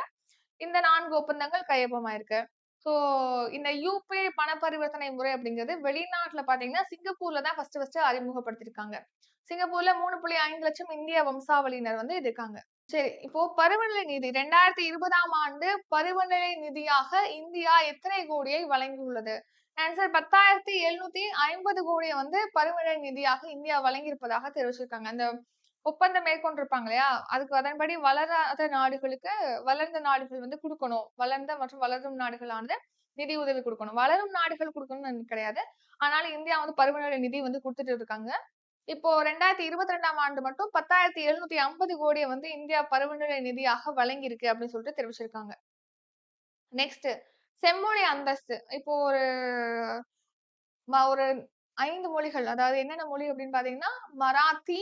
இந்த 4 ஒப்பந்தங்கள் கையொப்பமாயிருக்கு. ஸோ இந்த யுபிஐ பண பரிவர்த்தனை முறை அப்படிங்கிறது வெளிநாட்டுல பாத்தீங்கன்னா, சிங்கப்பூர்ல தான் ஃபர்ஸ்ட் அறிமுகப்படுத்தியிருக்காங்க. சிங்கப்பூர்ல 3.5 லட்சம் இந்திய வம்சாவளியினர் வந்து இருக்காங்க. சரி. இப்போ பருவநிலை நிதி 2020ஆம் ஆண்டு பருவநிலை நிதியாக இந்தியா எத்தனை கோடியை வழங்கியுள்ளது? ஆன்சர் 10,750 கோடிய வந்து பருவநிலை நிதியாக இந்தியா வழங்கியிருப்பதாக தெரிவிச்சிருக்காங்க. அந்த ஒப்பந்தம் மேற்கொண்டிருப்பாங்க இல்லையா? அதுக்கு அதன்படி வளராத நாடுகளுக்கு வளர்ந்த நாடுகள் வந்து குடுக்கணும். வளர்ந்த மற்றும் வளரும் நாடுகளானது நிதி உதவி குடுக்கணும். வளரும் நாடுகள் குடுக்கணும்னு கிடையாது. ஆனாலும் இந்தியா வந்து பருவநிலை நிதி வந்து குடுத்துட்டு இருக்காங்க. இப்போ 2022ஆம் ஆண்டு மட்டும் 10,750 கோடிய வந்து இந்தியா பருவநிலை நிதியாக வழங்கியிருக்கு அப்படின்னு சொல்லிட்டு தெரிவிச்சிருக்காங்க. நெக்ஸ்ட் செம்மொழி அந்தஸ்து. இப்போ ஒரு 5 மொழிகள். அதாவது என்னென்ன மொழி அப்படின்னு பார்த்தீங்கன்னா, மராத்தி,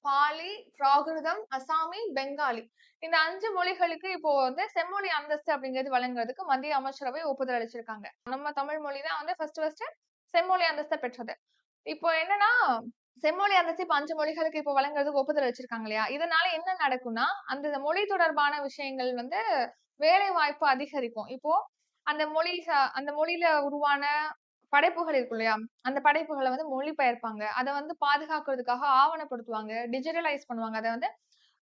பாலி, பிராகிருதம், அசாமி, பெங்காலி. இந்த 5 மொழிகளுக்கு இப்போ வந்து செம்மொழி அந்தஸ்து அப்படிங்கிறது வழங்குறதுக்கு மத்திய அமைச்சரவை ஒப்புதல் அளிச்சிருக்காங்க. நம்ம தமிழ் மொழி தான் வந்து ஃபர்ஸ்ட் செம்மொழி அந்தஸ்த பெற்றது. இப்போ என்னன்னா, செம்மொழி அந்தஸ்து இப்ப 5 மொழிகளுக்கு இப்போ வழங்குறதுக்கு ஒப்புதல் வச்சிருக்காங்க இல்லையா? இதனால என்ன நடக்கும்னா, அந்த மொழி தொடர்பான விஷயங்கள் வந்து வேலை வாய்ப்பு அதிகரிக்கும். இப்போ அந்த மொழியில உருவான படைப்புகள் இருக்கும் இல்லையா? அந்த படைப்புகள வந்து மொழிபெயர்ப்பாங்க. அத வந்து பாதுகாக்கிறதுக்காக ஆவணப்படுத்துவாங்க. டிஜிட்டலைஸ் பண்ணுவாங்க. அத வந்து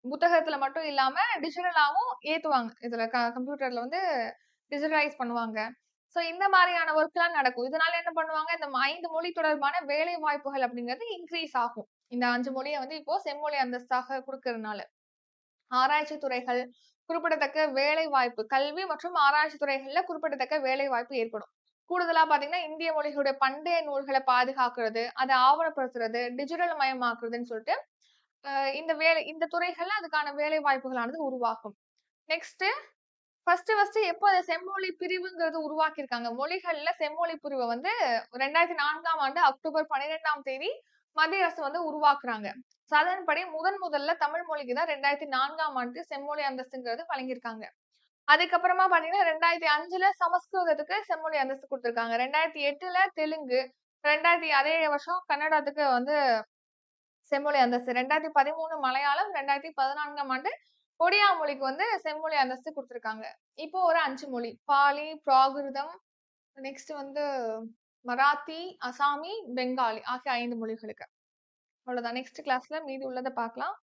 புத்தகத்துல மட்டும் இல்லாம டிஜிட்டலாவும் ஏத்துவாங்க. இதுல கம்ப்யூட்டர்ல வந்து டிஜிட்டலைஸ் பண்ணுவாங்க. சோ இந்த மாரியான ஒர்க்லாம் நடக்கும். இதனால என்ன பண்ணுவாங்க, இந்த 5 மொழி தொடர்பான வேலை வாய்ப்புகள் அப்படிங்கிறது இன்கிரீஸ் ஆகும். இந்த 5 மொழிய வந்து இப்போ செம்மொழி அந்தஸ்தாக குடுக்கறதுனால. ஆராய்ச்சி துறைகள், குறிப்பிடத்தக்க வேலை வாய்ப்பு, கல்வி மற்றும் ஆராய்ச்சி துறைகள்ல குறிப்பிடத்தக்க வேலை வாய்ப்பு ஏற்படும். கூடுதலா பார்த்தீங்கன்னா, இந்திய மொழிகளுடைய பண்டைய நூல்கள பாதுகாக்கிறது, அத ஆவணப்படுத்துறது, டிஜிட்டல் மயமாக்குறதுன்னு சொல்லிட்டு, இந்த துறைகள்ல அதுக்கான வேலை வாய்ப்புகளானது உருவாகும். நெக்ஸ்ட் ஃபர்ஸ்ட் எப்போ அந்த செம்மொழி பிரிவுங்கிறது உருவாக்கியிருக்காங்க. மொழிகள்ல செம்மொழி பிரிவ வந்து 2004ஆம் ஆண்டு அக்டோபர் 12ஆம் தேதி மத்திய அரசு வந்து உருவாக்குறாங்க. சோ அதன்படி முதல்ல தமிழ் மொழிக்கு தான் 2004ஆம் ஆண்டு செம்மொழி அந்தஸ்துங்கிறது வழங்கியிருக்காங்க. அதுக்கப்புறமா பார்த்தீங்கன்னா 2005ல சமஸ்கிருதத்துக்கு செம்மொழி அந்தஸ்து குடுத்திருக்காங்க. 2008ல தெலுங்கு, அதே வருஷம் கன்னடத்துக்கு வந்து செம்மொழி அந்தஸ்து. 2013 மலையாளம், 2014ஆம் ஆண்டு ஒடியா மொழிக்கு வந்து செம்மொழி அந்தஸ்து குடுத்திருக்காங்க. இப்போ ஒரு 5 மொழி. பாலி, பிராகிருதம், நெக்ஸ்ட் வந்து மராத்தி, அசாமி, பெங்காலி ஆகிய 5 மொழிகளுக்கு. அவ்வளோதான். நெக்ஸ்ட் கிளாஸ்ல மீதி உள்ளத பார்க்கலாம்.